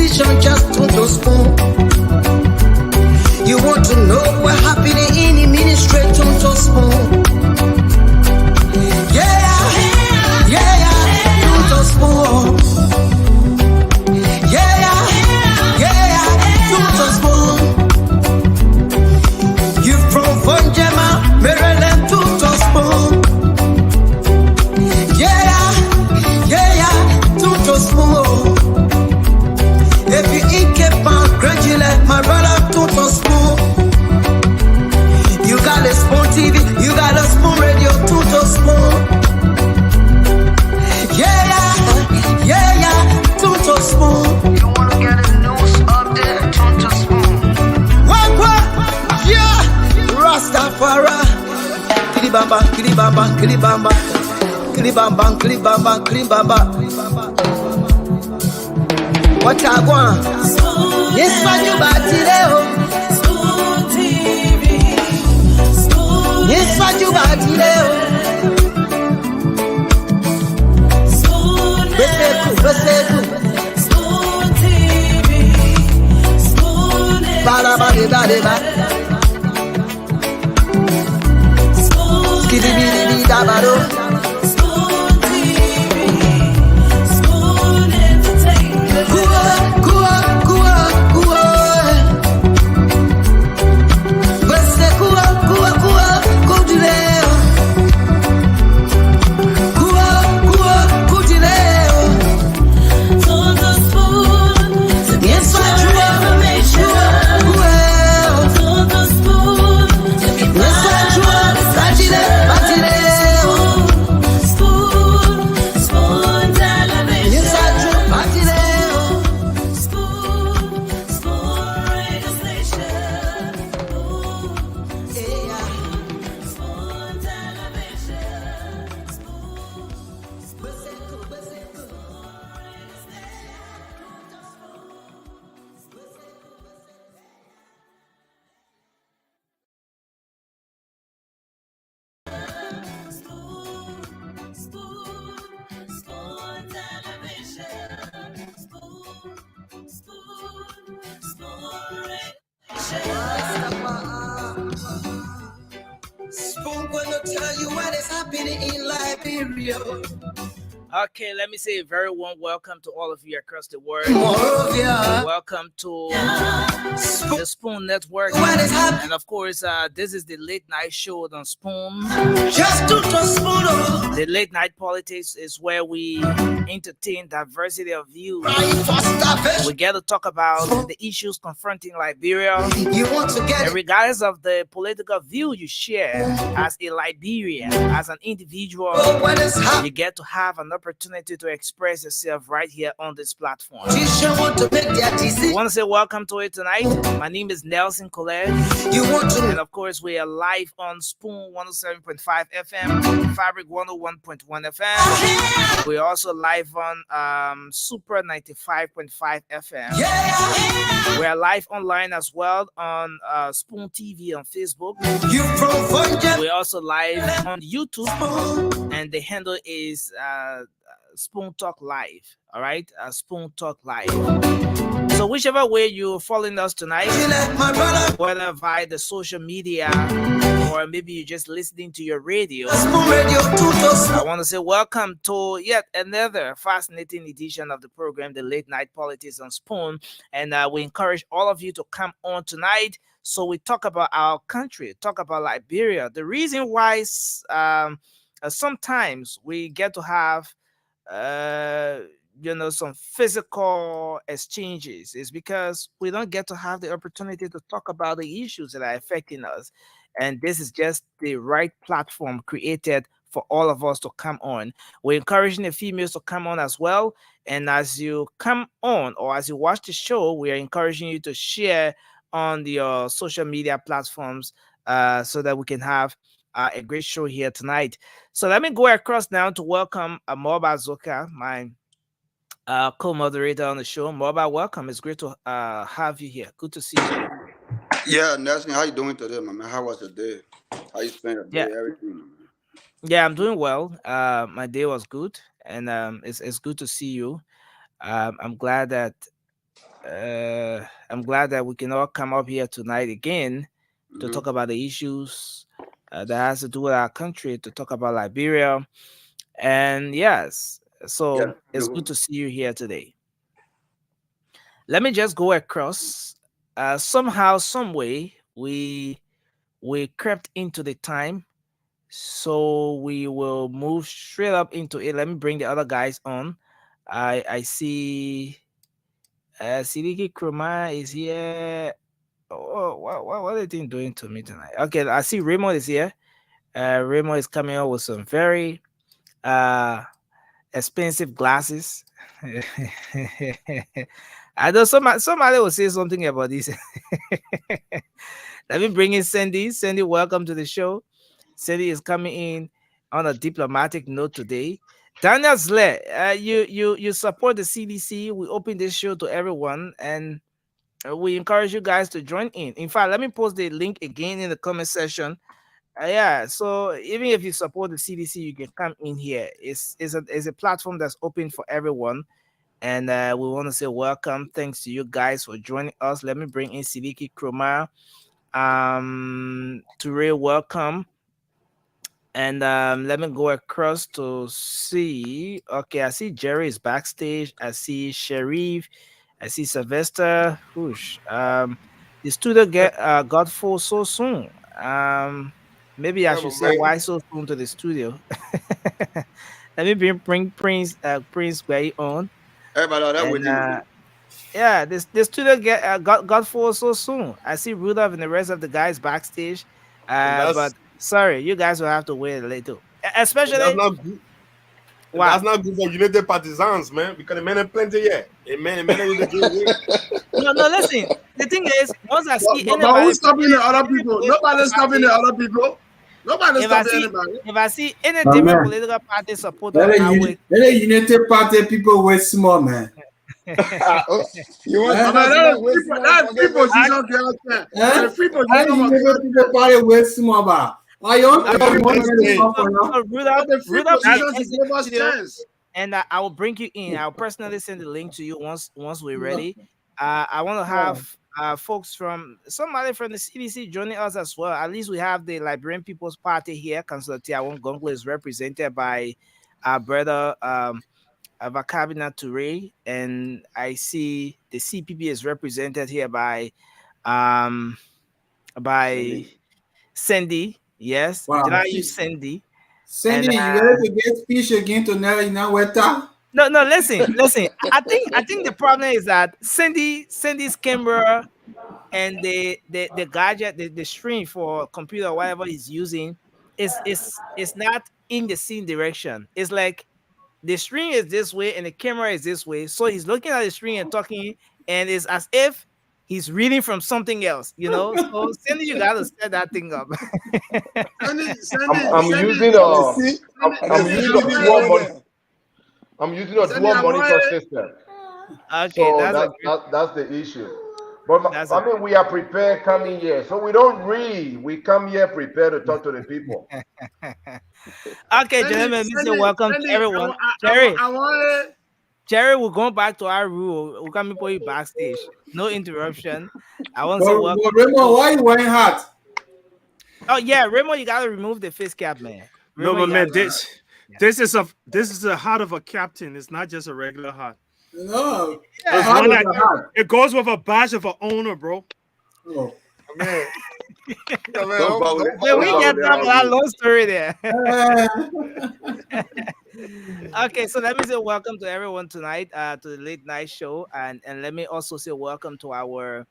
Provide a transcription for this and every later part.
decision just to spoon. You want to know what happening in the ministry to spoon. To spoon. To spoon. You from Fonjema, Maryland to spoon. To spoon. If you eat keep on grudging like my brother to spoon. You got a spoon TV, you got a spoon radio to spoon. To spoon. You wanna get the news update to spoon. What? Yeah. Rastafari. Kilibamba, kilibamba, kilibamba. Kilibamba, kilibamba, kilibamba. What I want? Yes, man, you batileo. Spoon TV. Yes, man, you batileo. Spoon TV. Spoon Bala bala bala. Spoon Skidibidi dabado. Spoon gonna tell you what is happening in Liberia. Okay, let me say a very warm welcome to all of you across the world. Welcome to the Spoon Network. And of course, this is the late night show on Spoon. Just to spoon. The late night politics is where we entertain diversity of views. We get to talk about the issues confronting Liberia. You want to get and regardless of the political view you share as a Liberian, as an individual, you get to have an opportunity to express yourself right here on this platform. I want to say welcome to it tonight. My name is Nelson Colette. And of course, we are live on Spoon 107.5 FM, Fabric 101.1 FM. We're also live on Super 95.5 FM. We are live online as well on Spoon TV on Facebook. We're also live on YouTube, and the handle is Spoon Talk Live. All right, Spoon Talk Live. So whichever way you're following us tonight, whether via the social media or maybe you're just listening to your radio, I want to say welcome to yet another fascinating edition of the program, The Late Night Politics on Spoon. And we encourage all of you to come on tonight. So we talk about our country, talk about Liberia. The reason why sometimes we get to have some physical exchanges is because we don't get to have the opportunity to talk about the issues that are affecting us. And this is just the right platform created for all of us to come on. We're encouraging the females to come on as well. And as you come on or as you watch the show, we are encouraging you to share on your social media platforms so that we can have a great show here tonight. So let me go across now to welcome Moba Zoka, my co-moderator on the show. Moba, welcome. It's great to have you here. Good to see you. Yeah, Nelson, how you doing today, my man? How was your day? How you spend your day? Everything. Yeah, I'm doing well. My day was good, and it's good to see you. I'm glad that I'm glad that we can all come up here tonight again to Mm-hmm. talk about the issues that has to do with our country, to talk about Liberia. And yes, so Yeah. it's good to see you here today. Let me just go across. Somehow, some way, we crept into the time, so we will move straight up into it. Let me bring the other guys on. I see. Sidiki Kroma is here. Oh, what are they doing to me tonight? Okay, I see Remo is here. Remo is coming up with some very uh expensive glasses. I know somebody will say something about this. Let me bring in Sandy. Sandy, welcome to the show. Sandy is coming in on a diplomatic note today. Daniel Zle, you support the CDC. We open this show to everyone, and we encourage you guys to join in. In fact, let me post the link again in the comment section. Yeah, so even if you support the CDC, you can come in here. It's a platform that's open for everyone, and we want to say welcome. Thanks to you guys for joining us. Let me bring in Sidiki Kroma. Ture, welcome. And let me go across to see. Okay, I see Jerry is backstage. I see Sharif. I see Sylvester. Whoosh. The studio got full so soon. Maybe I Yeah, should but say man, why so soon to the studio. Let me bring Prince way on. Everybody are there And waiting, man. yeah, this studio got full so soon. I see Rudolph and the rest of the guys backstage. and But sorry, you guys will have to wait a little. that's Especially not good. And why? that's not good for United Partisans, man, because the men are plenty here. The men is the good way. No, listen. The thing is, once I see But anybody who's stopping the any other people? political Nobody's stopping the party, other people. Nobody's if I stopping see anybody. if I see any different Man, political party supporter, let I will. the United Party people wait small, man. Oh, you want Eh? I to mean, see my waste more? that's free Forget waste I, position, more. can't. Eh? And free Let the position, United people party wait small, ba. Why you want That's to what okay, we come want on to here to say. come for now? so but the free Rudolph That, is position to in the give us studio, chance. and I will bring you in. I'll personally send the link to you once we're No. ready. I want to Oh, have folks from somebody from the CDC joining us as well. At least we have the Liberian People's Party here. Councillor Tiawon Gongo is represented by our brother Vakabina Toure, and I see the CPP is represented here um by Cindy. Sandy. Yes, did wow. I use Sandy? And Cindy, you ready to get speech again tonight? You know what? no, listen. I think the problem is that Sandy's camera and the gadget, the screen for computer, whatever he's using, is not in the same direction. It's like the screen is this way and the camera is this way. So he's looking at the screen and talking, and it's as if he's reading from something else, you know. So Sandy, you gotta set that thing up. I'm using You see? You I'm see using how a we dual over mon- there? I'm using a Sandy, dual I'm monitor system. Okay, So that's a great. that's the issue. But That's a I mean, we are prepared coming here, so we don't read. We come here prepared to talk to the people. okay, gentlemen. We say welcome to Sandy, everyone. Jerry, I want We're going back to our rule. We're coming for you backstage. No interruption. I want to say But welcome. Raymond, why you wearing hat? Oh yeah, Remo, you gotta remove the face cap, man. No, Remo, but you gotta man, remove. Yeah, this is a hat of a captain. It's not just a regular hat. No. A It's yeah. hat one is that a hat. it goes with a badge of an owner, bro. Oh. Man, Don't bother with don't it. Man, bother Don't we with bother get with us. time our for that rule. long story there. Eh. Okay, so let me say welcome to everyone tonight to the late night show, and let me also say welcome to our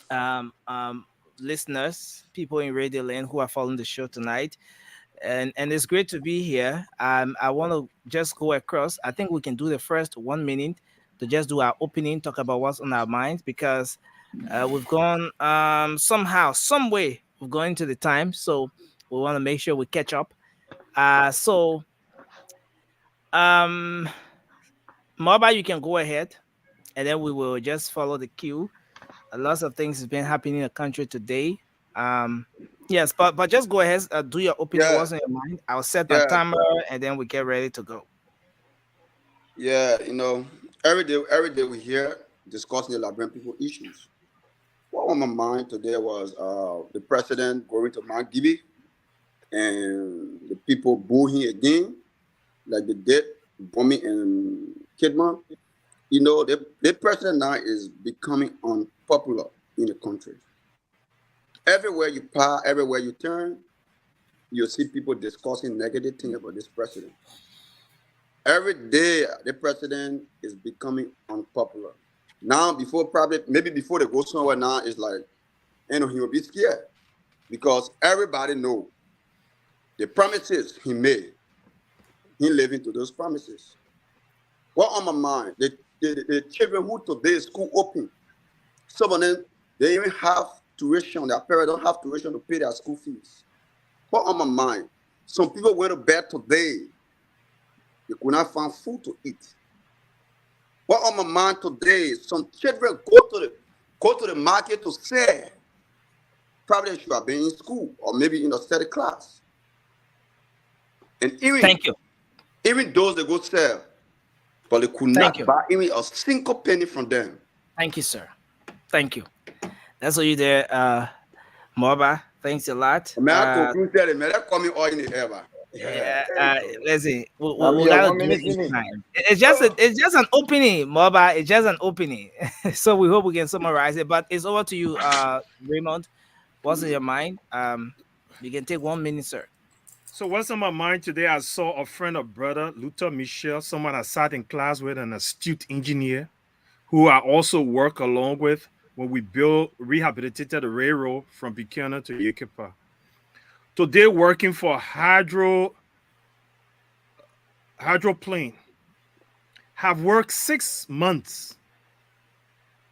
um um listeners, people in Radio Land who are following the show tonight. And it's great to be here. I want to just go across. I think we can do the first 1 minute to just do our opening, talk about what's on our minds, because we've gone somehow, some way, we've gone into the time, so we want to make sure we catch up. So um, Mobile, you can go ahead, and then we will just follow the queue. Lots of things has been happening in the country today. Um, yes, but just go ahead, do your opening. Yeah, What's on your mind? I'll set my yeah, timer, and then we get ready to go. yeah. Every day we hear. discussing the Liberian people issues. What on my mind today was the president going to Mount Gibby and the people booing again, like they did bombing in Kidman. You know, the president now is becoming unpopular in the country. Everywhere you pass, everywhere you turn, you see people discussing negative things about this president. Every day, the president is becoming unpopular. Now, maybe before they go somewhere now, it's like, he will be scared because everybody know the promises he made. He living to those promises. What on my mind? The children who today school open, some of them, they even have tuition. Their parents don't have tuition to pay their school fees. What on my mind? Some people went to bed today. They could not find food to eat. What on my mind today? Some children go to the market to sell. Probably they should have been in school or maybe in a study class. And Thank you. Even those that go sell, but they could not buy even a single penny from them. Thank you, sir. Thank you. That's all you there, Moba. Thanks a lot. Man, they're coming all in the air. Let's see. It's just an opening, Moba. It's just an opening. So we hope we can summarize it. But it's over to you, Raymond. What's in your mind? You can take 1 minute, sir. So what's on my mind today? I saw a friend of brother, Luther Michel, someone I sat in class with, an astute engineer who I also work along with when we rehabilitated the railroad from Buchanan to Yekepa. Today working for hydroplane. Have worked 6 months.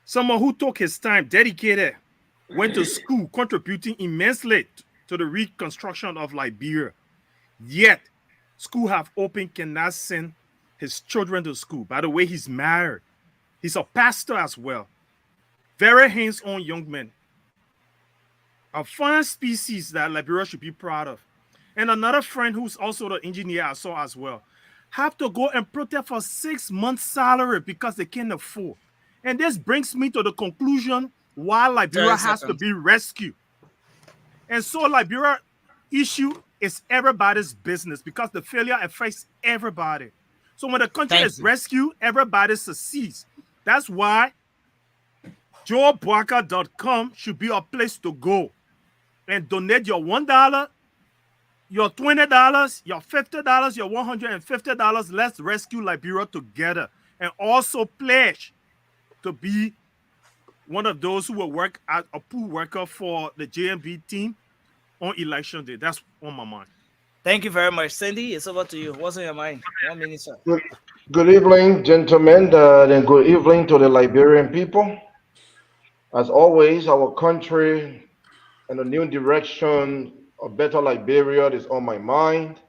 Someone who took his time, dedicated, went to school, contributing immensely to the reconstruction of Liberia. Yet, school have opened, cannot send his children to school. By the way, he's married. He's a pastor as well. Very hands-on young man. A fine species that Liberia should be proud of. And another friend who's also the engineer I saw as well, have to go and protest for 6 months' salary because they can't afford. And this brings me to the conclusion why Liberia has to be rescued. And so Liberia issue is everybody's business because the failure affects everybody. So when the country is rescued, everybody succeeds. That's why joebuaka.com should be a place to go and donate your $1, your $20, your $50, your $150. Let's rescue Liberia together. And also pledge to be one of those who will work as a pool worker for the JMB team on election day. That's on my mind. Thank you very much. Cindy, it's over to you. What's on your mind? 1 minute, sir. Good evening, gentlemen, and good evening to the Liberian people. As always, our country and the new direction of better Liberia is on my mind.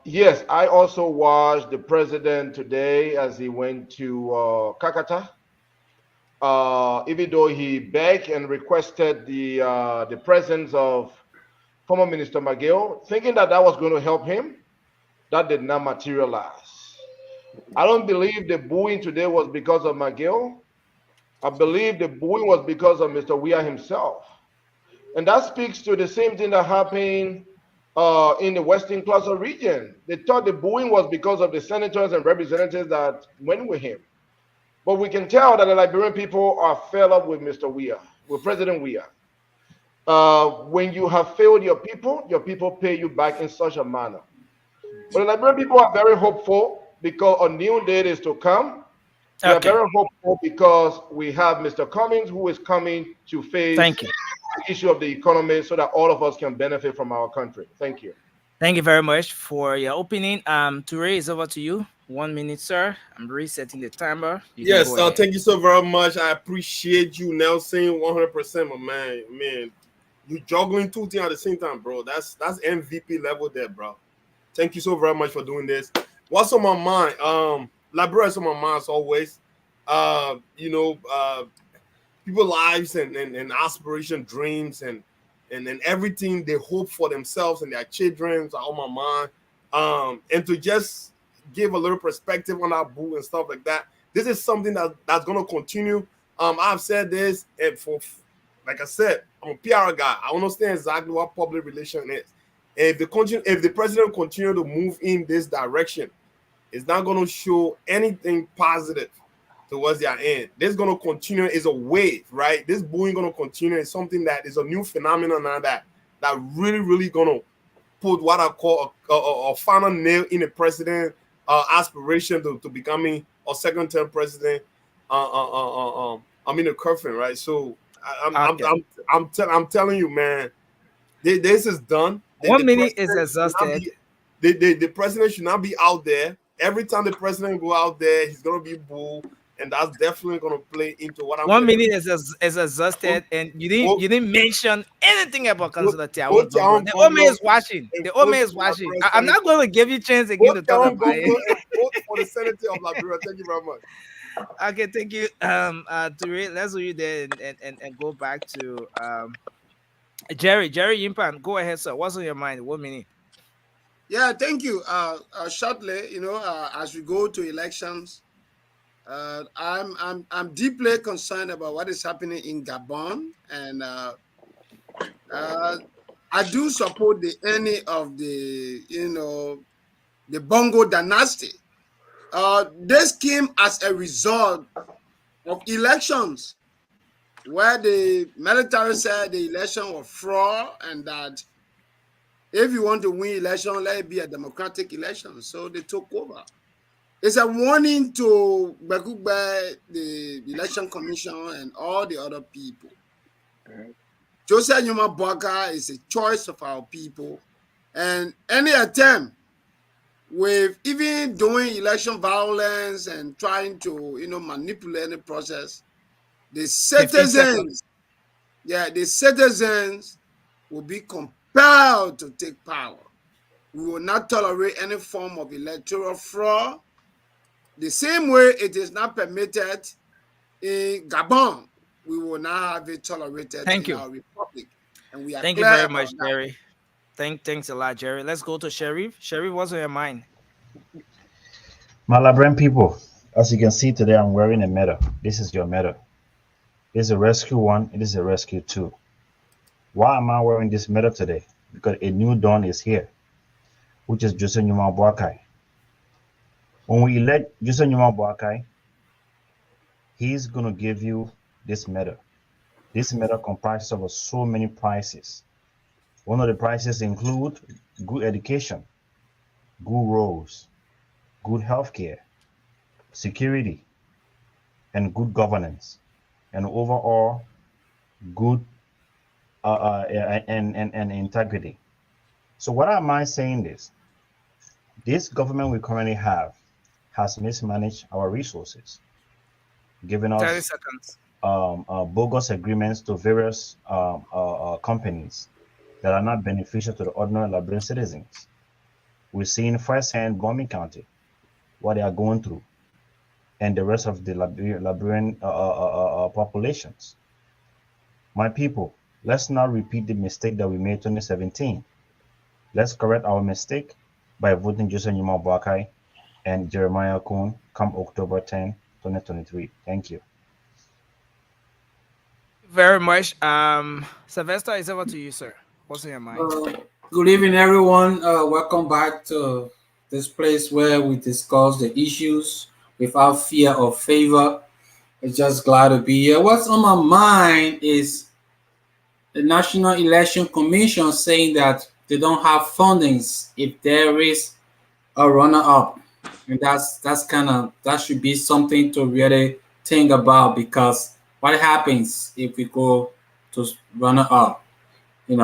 Yes, I also watched the president today as he went to Kakata. Even though he begged and requested the presence of former Minister McGill, thinking that was going to help him, that did not materialize. I don't believe the booing today was because of McGill. I believe the booing was because of Mr. Weah himself. And that speaks to the same thing that happened in the Western Plaza region. They thought the booing was because of the senators and representatives that went with him. But we can tell that the Liberian people are fed up with Mr. Weah, with President Weah. When you have failed your people pay you back in such a manner. But the Liberian people are very hopeful because a new day is to come. They are very hopeful because we have Mr. Cummings who is coming to face the issue of the economy so that all of us can benefit from our country. Thank you. Thank you very much for your opening. Toure, it's over to you. 1 minute, sir. I'm resetting the timer. Yes, thank you so very much. I appreciate you, Nelson, 100%, my man. Man, you juggling two things at the same time, bro. That's MVP level there, bro. Thank you so very much for doing this. What's on my mind? Liberia is on my mind as always. People lives and aspiration, dreams, and everything they hope for themselves and their children are on my mind. And to just give a little perspective on our boo and stuff like that. this is something that's gonna continue. I've said this, and for like I said, I'm a PR guy. I understand exactly what public relation is. If the president continue to move in this direction, it's not gonna show anything positive towards their end. This is gonna continue. Is a wave, right? This bullying gonna continue. It's something that is a new phenomenon now that really gonna put what I call a final nail in the president aspiration to becoming a second-term president. I'm in a coffin, right? So I'm telling you, man, this is done. 1 minute is exhausted. The president should not be out there. Every time the president go out there, he's gonna be booed, and that's definitely gonna play into what I'm. 1 minute is exhausted, and you didn't mention anything about Councilor Tiago. The Ome is watching. The Ome is watching. I'm not going to give you a chance again to talk about it. Vote for the Senator of Liberia. Thank you very much. Okay, thank you. Let's read there and go back to Jerry Yimpan. Go ahead, sir. What's on your mind? 1 minute. Yeah, thank you. Shortly, as we go to elections, I'm deeply concerned about what is happening in Gabon, and I do support the ending of the Bongo dynasty. This came as a result of elections where the military said the election was fraud, and that if you want to win election, let it be a democratic election. So they took over. It's a warning to Begugbe, the Election Commission, and all the other people. Joseph Nyuma Boakai is a choice of our people, and any attempt with even doing election violence and trying to manipulate the process, the citizens will be compelled to take power. We will not tolerate any form of electoral fraud. The same way it is not permitted in Gabon, we will not have it tolerated in our republic. And we are Thank you very much, Jerry. Thanks a lot, Jerry. Let's go to Sharif. Sharif, what's on your mind? My Liberian people, as you can see today, I'm wearing a medal. This is your medal. This is a rescue 1. It is a rescue 2. Why am I wearing this medal today? Because a new dawn is here, which is Joseph Nyuma Boakai. When we elect Joseph Nyuma Boakai, he's going to give you this medal. This medal comprises of so many prizes. One of the prizes include good education, good roads, good healthcare, security, and good governance, and overall good and integrity. So what am I saying this? This government we currently have has mismanaged our resources, giving us 30 seconds. Bogus agreements to various companies that are not beneficial to the ordinary Liberian citizens. We're seeing firsthand Bombing County, what they are going through, and the rest of the Liberian populations. My people, let's not repeat the mistake that we made in 2017. Let's correct our mistake by voting Joseph Nyuma Boakai and Jeremiah Kuhn come October 10, 2023. Thank you. Very much. Sylvester, it's over to you, sir. What's in your mind? Good evening, everyone. Welcome back to this place where we discuss the issues without fear or favor. I'm just glad to be here. What's on my mind is the National Election Commission saying that they don't have fundings if there is a runner-up, and that should be something to really think about, because what happens if we go to runner-up? It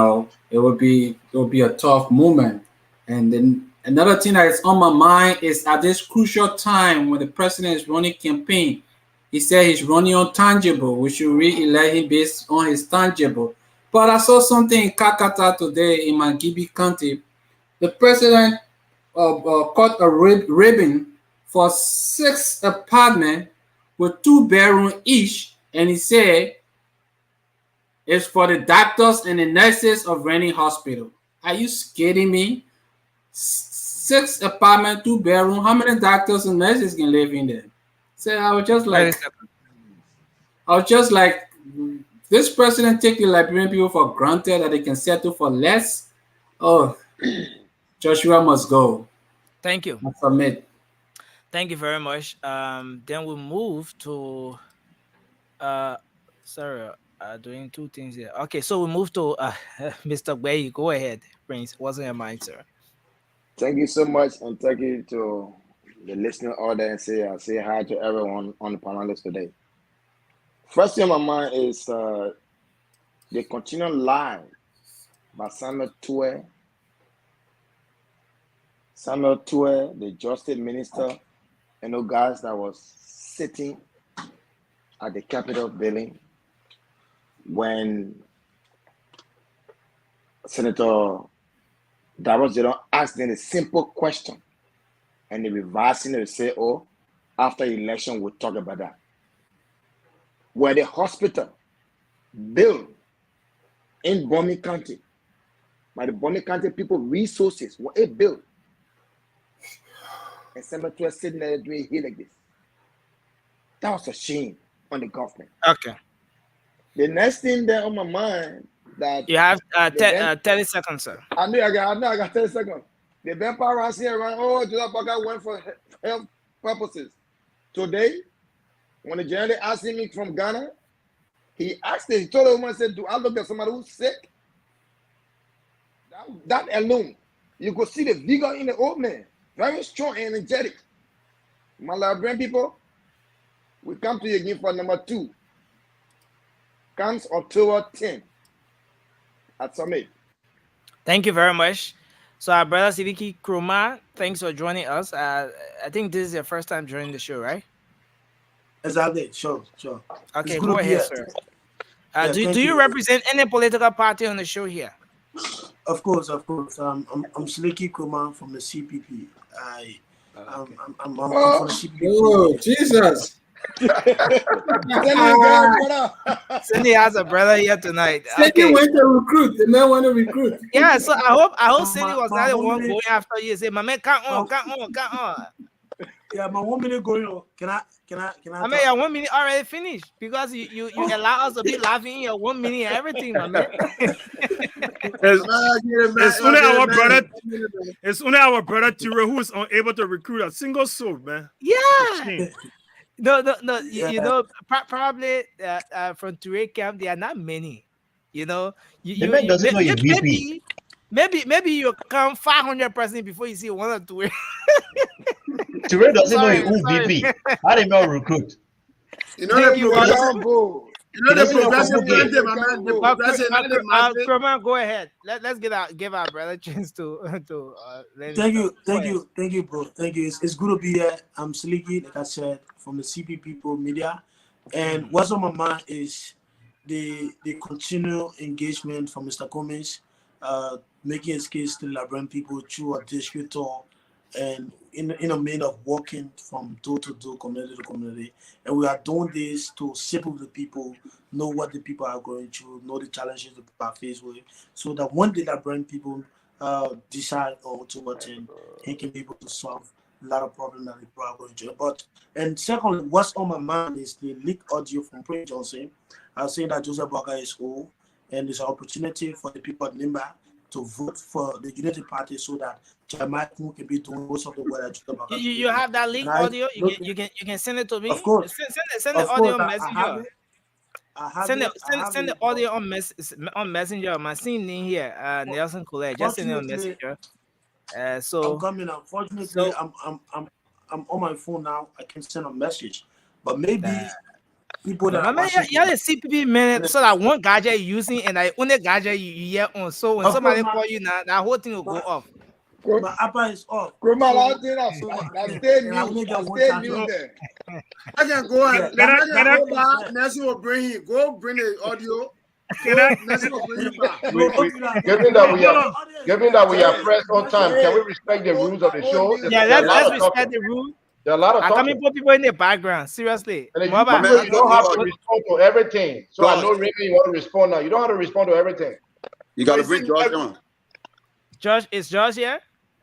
will be a tough moment. And then another thing that is on my mind is at this crucial time when the president is running campaign, he said he's running on tangible. We should re-elect him based on his tangible. But I saw something in Kakata today in Mangibi County. The president cut a ribbon for 6 apartments with 2 bedrooms each, and he said it's for the doctors and the nurses of Rennie Hospital. Are you kidding me? 6 apartments, 2 bedrooms. How many doctors and nurses can live in there? So I was just like, this president take the Liberian people for granted that they can settle for less. Oh, Joshua must go. Thank you. I submit. Thank you very much. Then we move to sorry, doing two things here. Okay, so we move to Mr. Gbayi. Go ahead, Prince. What's in your mind, sir? Thank you so much, and thank you to the listening audience here. I say hi to everyone on the panelist today. First thing on my mind is the continued lie by Samuel Tue, the Justice Minister, and those guys that was sitting at the Capitol building when Senator Davos don't ask them a simple question, and they reversing it and say, "Oh, after election we'll talk about that." Where the hospital built in Bomi County, by the Bomi County people resources were it built, and Senator sitting there doing here like this. That was a shame on the government. Okay. The next thing that on my mind that you have 30 seconds, sir. I got 30 seconds. The vampire around here around, oh, Joseph Parker went for health purposes. Today, when the general asked me from Ghana, he told the woman, said, do I look at somebody who's sick? That alone, you could see the vigor in the old man. Very strong and energetic. My Liberian people, we come to you again for number 2. Comes October 10th at Summit. Thank you very much. So our brother Sidiki Kroma, thanks for joining us. I think this is your first time joining the show, right? Exactly. Sure. Okay, go ahead, sir. Do you represent any political party on the show here? Of course. I'm Sidiki Kroma from the CPP. I'm from the CPP. Oh, Jesus. Cindy has a brother here tonight. Okay. Went to recruit. The man want to recruit. Yeah, so I hope Cindy was not the one going after you. Say, my man, come on. Yeah, my 1 minute going on. Can I? I mean, your 1 minute already finished because you allow us to be laughing in your 1 minute and everything, my man. It's only our brother Tiro who is unable to recruit a single soul, man. Yeah. No. You know, probably from Ture camp, there are not many. You know, maybe you come 500% before you see one or two. Ture doesn't know who VP. I didn't know recruit. You know the progressive candidate, my man. The progressive. Go ahead. Let's give our brother a chance to. Thank you, bro. Thank you. It's good to be here. I'm Siliki, like I said, from the CP People Media, and what's on my mind is the continual engagement from Mr. Gomez, making his case to the Liberian people through a district tour, and in a mean of walking from door to door, community to community. And we are doing this to sit with the people, know what the people are going through, know the challenges the people are faced with, so that one day that Liberian people decide on to attend, he can be able to solve a lot of problems that the people are going through. And secondly, what's on my mind is the leaked audio from Prince Johnson saying that Joseph Parker is old, and there's an opportunity for the people at Limba to vote for the Unity Party so that Jamaica can be doing most of the work that Joseph Parker. You have that link audio? You can send it to me? Of course. Send the audio on Messenger. Send the audio on Messenger. My scene in here, Nelson Colette. Just send it on Messenger. So I'm coming. Unfortunately, I'm on my phone now. I can send a message, but maybe people that yeah, the CPP minute so that one gadget using and I only gadget you hear on. So when somebody call you now, that whole thing will go off. My Apple is off. I can go and Nelson will bring you. Go bring the audio. Given that we are pressed on time, can we respect the rules of the show? Yeah, let's respect the rules. There are a lot of talking. People in the background. Seriously, you don't have to respond to everything. So I know Raymond, you want to respond now. You don't have to respond to everything. You got to bring Josh on. Is Josh here?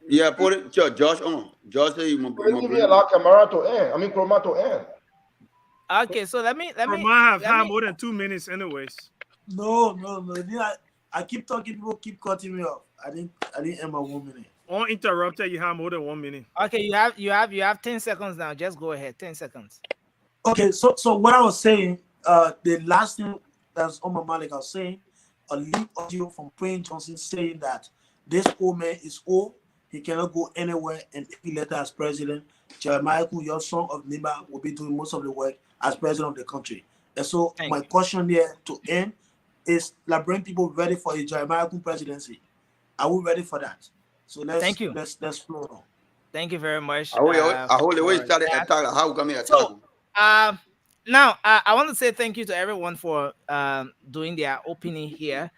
Yeah, put it, Josh on. Josh, you allow camera to end. I mean, Chroma to end. Okay, so let me Might have had more than 2 minutes, anyways. No. I keep talking. People keep cutting me off. I didn't end my 1 minute. Uninterrupted, you have more than 1 minute. Okay, you have 10 seconds now. Just go ahead. 10 seconds. Okay, so what I was saying, the last thing that's on my mind, like I was saying, a leaked audio from Payne Johnson saying that this old man is old, he cannot go anywhere, and if he let as president, Jeremiah, your son of Nima, will be doing most of the work as president of the country. And so my question here to end is, Liberian people ready for a Jeremiah presidency? Are we ready for that? So let's flow on. Thank you very much. I hold the way started attack. How come here? So, now I want to say thank you to everyone for doing their opening here.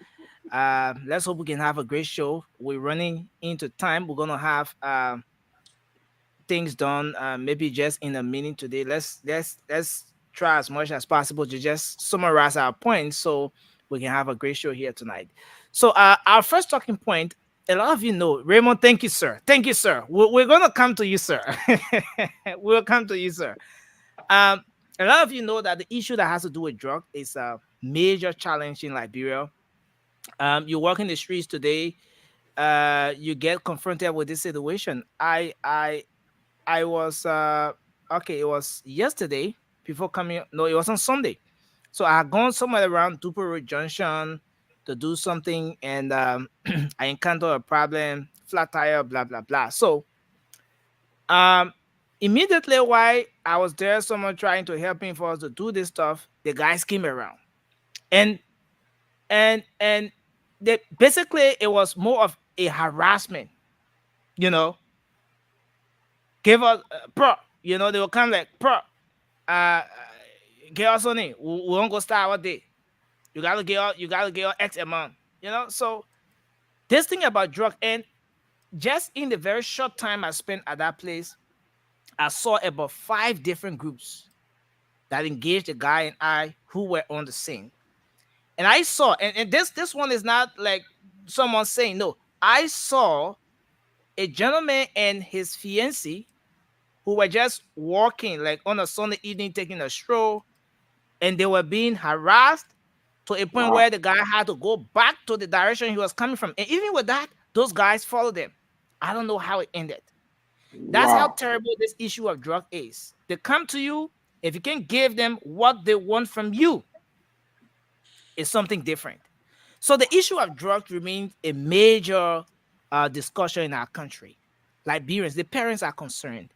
Let's hope we can have a great show. We're running into time. We're gonna have things done maybe just in a minute today. Let's try as much as possible to just summarize our points so we can have a great show here tonight. So our first talking point, a lot of you know, Raymond, thank you, sir. Thank you, sir. We're going to come to you, sir. We'll come to you, sir. A lot of you know that the issue that has to do with drug is a major challenge in Liberia. You walk in the streets today, you get confronted with this situation. I was, it was yesterday before coming. No, it was on Sunday. So I had gone somewhere around Duper Road Junction to do something, and I encountered a problem, flat tire, blah, blah, blah. So immediately while I was there, someone trying to help me for us to do this stuff, the guys came around. And they, basically it was more of a harassment, you know. Give us pro, you know, they will come like pro, get us on it. We won't go start our day. You gotta get X amount, you know. So this thing about drug, and just in the very short time I spent at that place, I saw about 5 different groups that engaged the guy and I who were on the scene. And I saw, and this one is not like someone saying no. I saw a gentleman and his fiancée who were just walking like on a Sunday evening, taking a stroll, and they were being harassed to a point where the guy had to go back to the direction he was coming from. And even with that, those guys followed them. I don't know how it ended. That's how terrible this issue of drug is. They come to you. If you can give them what they want from you, it's something different. So the issue of drugs remains a major discussion in our country. Liberians, the parents are concerned.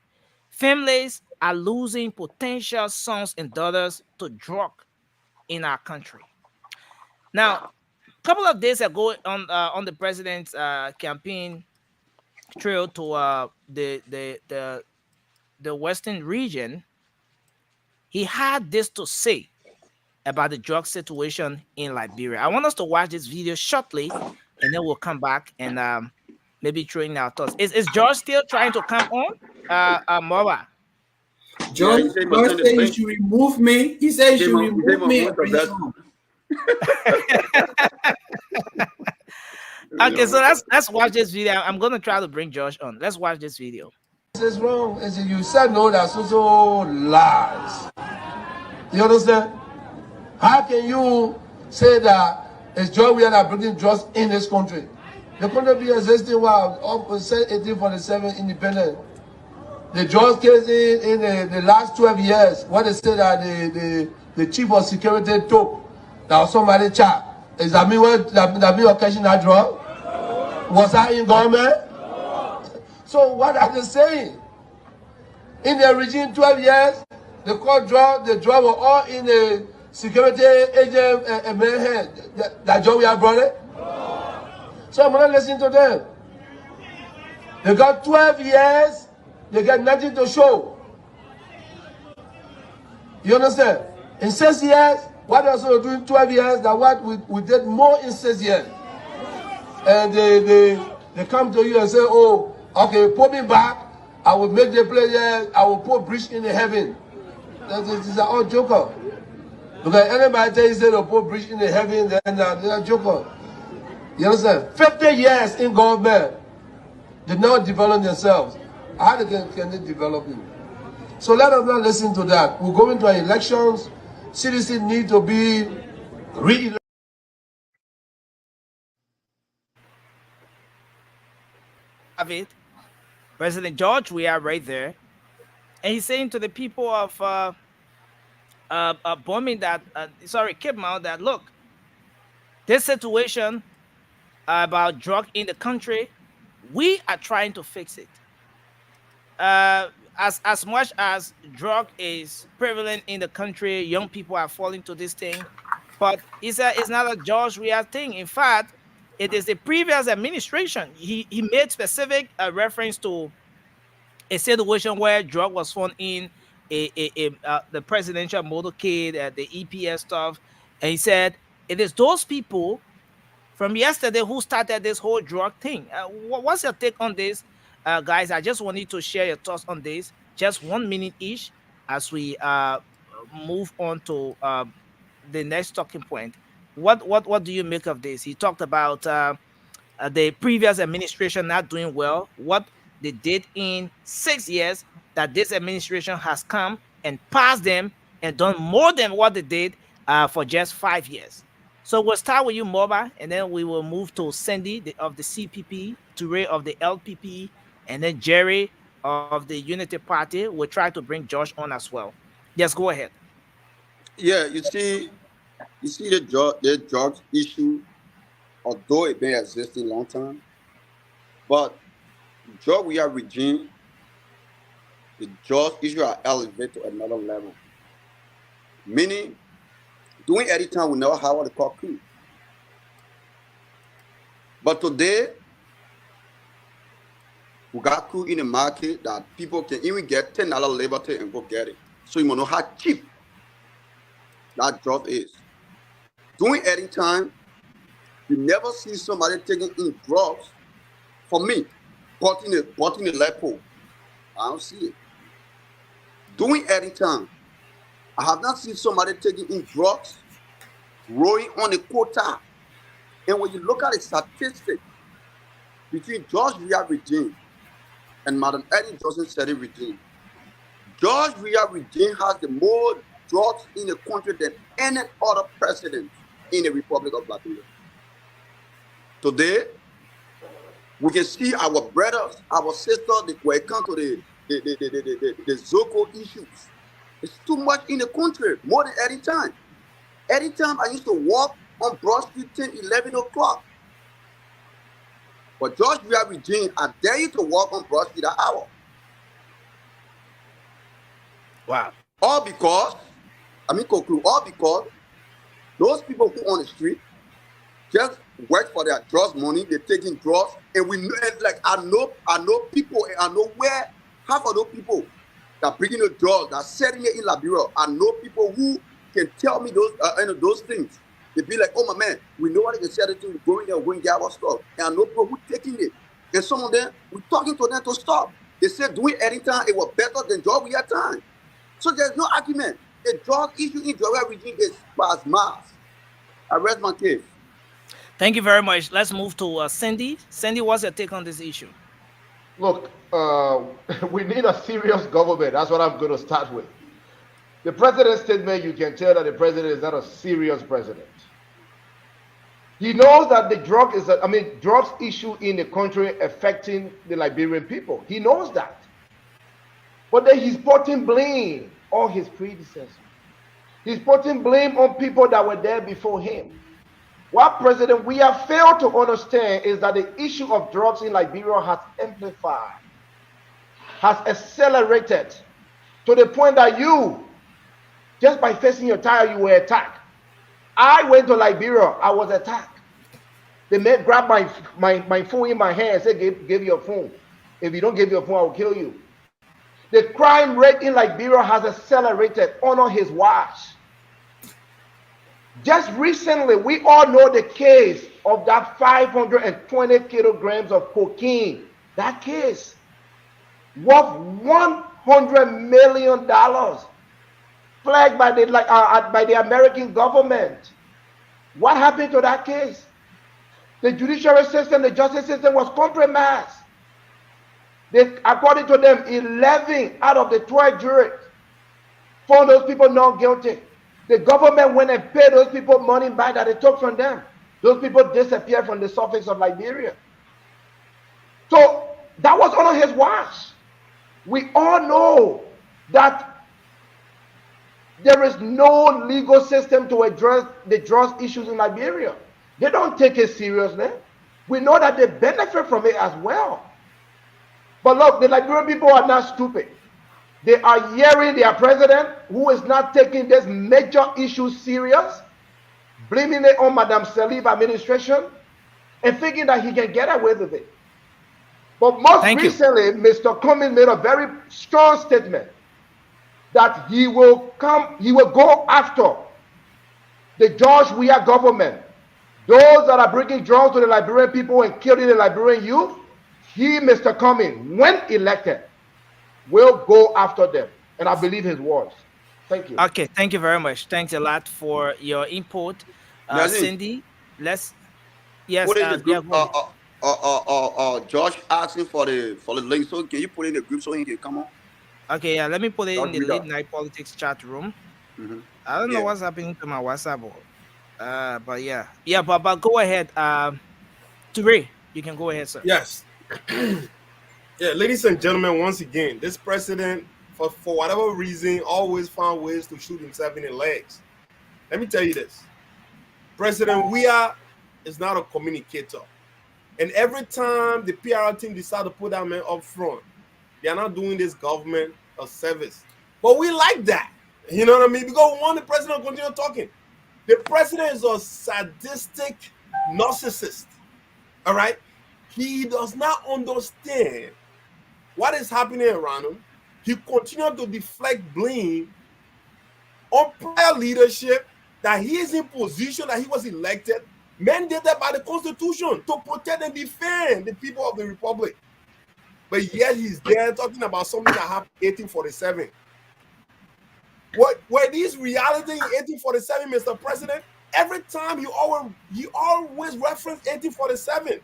Families are losing potential sons and daughters to drug in our country. Now, a couple of days ago on the president's campaign trail to the Western region, he had this to say about the drug situation in Liberia. I want us to watch this video shortly, and then we'll come back and maybe throw in our thoughts. Is George still trying to come on? Mova. George said you should remove me. He said you should remove me. Okay, so let's watch this video. I'm gonna try to bring Josh on. Let's watch this video. This is wrong. You said no, that's also lies. You understand? How can you say that it's joy we are bringing drugs in this country? The country be existing while up 1847 independent. The drugs case in the last 12 years, what they say that the chief of security took, that was somebody chat. Is that me catching that drug? Was I in government? So what are they saying? In the regime 12 years, the court the drug were all in the security agent hand. That job we have brought it. So I'm not listening to them. They got 12 years, they got nothing to show. You understand? In 6 years, what else are we doing 12 years than what we did more in 6 years? And they come to you and say, oh, okay, put me back. I will make the players, I will put bridge in the heaven. This is all joker. Because anybody tell you say they'll put bridge in the heaven, then they're joker. You understand? 50 years in government, they not develop themselves. How can they develop it? So let us not listen to that. We're going to elections. Citizens need to be re-elected. Have it. President George, we are right there. And he's saying to the people of bombing that, Cape Mount, that look, this situation about drug in the country, we are trying to fix it. As much as drug is prevalent in the country, young people are falling to this thing, but it's not a George Weah thing. In fact, it is the previous administration. He made specific reference to a situation where drug was found in the presidential motorcade, the EPS stuff, and he said it is those people from yesterday who started this whole drug thing. What's your take on this, guys? I just want you to share your thoughts on this, just 1 minute each, as we move on to the next talking point. What do you make of this? He talked about the previous administration not doing well, what they did in 6 years, that this administration has come and passed them and done more than what they did for just 5 years. So we'll start with you, Moba, and then we will move to Sandy of the CPP, Toure of the LPP, and then Jerry of the Unity Party. We'll try to bring Josh on as well. Yes, go ahead. Yeah, you see the drugs issue, although it been existing long time, but drug we are regime, the drugs issue are elevated to another level. Meaning, doing any time we never have what they call coup. But today, we got coup in the market that people can even get $10 labor to and go get it. So you know how cheap that drug is. During any time, you never see somebody taking in drugs. For me, bought in the lepo. I don't see it. During any time, I have not seen somebody taking in drugs, rowing on a quota. And when you look at the statistics between George Weah regime and Madam Ellen Johnson Sirleaf regime, George Weah regime has the more drugs in the country than any other president in the Republic of Liberia. Today, we can see our brothers, our sisters, they were come to the Zoko issues. It's too much in the country, more than any time. Any time I used to walk on Broad Street 10, 11 o'clock. But George Weah regime, I dare you to walk on Broad Street an hour. Wow. All because those people who on the street just work for their drugs money, they're taking drugs, and we know, like I know people, and I know where half of those people that bringing the drugs, that selling it in Liberia. I know people who can tell me those things. They be like, oh my man, we know what they can sell it to, going there, going get our stuff. And I know people who taking it. And some of them, we're talking to them to stop. They said doing anytime it was better than drug we had time. So there's no argument. The drug issue in Georgia region is by mass. I rest my case. Thank you very much. Let's move to Cindy. Cindy, what's your take on this issue? Look, we need a serious government. That's what I'm going to start with. The president's statement, you can tell that the president is not a serious president. He knows that the drugs issue in the country affecting the Liberian people. He knows that. But then he's putting blame on his predecessors. He's putting blame on people that were there before him. What President we have failed to understand is that the issue of drugs in Liberia has amplified, has accelerated to the point that you, just by facing your tire, you were attacked. I went to Liberia, I was attacked. The man grabbed my phone in my hand and said, give your phone. If you don't give your phone, I will kill you. The crime rate in Liberia has accelerated on his watch. Just recently, we all know the case of that 520 kilograms of cocaine. That case worth $100 million, flagged by the American government. What happened to that case? The judiciary system, the justice system was compromised. According to them, 11 out of the 12 juries found those people not guilty. The government went and paid those people money back that they took from them. Those people disappeared from the surface of Liberia. So that was on his watch. We all know that there is no legal system to address the drug issues in Liberia. They don't take it seriously. We know that they benefit from it as well. But look, the Liberian people are not stupid. They are hearing their president, who is not taking this major issue serious, blaming it on Madame Salif administration, and thinking that he can get away with it. But most recently, Mr. Cummings made a very strong statement that he will go after the George Weah government. Those that are bringing drugs to the Liberian people and killing the Liberian youth, he, Mr. Cummings, when elected, will go after them. And I believe his words. Thank you. Okay, thank you very much. Thanks a lot for your input. Cindy, let's... Yes, put in the group, Josh asking for the link, so can you put in the group so he can come on? Okay, yeah, let me put it in the Late Night Politics chat room. I don't know what's happening to my WhatsApp, but yeah, but go ahead. Toure, you can go ahead, sir. Yes. Yeah, ladies and gentlemen, once again, this president, for whatever reason, always found ways to shoot himself in the legs. Let me tell you this. President Weah is not a communicator. And every time the PR team decide to put that man up front, they are not doing this government a service. But we like that. You know what I mean? Because we want the president to continue talking. The president is a sadistic narcissist. All right? He does not understand what is happening around him. He continued to deflect blame on prior leadership that he is in position, that he was elected, mandated by the Constitution to protect and defend the people of the Republic. But yet he's there talking about something that happened in 1847. Were these reality in 1847, Mr. President? Every time you always reference 1847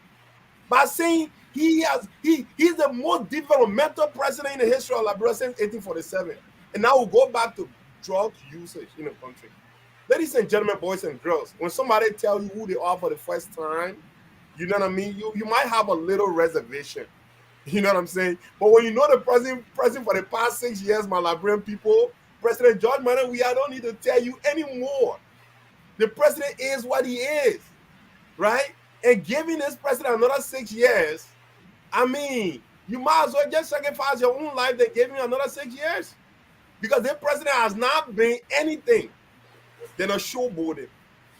by saying he's the most developmental president in the history of Liberia since 1847. And now we'll go back to drug usage in the country. Ladies and gentlemen, boys and girls, when somebody tells you who they are for the first time, you know what I mean? You might have a little reservation. You know what I'm saying? But when you know the president for the past 6 years, my Liberian people, President George Manuel Weah, I don't need to tell you anymore. The president is what he is, right? And giving this president another 6 years, I mean, you might as well just sacrifice your own life than give him another 6 years. Because the president has not been anything than a showboating.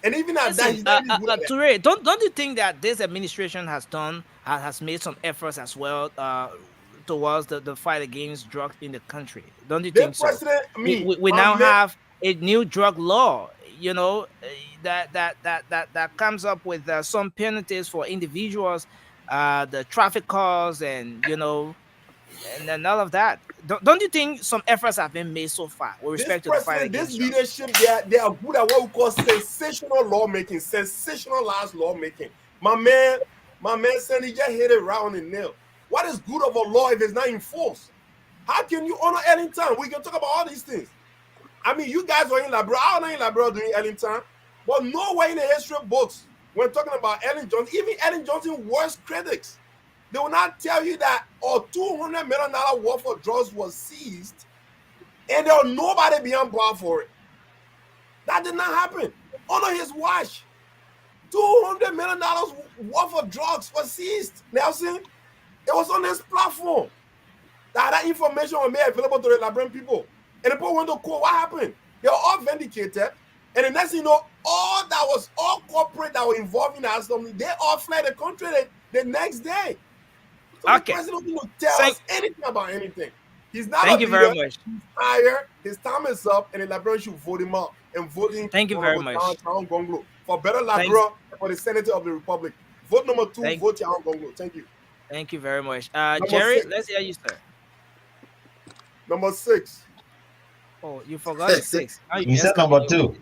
And even at that, he's not even Toure, don't you think that this administration has made some efforts as well towards the fight against drugs in the country? Don't you think so? We now have a new drug law, you know, that comes up with some penalties for individuals, the traffic calls, and you know, and then all of that. Don't you think some efforts have been made so far with respect to the fight against drugs? This leadership, they are good at what we call sensational lawmaking, sensationalized lawmaking. My man said he just hit it round and nail. What is good of a law if it's not enforced? How can you honor Ellington? We can talk about all these things. I mean, you guys were in Liberia. I was in Liberia during Ellington, but nowhere in the history books when talking about Ellen Johnson, even Ellen Johnson's worst critics, they will not tell you that $200 million worth of drugs was seized and there was nobody being brought for it. That did not happen. Under his watch, $200 million worth of drugs was seized. Nelson, it was on his platform that information was made available to the Liberian people. And the people went to court. What happened? They were all vindicated. And the next thing you know, all corporate that were involved in that something, they all fled the country the next day. So the president didn't tell us anything about anything. He's not Thank you very much. He's tired. His time is up, and the Liberians should vote him out and vote him. Thank you very much. For better Liberia, for the Senator of the Republic. Vote number 2, vote Yahan Gonglo. Thank you. Thank you very much. Jerry, let's hear you, sir. Number 6. Oh, you forgot the 6. You said number 2.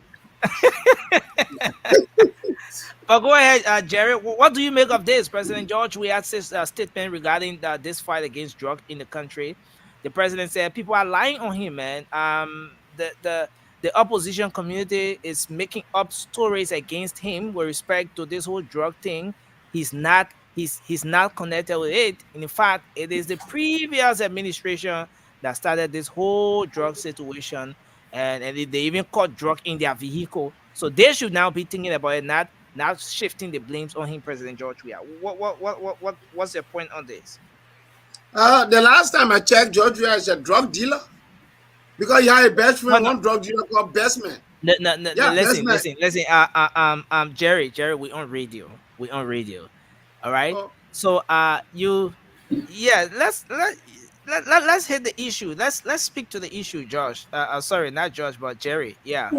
But go ahead, Jerry. What do you make of this? President George Weah's statement regarding this fight against drug in the country. The president said people are lying on him, man. The opposition community is making up stories against him with respect to this whole drug thing. He's not connected with it. In fact, it is the previous administration that started this whole drug situation, and they even caught drug in their vehicle. So they should now be thinking about it, not shifting the blames on him, President George Weah. What's your point on this? The last time I checked, George Weah is a drug dealer because he had a best friend, No. one drug dealer called Bestman. No, Yeah, listen. Bestman. Jerry, we on radio. All right. Oh. So, let's hit the issue. Let's speak to the issue, Josh. Sorry, not Josh, but Jerry. Yeah.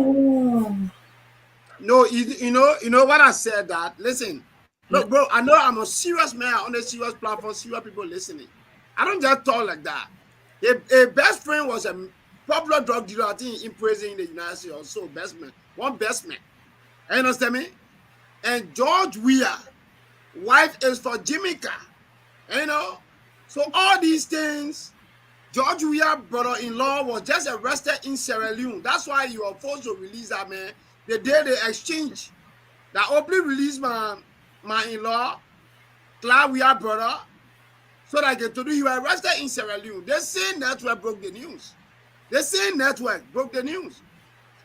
No, you know what I said that. Listen, look, bro, I know I'm a serious man on a serious platform, serious people listening. I don't just talk like that. A best friend was a popular drug dealer, I think, in prison in the United States or so. One best man. You understand me? And George Weah, wife is for Jamaica. You know? So all these things, George Weah brother-in-law was just arrested in Sierra Leone. That's why you are forced to release that man. The day they exchange, that openly released my in-law, Clark Weah brother, so that I get to do, he was arrested in Sierra Leone. The same network broke the news.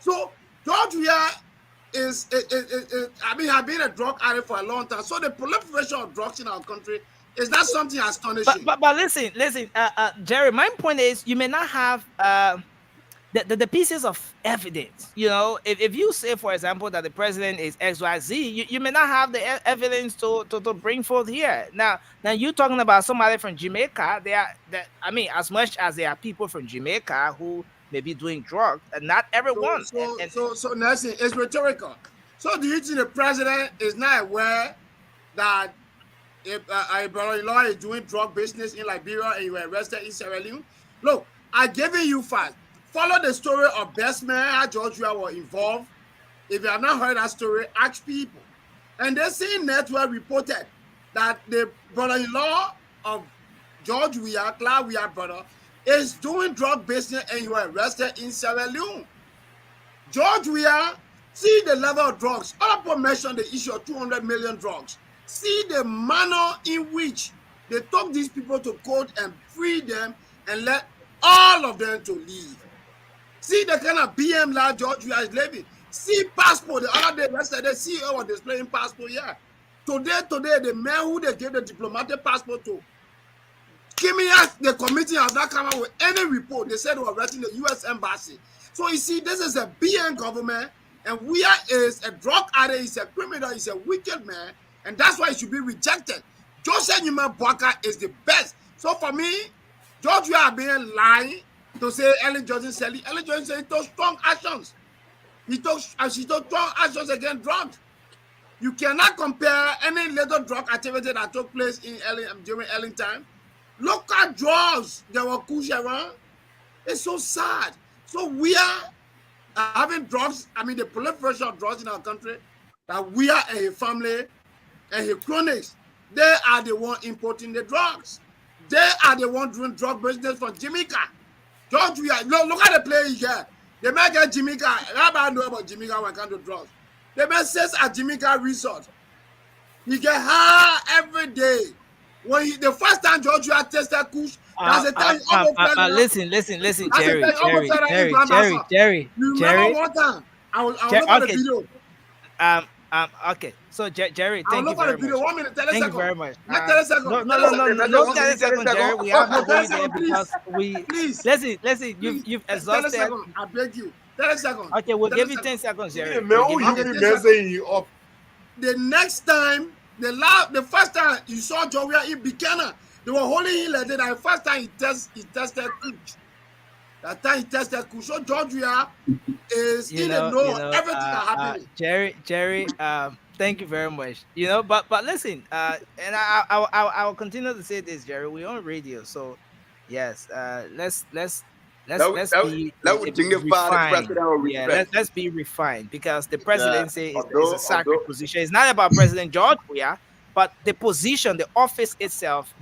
So George Weah has been a drug addict for a long time. So the proliferation of drugs in our country is not something astonishing. But listen, Jerry. My point is, you may not have the pieces of evidence. You know, if you say, for example, that the president is XYZ, you may not have the evidence to bring forth here. Now you talking about somebody from Jamaica. As much as there are people from Jamaica who may be doing drugs, and not everyone. So Nelson, it's rhetorical. So do you think the president is not aware that if a brother-in-law is doing drug business in Liberia and you were arrested in Sierra Leone? Look, I'm giving you facts. Follow the story of Bestman, how George Weah was involved. If you have not heard that story, ask people. And the same network reported that the brother-in-law of George Weah, Clark Weah brother, is doing drug business and you were arrested in Sierra Leone. George Weah, see the level of drugs. Other people mentioned the issue of 200 million drugs. See the manner in which they took these people to court and free them and let all of them to leave. See the kind of BM life George Weah is living. See passport. The other day, yesterday, CEO was displaying passport here. Today, the man who they gave the diplomatic passport to, the committee has not come out with any report. They said they were writing the U.S. Embassy. So you see, this is a BM government, and Weah is a drug addict, he's a criminal, he's a wicked man, and that's why he should be rejected. Joseph Newman Boakai is the best. So for me, George Weah being lying to say Ellen Johnson said he took strong actions. She took strong actions against drugs. You cannot compare any little drug activity that took place during Ellen time. Look at drugs that were pushed around. It's so sad. So we are having drugs, the proliferation of drugs in our country, that we are a family and his cronies, they are the one importing the drugs. They are the one doing drug business from Jamaica. George Weah, look at the play he get. They may get Jamaica. Everybody know about Jamaica when it comes to drugs. They may say at Jamaica resort. He get high every day. The first time George Weah tested Kush, that's the time he almost listen, Jerry. You remember one time? I will look at the video. Okay. So Jerry, thank you very much. Video. 1 minute, thank you very much. No, 30 seconds. No 30 seconds, Jerry. We have to go there because please. Listen. You've exhausted. 30 seconds. I beg you. 30 seconds. Okay, we'll give you 10 seconds, Jerry. The next time, the first time you saw George Weah in Buchanan, they were holding him like that. The first time he tested Kush. That time he tested Kush. So George Weah is in the know everything that happened. Jerry, thank you very much. But listen, and I will continue to say this, Jerry. We're on radio, so yes. Let's let's be that would dignify the refined. president with Yeah, respect. let's be refined, because the Yeah, presidency is a although sacred position. It's not about President George Weah, but the position, the office itself,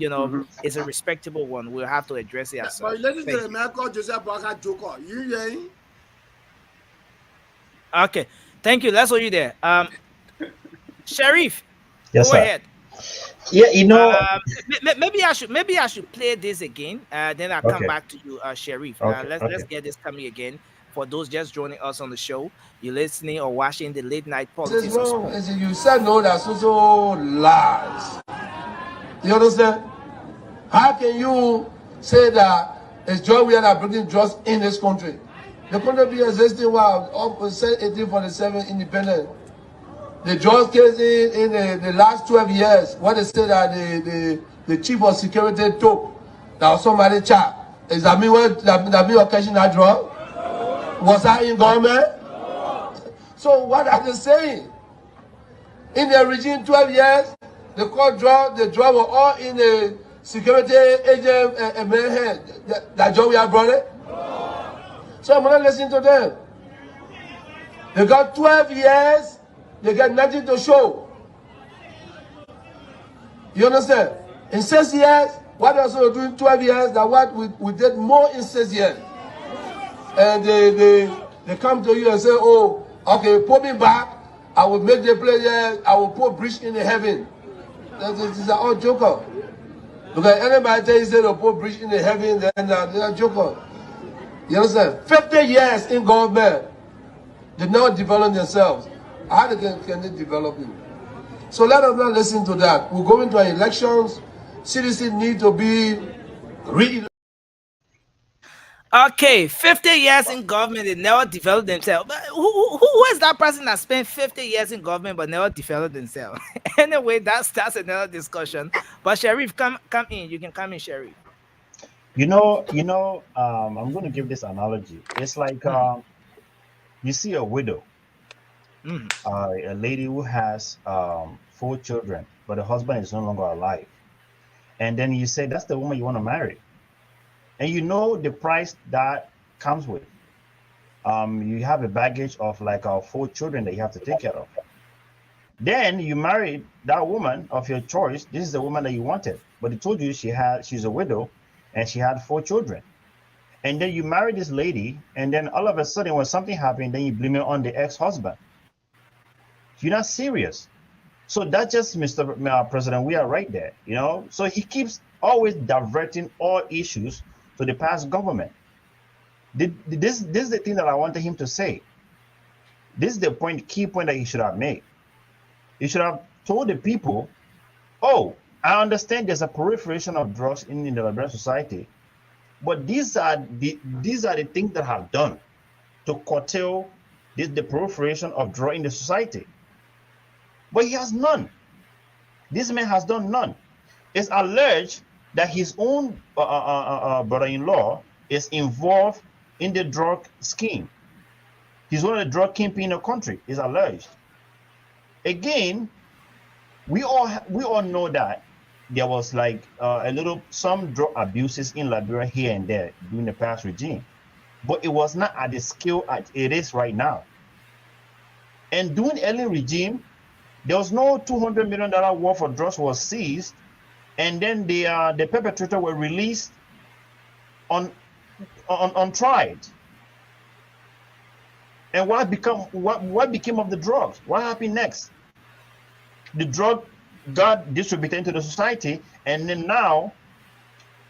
is a respectable one. We'll have to address it as But such. ladies Thank and you. Michael Joseph Baka Joker, you hearing? Okay, thank you. Let's hold you there. Sheriff, Yes, go sir. ahead. Yeah, you know. Maybe I should play this again. Then I'll come Okay. back to you, Sheriff. Okay. Let's Okay. get this coming again. For those just joining us on the show, you're listening or watching the late night Says politics. no. You said no. That's also lies. You understand? How can you say that it's John we are bringing drugs in this country? The country be existing while up 1847 independent. The drugs case in the last 12 years, what they say that the chief of security took, that was somebody chap. Is that me that me occasion that drug? Was I in government? So what are they saying? In the regime 12 years, the drug were all in the security agent man hand. That job we have brought it. So I'm not listening to them. They got 12 years, they got nothing to show. You understand? In 6 years, what else are doing 12 years? That what we did more in 6 years. And they come to you and say, oh, okay, put me back. I will make the place, I will put bridge in the heaven. This is all joker. Because anybody tell you say they'll put bridge in the heaven, then they're a joker. You understand? 50 years in government, they never develop themselves. How can they develop it? So let us not listen to that. We're going to elections. Citizens need to be re-elected. Okay, 50 years in government, they never developed themselves. But who is that person that spent 50 years in government but never developed themselves? Anyway, that's another discussion. But Sheriff, come in. You can come in, Sheriff. I'm going to give this analogy. It's like you see a widow, a lady who has 4 children, but the husband is no longer alive. And then you say, that's the woman you want to marry. And you know the price that comes with. You have a baggage of like 4 children that you have to take care of. Then you married that woman of your choice. This is the woman that you wanted, but he told you she's a widow and she had 4 children. And then you marry this lady, and then all of a sudden when something happened, then you blame it on the ex-husband. You're not serious. So that's just Mr. President. We are right there, So he keeps always diverting all issues to the past government. This is the thing that I wanted him to say. This is the key point that he should have made. He should have told the people, oh, I understand there's a proliferation of drugs in the Liberian society, but these are the things that have done to curtail the proliferation of drug in the society. But he has none. This man has done none. It's alleged that his own brother-in-law is involved in the drug scheme. He's one of the drug kingpin in the country, is alleged. Again, we all know that there was like some drug abuses in Liberia here and there during the past regime, but it was not at the scale as it is right now. And during early regime, there was no $200 million worth of drugs was seized, and then the perpetrator were released untried. And what became of the drugs? What happened next? The drug got distributed into the society, and then now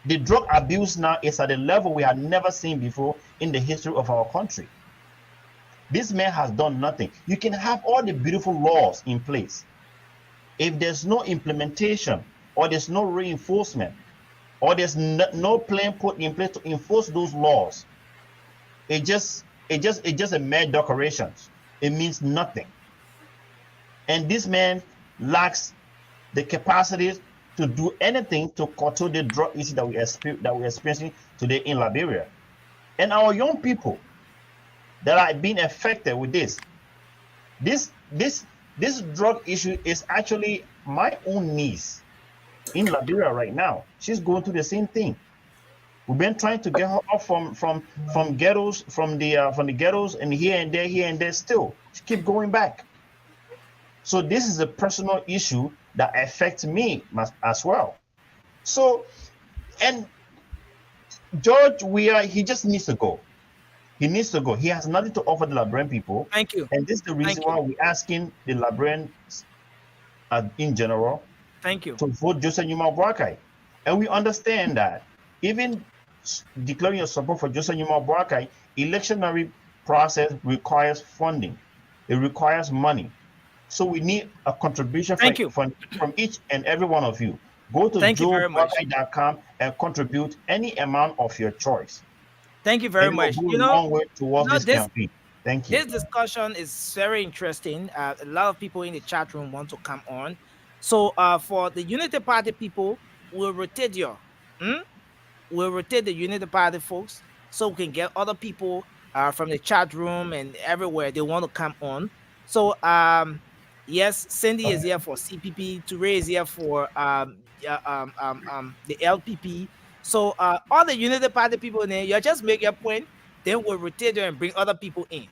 the drug abuse now is at a level we had never seen before in the history of our country. This man has done nothing. You can have all the beautiful laws in place. If there's no implementation, or there's no reinforcement, or there's no plan put in place to enforce those laws, it's just a mere decorations. It means nothing. And this man lacks the capacity to do anything to curtail the drug issue that we're experiencing today in Liberia. And our young people that are being affected with this drug issue is actually my own niece in Liberia right now. She's going through the same thing. We've been trying to get her off from ghettos, from the ghettos, and here and there still. She keep going back. So this is a personal issue that affects me as well. So, and George he just needs to go. He needs to go. He has nothing to offer the Liberian people. Thank you. And this is the reason why we're asking the Liberians in general to vote Joseph Numa Boakai. And we understand that even declaring your support for Joseph Numa Boakai, electionary process requires funding. It requires money. So we need a contribution from each and every one of you. Go to joeboakai.com and contribute any amount of your choice. Thank you very much. You know, long way towards this campaign. Thank you. This discussion is very interesting. A lot of people in the chat room want to come on. So for the Unity Party people, we'll rotate we'll rotate the Unity Party folks so we can get other people from the chat room and everywhere they want to come on. So yes, Cindy is here for CPP. Toure is here for the LPP. So all the Unity Party people in there, you just make your point, then we'll rotate you and bring other people in.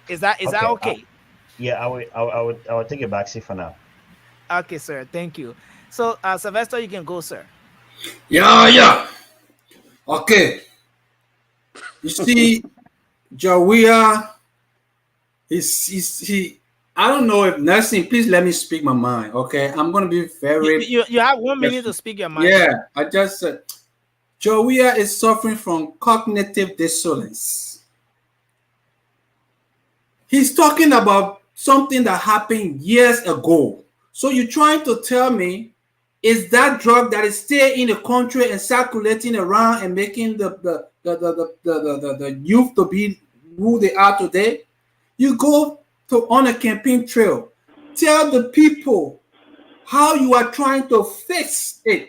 Is that okay? Yeah, I would take a backseat for now. Okay, sir. Thank you. So Sylvester, you can go, sir. Yeah. Okay. You see, Jawia, he I don't know if Nelson, please let me speak my mind. Okay. I'm gonna be very you have 1 minute to speak your mind. Yeah, I just said Jawia is suffering from cognitive dissonance. He's talking about something that happened years ago. So you're trying to tell me is that drug that is still in the country and circulating around and making the youth to be who they are today? You go on a campaign trail, tell the people how you are trying to fix it.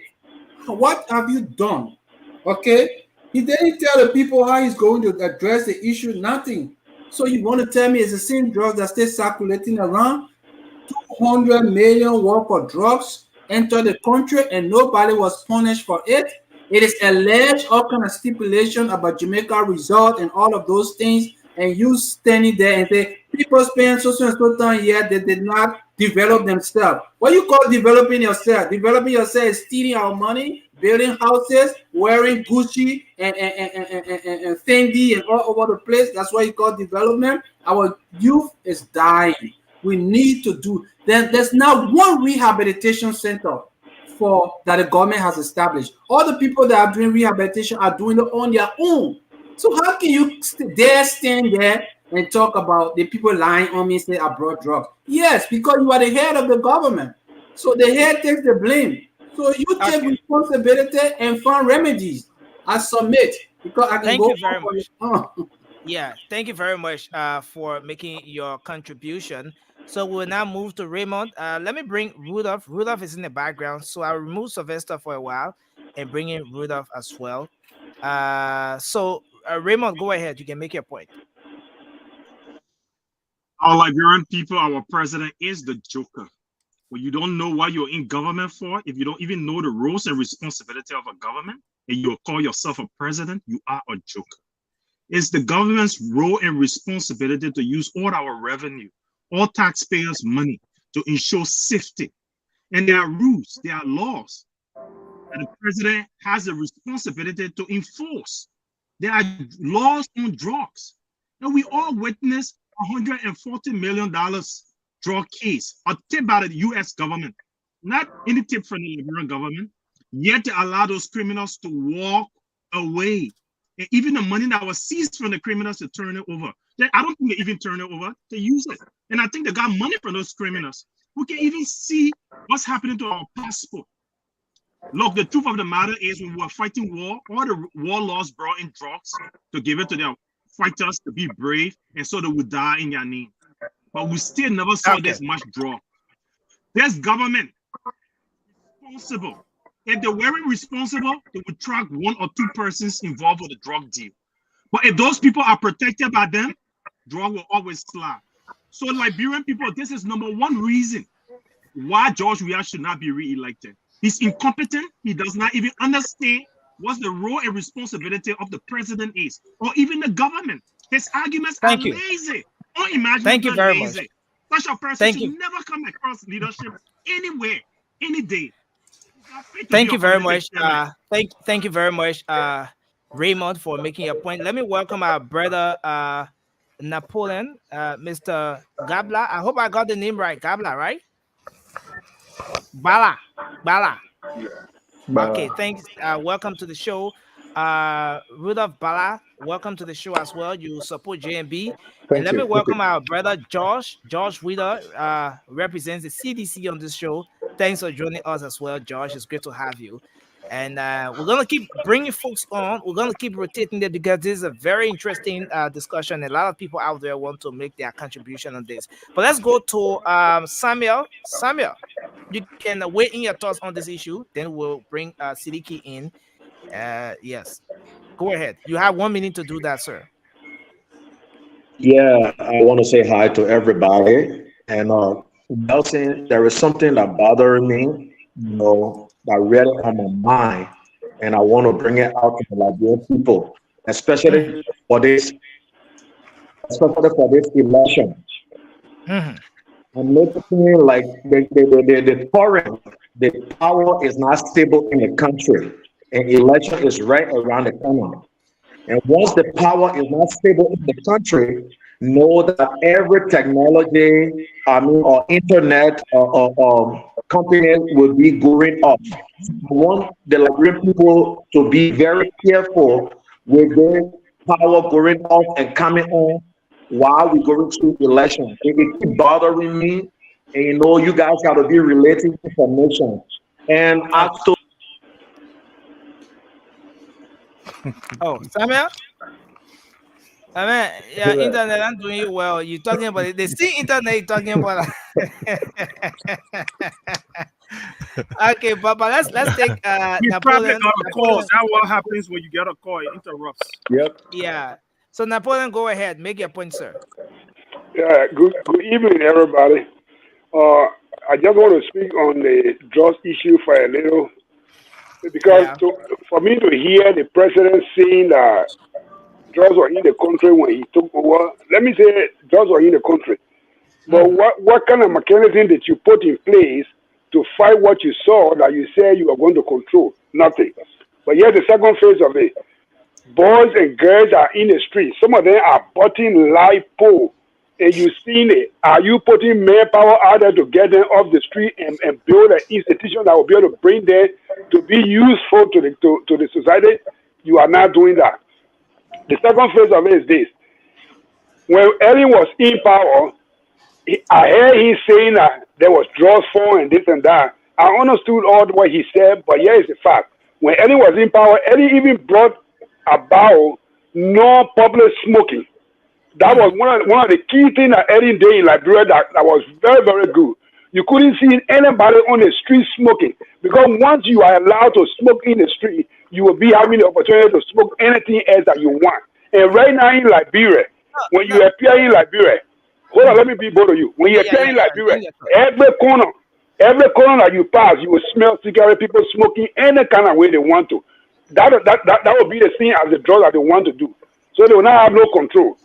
What have you done? Okay, he didn't tell the people how he's going to address the issue. Nothing. So you want to tell me it's the same drugs that still circulating around? 200 million worth of drugs entered the country and nobody was punished for it. It is alleged all kind of stipulation about Jamaica result and all of those things, and you standing there and say people spend so and so time yet they did not develop themselves. What you call developing yourself? Developing yourself is stealing our money, building houses, wearing Gucci and Fendi and all over the place. That's what you call development. Our youth is dying. We need to do. There's now one rehabilitation center that the government has established. All the people that are doing rehabilitation are doing it on their own. So how can you dare stand there and talk about the people lying on me say I brought drugs? Yes, because you are the head of the government. So the head takes the blame. So you take responsibility and find remedies. I submit because I can Thank go. You very much. Yeah, thank you very much for making your contribution. So we'll now move to Raymond. Let me bring Rudolph. Rudolph is in the background, so I'll remove Sylvester for a while and bring in Rudolph as well. So Raymond, go ahead. You can make your point. Our Liberian people, our president is the joker. When you don't know what you're in government for, if you don't even know the roles and responsibility of a government, and you call yourself a president, you are a joker. It's the government's role and responsibility to use all our revenue, all taxpayers' money to ensure safety. And there are rules, there are laws that the president has a responsibility to enforce. There are laws on drugs. And we all witnessed $140 million drug case, a tip by the US government, not any tip from the Liberian government, yet they allow those criminals to walk away. And even the money that was seized from the criminals to turn it over. I don't think they even turn it over, they use it. And I think they got money from those criminals. We can even see what's happening to our passport. Look, the truth of the matter is when we were fighting war, all the war laws brought in drugs to give it to their fighters to be brave, and so they would die in their name. But we still never saw this much drug. This government responsible. If they weren't responsible, they would track 1 or 2 persons involved with the drug deal. But if those people are protected by them, drug will always slide. So Liberian people, this is number 1 reason why George Weah should not be re-elected. He's incompetent. He does not even understand what the role and responsibility of the president is, or even the government. His arguments are lazy, unimaginably Thank you very lazy. much. Such a person should never come across leadership anywhere, any day. Thank you very much. Thank you very much, Raymond, for making your point. Let me welcome our brother Napoleon, Mr. Gabla. I hope I got the name right. Gabla, right? Bala. Okay, thanks. Welcome to the show. Rudolph Bala, welcome to the show as well. You support JMB. And let me welcome our brother Josh. Josh Wheeler represents the CDC on this show. Thanks for joining us as well, Josh. It's great to have you. And we're going to keep bringing folks on. We're going to keep rotating it because this is a very interesting discussion. A lot of people out there want to make their contribution on this. But let's go to Samuel. Samuel, you can weigh in your thoughts on this issue. Then we'll bring Siddiqui in. Yes, go ahead. You have 1 minute to do that, sir. Yeah, I want to say hi to everybody. And Nelson, there is something that bothered me, that really on my mind, and I want to bring it out to the Liberian people, especially for this election. I'm noticing like the power is not stable in the country, and election is right around the corner. And once the power is not stable in the country, know that every technology, or internet companies will be going up. I want the Liberian people to be very careful with their power going off and coming on while we're going through election. It keeps bothering me, and you guys got to be relating information. And also, Samuel? Yeah, internet, I'm doing it well. You're talking about it. They see internet, you're talking about okay, but let's take Napoleon. Got a call. That's what happens when you get a call. It interrupts. Yep. Yeah. So Napoleon, go ahead. Make your point, sir. Yeah. Good evening, everybody. I just want to speak on the drugs issue for a little, because for me to hear the president saying that drugs were in the country when he took over, let me say drugs were in the country. But what kind of mechanism did you put in place to fight what you saw that you said you were going to control? Nothing. But here's the second phase of it. Boys and girls are in the street. Some of them are butting live pole. And you've seen it. Are you putting manpower out there to get them off the street and build an institution that will be able to bring them to be useful to the society? You are not doing that. The second phase of it is this. When Ellen was in power, I heard him saying that there was drugs for and this and that. I understood all what he said, but here is the fact. When Ellen was in power, Ellen even brought about no public smoking. That was one of the key things that Ellen did in Liberia that was very, very good. You couldn't see anybody on the street smoking, because once you are allowed to smoke in the street, you will be having the opportunity to smoke anything else that you want. And right now in Liberia, when you appear in Liberia, hold on, let me be both of you. When you appear in Liberia, every corner that you pass, you will smell cigarette, people smoking any kind of way they want to. That will be the thing as the drug that they want to do. So they will not have no control.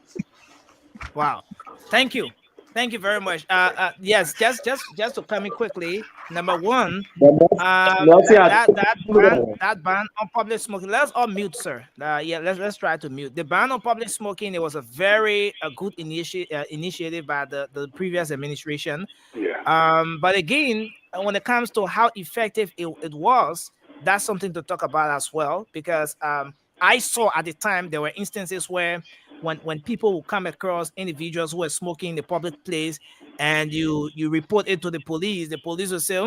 Wow. Thank you very much. Yes, just to come in quickly. Number one, that ban on public smoking. Let's all mute, sir. Let's try to mute. The ban on public smoking, it was a very good initiative by the previous administration. Yeah. But again, when it comes to how effective it was, that's something to talk about as well, because I saw at the time there were instances where when people would come across individuals who were smoking in the public place and you report it to the police will say,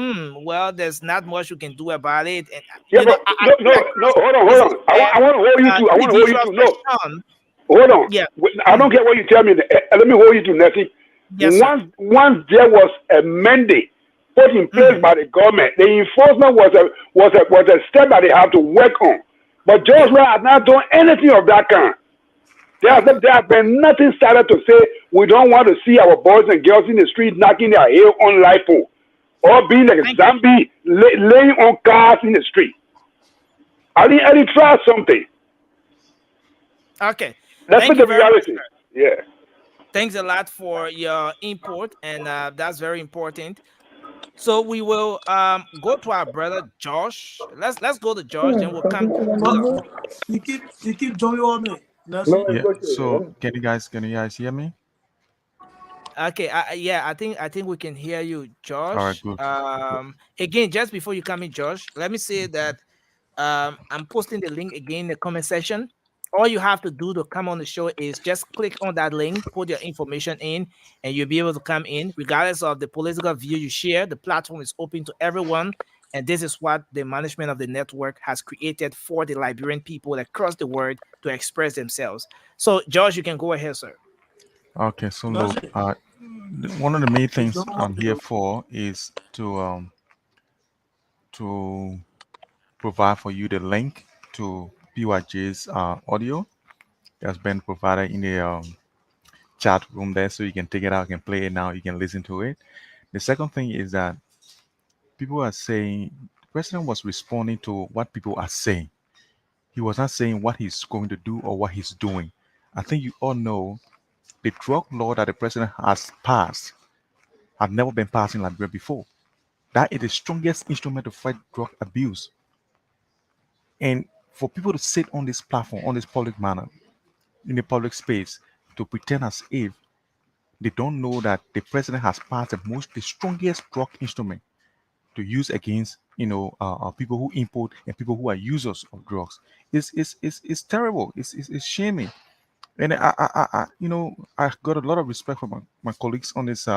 well, there's not much you can do about it. And, no, hold on. I want to hold you to. No. Hold on. Yeah. I don't care what you tell me. Let me hold you to nothing. Yes, once there was a mandate put in place by the government, the enforcement was a step that they have to work on. But George Ray has not done anything of that kind. There has been nothing started to say we don't want to see our boys and girls in the street knocking their head on lipo or being like a zombie laying on cars in the street. I did try something. Okay. That's Thank what you the very much, reality. sir. Yeah. Thanks a lot for your input, and that's very important. So we will go to our brother Josh. Let's go to Josh, then we'll come to the You keep Joey on me. No, Nelson. it's Yeah. So okay. can you guys hear me? Okay, yeah, I think we can hear you, All right, Josh. good. Again, just before you come in, Josh, let me say that I'm posting the link again in the comment section. All you have to do to come on the show is just click on that link, put your information in, and you'll be able to come in, regardless of the political view you share. The platform is open to everyone, and this is what the management of the network has created for the Liberian people across the world to express themselves. So, Josh, you can go ahead, sir. Okay, so look, Nelson. one of the main It's things Joey on I'm here me. for is to provide for you the link to PYJ's audio that's been provided in the chat room there, so you can take it out, you can play it now, you can listen to it. The second thing is that people are saying the president was responding to what people are saying. He was not saying what he's going to do or what he's doing. I think you all know the drug law that the president has passed have never been passed in Liberia before. That is the strongest instrument to fight drug abuse. And for people to sit on this platform, on this public manner, in the public space, to pretend as if they don't know that the president has passed the strongest drug instrument to use against people who import and people who are users of drugs. It's terrible. It's shaming. And I got a lot of respect from my colleagues on this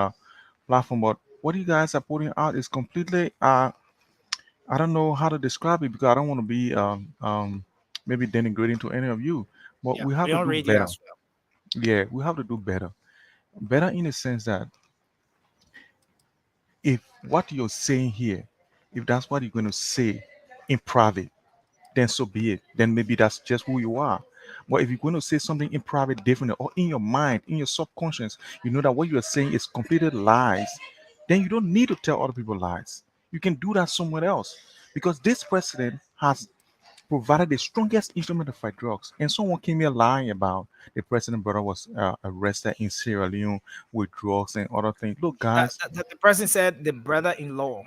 platform, but what you guys are putting out is completely I don't know how to describe it, because I don't want to be maybe denigrating to any of you, but Yeah, we have we're to on do radio better. as well. Yeah, we have to do better. Better in the sense that if what you're saying here, if that's what you're going to say in private, then so be it. Then maybe that's just who you are. But if you're going to say something in private differently, or in your mind, in your subconscious, you know that what you are saying is completed lies, then you don't need to tell other people lies. You can do that somewhere else, because this president has provided the strongest instrument to fight drugs. And someone came here lying about the president brother was arrested in Sierra Leone with drugs and other things. Look, guys, The person said the brother-in-law.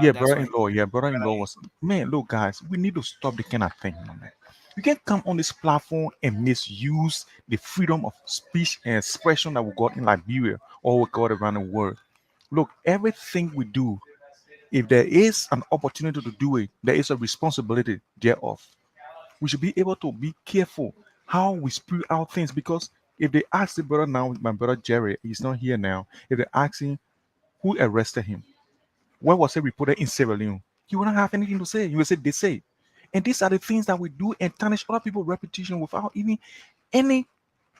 yeah, That's why. brother-in-law. Yeah, brother-in-law was, man. Look, guys, we need to stop the kind of thing, man. You can't come on this platform and misuse the freedom of speech and expression that we got in Liberia or we got around the world. Look, everything we do, if there is an opportunity to do it, there is a responsibility thereof. We should be able to be careful how we spew out things, because if they ask the brother now, my brother Jerry, he's not here now. If they ask him who arrested him, where was he reported in Sierra Leone? You wouldn't have anything to say. You would say they say. And these are the things that we do and tarnish other people's reputation without even any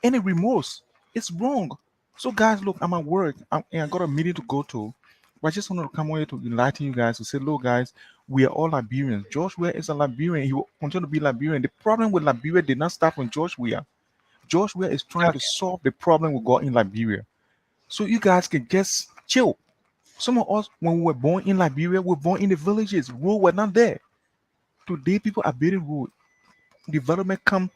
remorse. It's wrong. So guys, look, I'm at work and I got a meeting to go to. But I just wanted to come here to enlighten you guys to say, look, guys, we are all Liberians. George Weah is a Liberian. He will continue to be Liberian. The problem with Liberia did not start from George Weah. George Weah is trying to solve the problem we got in Liberia. So you guys can just chill. Some of us, when we were born in Liberia, we were born in the villages. Roads were not there. Today, people are building roads. Development come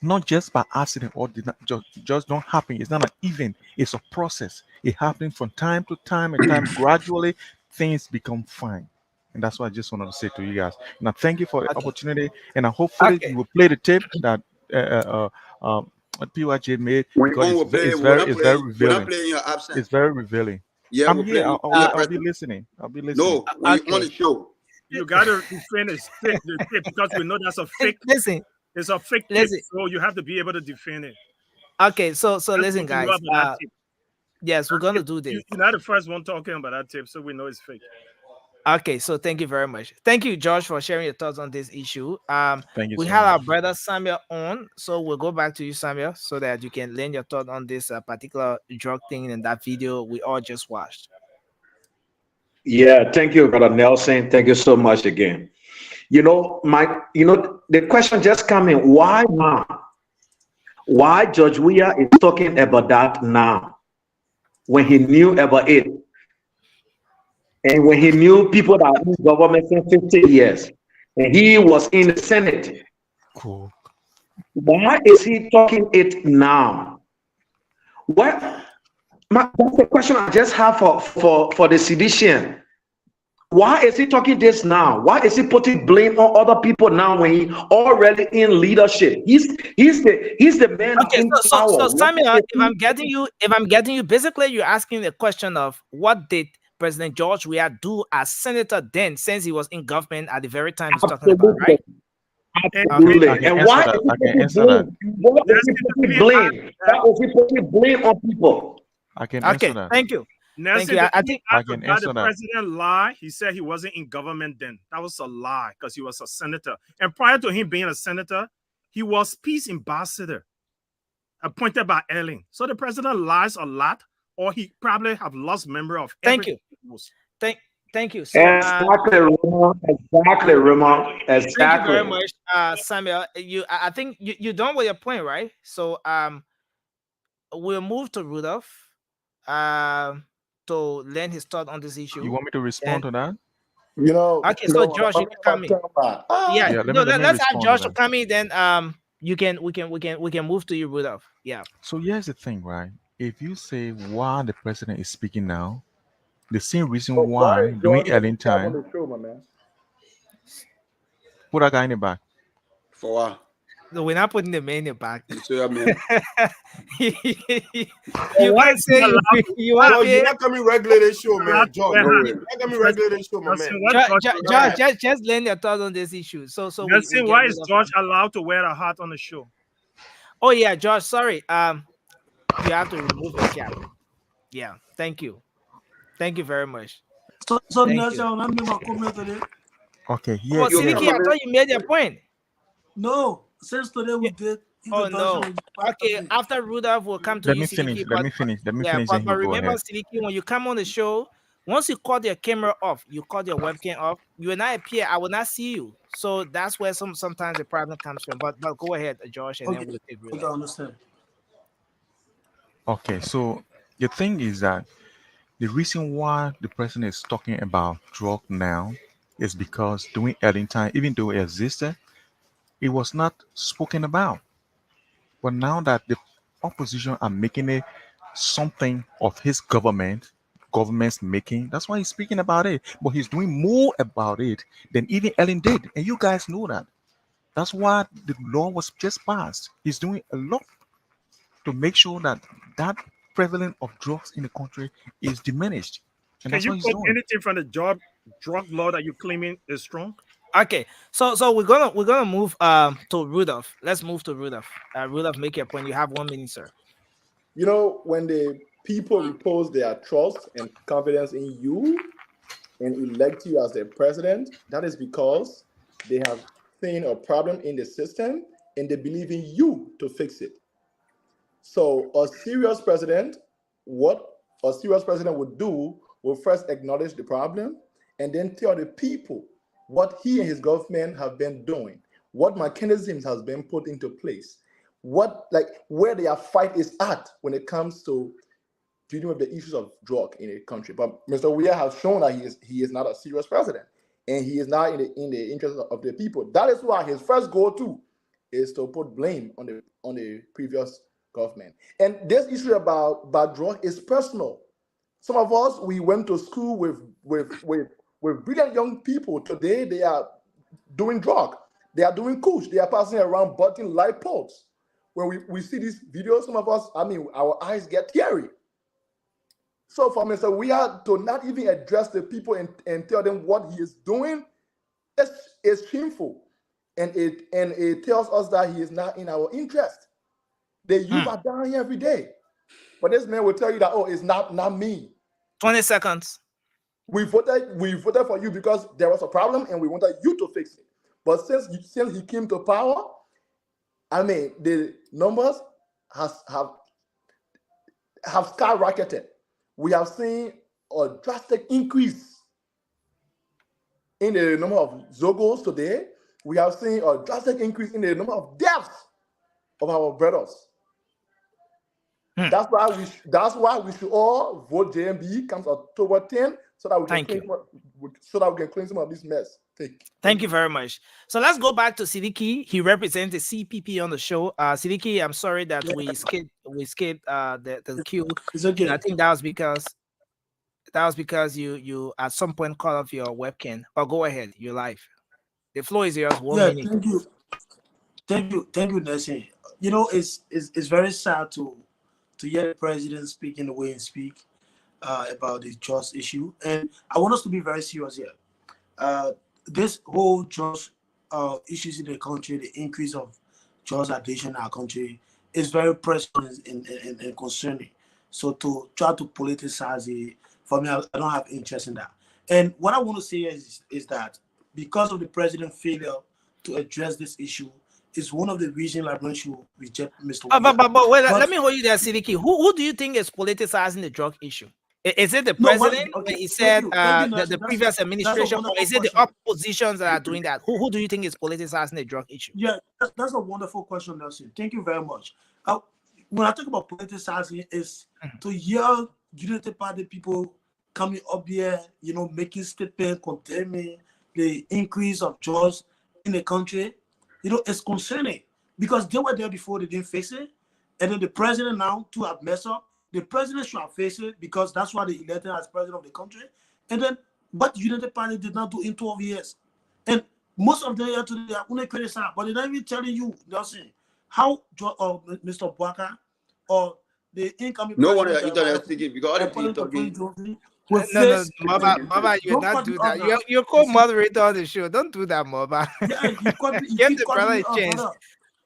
not just by accident, or did not just don't happen. It's not an event. It's a process. It happens from time to time and time. Gradually, things become fine. And that's what I just wanted to say to you guys. Now, thank you for the Okay. opportunity. And hopefully, Okay. you will play the tape that PYJ made, We because will play. it's very We're not revealing. playing your absence. It's very revealing. Yeah, I'm we're here. playing. I'll be listening. I'll be listening. No, we on Okay. the show. You gotta defend the tip because we know that's a fake. Listen, It's a fake tip, listen. so you have to be able to defend it. Okay, so That's listen, what you know guys. about that tip. Yes, we're gonna do this. You're not the first one talking about that tip, so we know it's fake. Okay, so thank you very much. Thank you, Josh, for sharing your thoughts on this issue. Thank you We so have much. our brother Samuel on, so we'll go back to you, Samuel, so that you can lend your thought on this particular drug thing in that video we all just watched. Yeah, thank you, Brother Nelson. Thank you so much again. The question just came in. Why now? Why George Weah is talking about that now, when he knew about it, and when he knew people that are in government since 50 years? and he was in the Senate. Cool. Why is he talking it now? What? That's the question I just have for the sedition. Why is he talking this now? Why is he putting blame on other people now when he already in leadership? He's the man Okay, in so power. Samuel, if I'm getting you, basically you're asking the question of what did President George Weah do as senator then, since he was in government at the very time he's talking about, right? Absolutely. Okay. And why is he putting blame? Why is he putting blame? Why is he putting blame on people? I can Okay, answer that. thank you. Nelson, Thank you. I think I can answer the that. president lied. He said he wasn't in government then. That was a lie because he was a senator. And prior to him being a senator, he was peace ambassador appointed by Ellen. So the president lies a lot, or he probably have lost memory of everything. Thank you. So Exactly, Ramon. Exactly, Ramon. Exactly. thank you very much, Samuel. I think you're done with your point, right? So we'll move to Rudolph to learn his thought on this issue. You want me to respond to that? You know, Okay, so Josh, you can come in. Yeah, let me let's have respond to Josh to that. come in. Then we can move to you, Rudolph. Yeah. So here's the thing, right? If you say why the president is speaking now, the same reason why during Ellen time, on the show, my man? put that guy in the back. For what? No, we're not putting the man in the back. So, man. You can't say you want George, to. you're not coming regular this show, man. George, you're not coming regular this show, my man. George, just learn your thoughts on this issue. So Nelson, why is George allowed to wear a hat on the show? Oh yeah, George. Sorry. You have to remove your cap. Yeah. Thank you. Thank you very much. So Nelson, I'm making my comment today. Okay. Yeah. Well, Siliki, I thought you made your point. No, since today we did. Oh no. Okay, after Rudolph will come to you. Let me finish. But remember, Siliki, when you come on the show, once you cut your camera off, you cut your webcam off, you will not appear. I will not see you. So that's where sometimes the problem comes from. But go ahead, Josh, and then we'll take Rudolph. Okay, I understand. Okay, so the thing is that the reason why the president is talking about drug now is because during Ellen time, even though it existed, it was not spoken about. But now that the opposition are making it something of his government's making, that's why he's speaking about it. But he's doing more about it than even Ellen did. And you guys know that. That's why the law was just passed. He's doing a lot to make sure that that prevalence of drugs in the country is diminished. And Can that's you what he's quote doing. anything from the drug law that you're claiming is strong? Okay, so we're gonna move to Rudolph. Let's move to Rudolph. Rudolph, make your point. You have 1 minute, sir. You know, when the people repose their trust and confidence in you and elect you as their president, that is because they have seen a problem in the system and they believe in you to fix it. So a serious president, what a serious president would do will first acknowledge the problem and then tell the people what he and his government have been doing, what mechanisms has been put into place, where their fight is at when it comes to dealing with the issues of drug in a country. But Mr. Weah has shown that he is not a serious president, and he is not in the interest of the people. That is why his first go-to is to put blame on the previous government. And this issue about drug is personal. Some of us, we went to school with brilliant young people. Today, they are doing drug. They are doing kush. They are passing around button light poles. When we see these videos, some of us, our eyes get teary. So for Mr. Weah to not even address the people and tell them what he is doing, it's shameful. And it tells us that he is not in our interest. The youth are dying every day. But this man will tell you that, oh, it's not me. 20 seconds. We voted for you because there was a problem and we wanted you to fix it. But since he came to power, the numbers have skyrocketed. We have seen a drastic increase in the number of Zogos today. We have seen a drastic increase in the number of deaths of our brothers. That's why we should all vote JMB comes October 10 so that we can clean some of this mess. Thank you very much. So let's go back to Siddiqui. He represents the CPP on the show. Siddiqui, I'm sorry that we skipped the queue. It's okay. And I think that was because you at some point cut off your webcam. But go ahead, you're live. The floor is yours. 1 minute. Thank you, Nelson. You know, it's very sad to hear the president speaking the way he speak about the trust issue, and I want us to be very serious here. This whole trust issues in the country, the increase of trust addiction in our country, is very pressing and concerning. So to try to politicize it, for me, I don't have interest in that. And what I want to say is that because of the president's failure to address this issue, is one of the reasons Liberia should reject Mr. But wait, let me hold you there, Siddiqui. Who do you think is politicizing the drug issue? Is it the president when he said the previous administration, or is it the oppositions that are doing that? Who do you think is politicizing the drug issue? Yeah, that's a wonderful question, Nelson. Thank you very much. When I talk about politicizing, is to hear Unity Party people coming up here, you know, making statements condemning the increase of drugs in the country. You know, it's concerning because they were there before, they didn't face it. And then the president now, to have messed up, the president should have faced it because that's why they elected as president of the country. And then what United Party did not do in 12 years. And most of them here today are only criticized, but they're not even telling you, Nelson, how Mr. Bwaka or the incoming no one is interested because all the people talking. No, Maba, you not do that. You're co-moderator on the show. Don't do that, Maba. Yeah, give the brother a chance.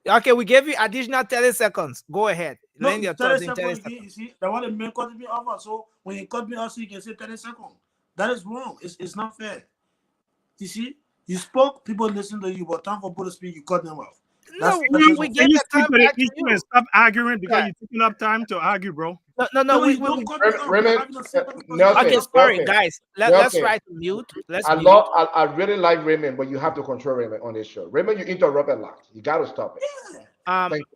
Okay, we gave you additional 30 seconds. Go ahead. No, Land your thoughts in 30 seconds. You see, the one that man cut me off. So when you cut me off, so you can say 30 seconds. That is wrong. It's not fair. You see, you spoke, people listen to you, but time for people to speak, you cut them off. We get the time back to you and stop arguing because you're taking up time to argue, bro. No. Okay, sorry, guys. Let's try to mute. I really like Raymond, but you have to control Raymond on this show. Raymond, you interrupt a lot. You got to stop it.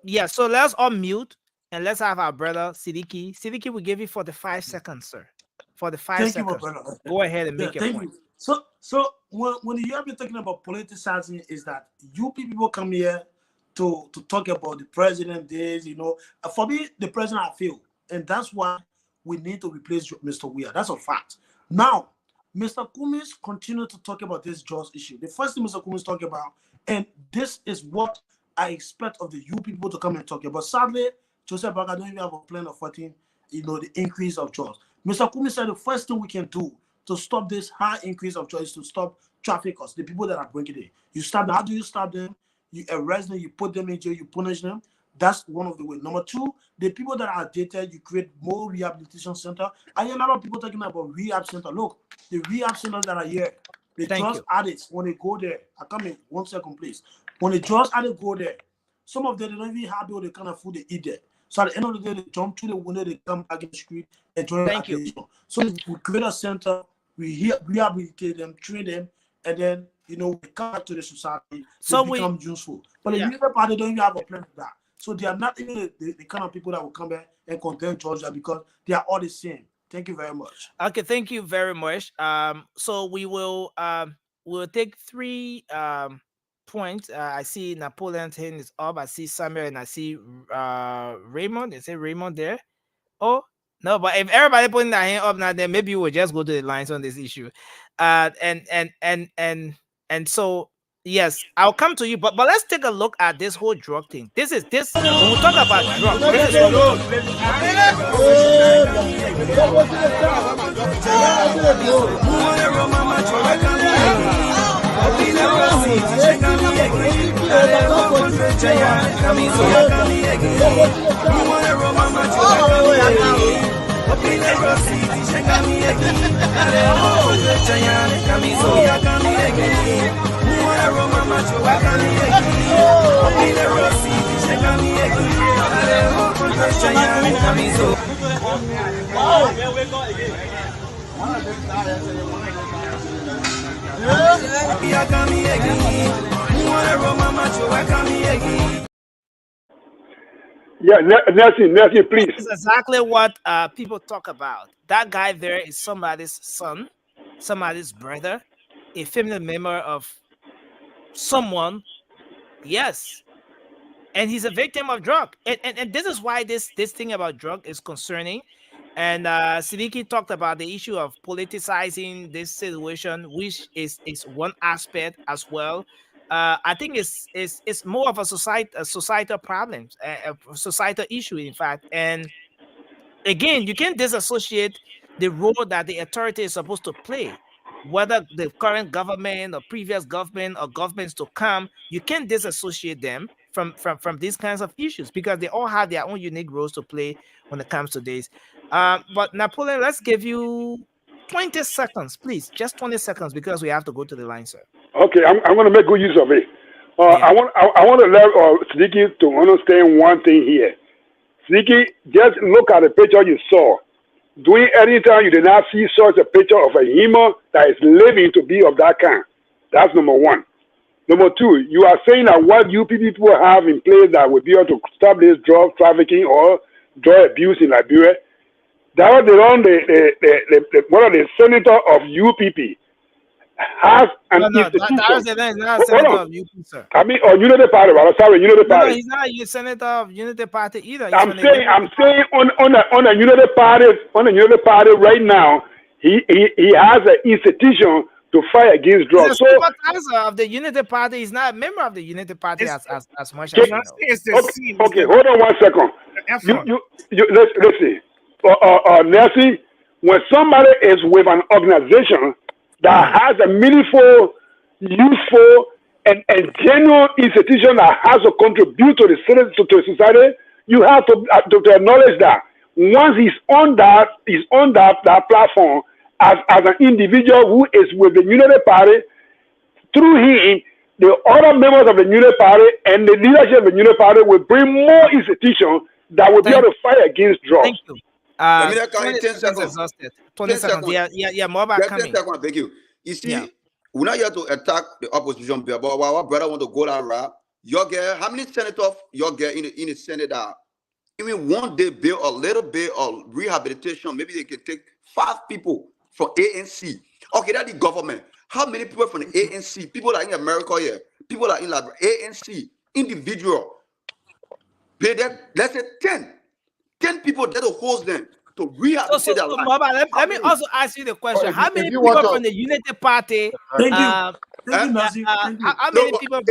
Yeah. So let's all mute and let's have our brother Siddiqui. Siddiqui, we give you 45 seconds, sir. 45 seconds. Go ahead and make your point. So when you have been talking about politicizing, is that you people come here to talk about the president days, you know. For me, the president I feel, and that's why we need to replace Mr. Weir. That's a fact. Now, Mr. Kumis continued to talk about this Jaws issue. The first thing Mr. Kumis talked about, and this is what I expect of the you people to come and talk about. Sadly, Joseph Baga don't even have a plan of fighting, you know, the increase of Jaws. Mr. Kumis said the first thing we can do to stop this high increase of Jaws is to stop traffickers, the people that are breaking it. You stop them. How do you stop them? You arrest them, you put them in jail, you punish them. That's one of the ways. Number two, the people that are addicted, you create more rehabilitation center. I hear a lot of people talking about rehab center. Look, the rehab centers that are here, the drugs addicts, when they go there, I come in 1 second, please. When the drugs addicts go there, some of them, they don't even have the kind of food they eat there. So at the end of the day, they jump through the window, they come back in the street and join the So we create a center, we rehabilitate them, train them, and then, you know, we come back to the society, so we become useful. But the United Party don't even have a plan for that. So they are not even the kind of people that will come back and condemn Georgia because they are all the same. Thank you very much. Okay, thank you very much. So we will we'll take 3 points. I see Napoleon's hand is up. I see Samuel and I see Raymond. Is it Raymond there? Oh no, but if everybody putting their hand up now, then maybe we'll just go to the lines on this issue. And so yes, I'll come to you, but let's take a look at this whole drug thing. This when we talk about drugs, this is Yeah, Nelson, please. This is exactly what people talk about. That guy there is somebody's son. somebody's brother, a family member of someone, yes, and he's a victim of drug. And this is why this thing about drug is concerning. And Siddiqui talked about the issue of politicizing this situation, which is one aspect as well. I think it's more of a societal problem, a societal issue, in fact. And again, you can't disassociate the role that the authority is supposed to play, whether the current government or previous government or governments to come. You can't disassociate them from these kinds of issues, because they all have their own unique roles to play when it comes to this. But Napoleon, let's give you 20 seconds, please. Just 20 seconds, because we have to go to the line, sir. Okay, I'm going to make good use of it. I want to let Siddiqui to understand one thing here. Siddiqui, just look at the picture you saw. During any time you did not see such a picture of a human that is living to be of that kind. That's number one. Number two, you are saying that what you people have in place that would be able to stop this drug trafficking or drug abuse in Liberia, that was one of the senators of UPP has an institution. That is not a senator of UP, sir. I mean, or Unity Party, right? Sorry, Unity Party. No, he's not a senator of Unity Party either. I'm saying on a Unity Party right now, he has an institution to fight against drugs. He's a sympathizer of the Unity Party. He's not a member of the Unity Party as much as you know. Okay, hold on 1 second. Let's see. Nancy, when somebody is with an organization that has a meaningful, useful, and genuine institution that has to contribute to the society, you have to acknowledge that. Once he's on that platform as an individual who is with the Unity Party, through him, the other members of the Unity Party and the leadership of the Unity Party will bring more institutions that will be able to fight against drugs. Thank you. 10 seconds. 20 seconds. Yeah, more about coming. 10 seconds, thank you. You see, we're not here to attack the opposition, but our brother want to go that route. You get how many senators you get in the Senate that even one day bill a little bit of rehabilitation, maybe they can take 5 people from ANC. Okay, that's the government. How many people from the ANC? People are in America here. People are in Liberia. ANC, individual. Pay them, let's say 10 people that will host them to rehabilitate their life. Baba, let me also ask you the question. How many people from the Unity Party? Thank you, Nazi. How many people?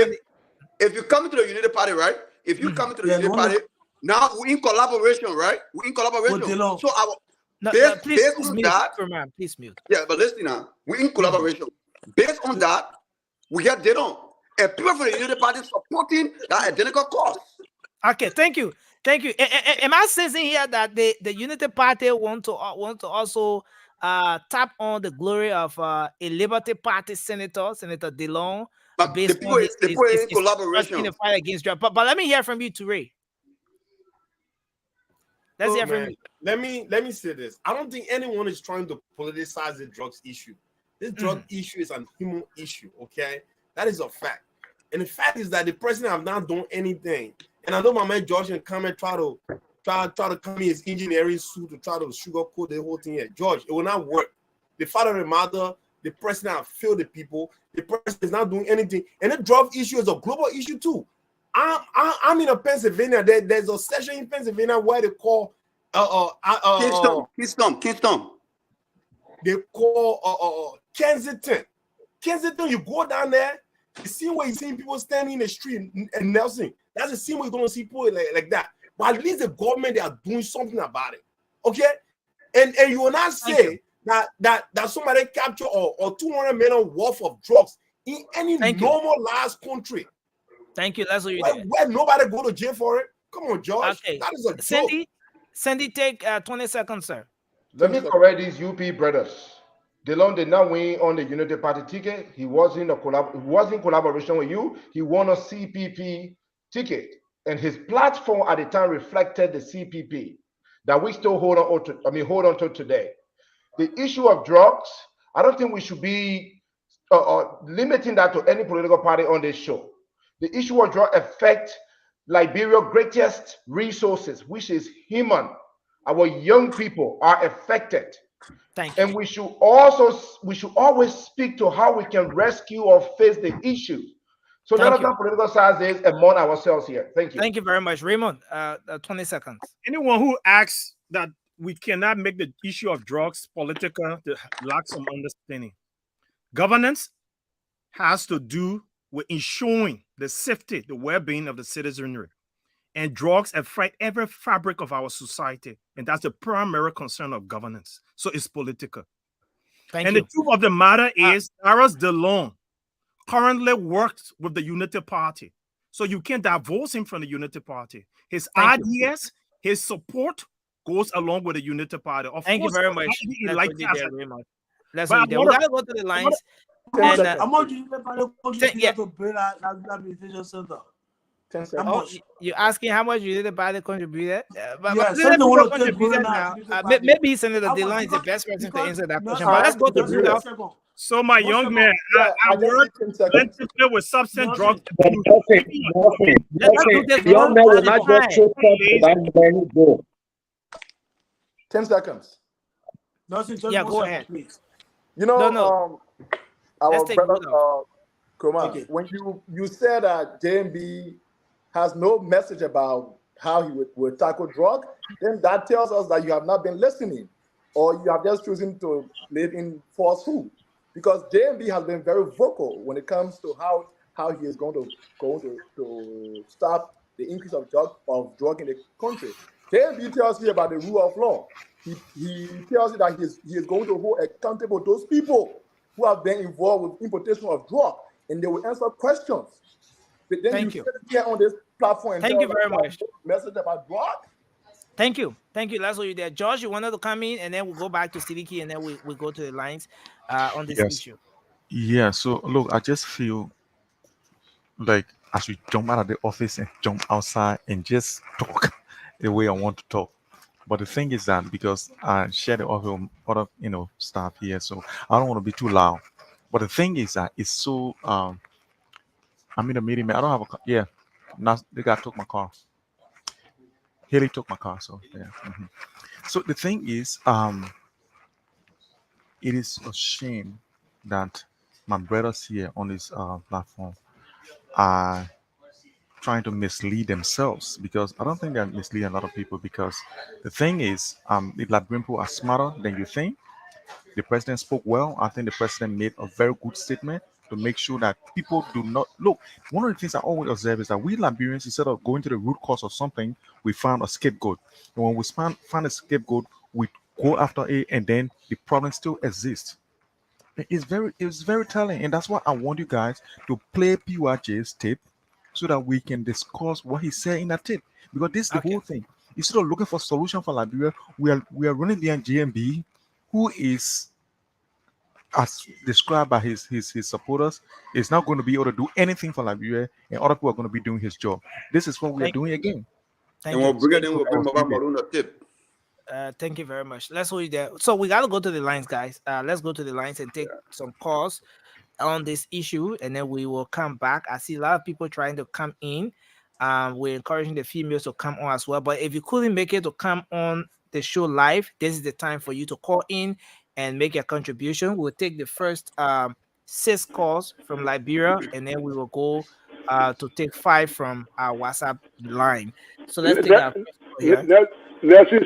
If you come to the Unity Party, right? If you come to the Unity Party, now we're in collaboration, right? We're in collaboration. So based on that, please mute. Yeah, but listen now, we're in collaboration. Based on that, we get data. And people from the Unity Party supporting that identical cause. Okay, thank you. Am I sensing here that the Unity Party want to also tap on the glory of a Liberty Party senator, Senator DeLong, based on his collaboration in the fight against drugs? But let me hear from you, Toure. Let's hear from you. Let me say this. I don't think anyone is trying to politicize the drugs issue. This drug issue is a human issue. Okay, that is a fact. And the fact is that the president have not done anything. And I know my man George can come and try to come in his engineering suit to try to sugarcoat the whole thing here. George, it will not work. The father and the mother, the president have failed the people. The president is not doing anything. And the drug issue is a global issue too. I'm in Pennsylvania. There's a section in Pennsylvania where they call Kingston. They call Kensington. Kensington, you go down there, the scene where you see people standing in the street and Nelson. That's the scene where you're going to see people like that. But at least the government, they are doing something about it. Okay? And you will not say that somebody capture or 200 million worth of drugs in any normalized country. Thank you. That's what you did. Where nobody go to jail for it? Come on, George. Okay. That is a joke. Sandy, take 20 seconds, sir. Let me correct these UP brothers. DeLong did not win on the Unity Party ticket. He was in collaboration with you. He won a CPP ticket, and his platform at the time reflected the CPP that we still hold on to today. The issue of drugs, I don't think we should be limiting that to any political party on this show. The issue of drug affects Liberia's greatest resources, which is human. Our young people are affected. Thank you. And we should always speak to how we can rescue or face the issue. So let us not politicize this among ourselves here. Thank you. Thank you very much, Raymond. 20 seconds. Anyone who asks that we cannot make the issue of drugs political, they lack some understanding. Governance has to do with ensuring the safety, the well-being of the citizenry. And drugs affect every fabric of our society. And that's the primary concern of governance. So it's political. Thank you. The truth of the matter is, Cyrus DeLong currently works with the Unity Party. So you can't divorce him from the Unity Party. His ideas, his support goes along with the Unity Party. Thank you very much. Like we gotta go to the lines. How much you to build that rehabilitation center? 10 seconds. You're asking how much you did buy the contributor? Maybe he's under the line is the best person to answer that question. But let's go to Rudolph. So my young man, I work plentifully with substance drugs. Young man will not get so tough. 10 seconds. Go ahead. Please. You know, our brother Kuma, when you said that JMB has no message about how he would tackle drug, then that tells us that you have not been listening, or you have just chosen to live in falsehood. Because JMB has been very vocal when it comes to how he is going to stop the increase of drug in the country. JMB tells you about the rule of law. He tells you that he is going to hold accountable those people who have been involved with importation of drug, and they will answer questions. But then Thank you. Here on this platform and thank you very much. Message about drug. Thank you. That's what you did. George, you wanted to come in, and then we'll go back to Sidiki, and then we go to the lines on this issue. Yeah, so look, I just feel like I should jump out of the office and jump outside and just talk the way I want to talk. But the thing is that because I share the office with other staff here, so I don't want to be too loud. But the thing is that it's so I'm in a meeting, man. I don't have a car. Yeah, now the guy took my car. Haley took my car, so yeah. So the thing is, it is a shame that my brothers here on this platform are trying to mislead themselves, because I don't think they're misleading a lot of people, because the thing is, the Liberian people are smarter than you think. The president spoke well. I think the president made a very good statement to make sure that people do not look. One of the things I always observe is that we Liberians, instead of going to the root cause of something, we found a scapegoat. And when we find a scapegoat, we go after it, and then the problem still exists. It's very telling, and that's why I want you guys to play PYJ's tape so that we can discuss what he said in that tape. Because this is the whole thing. Instead of looking for solution for Liberia, we are running behind GMB, who is, as described by his supporters, is not going to be able to do anything for Liberia, and other people are going to be doing his job. This is what we are doing again. And we'll bring it in with the tip. Thank you very much. Let's hold you there. So we got to go to the lines, guys. Let's go to the lines and take some calls on this issue, and then we will come back. I see a lot of people trying to come in. We're encouraging the females to come on as well. But if you couldn't make it to come on the show live, this is the time for you to call in and make a contribution. We'll take the first 6 calls from Liberia, and then we will go to take 5 from our WhatsApp line. So let's take our first call here.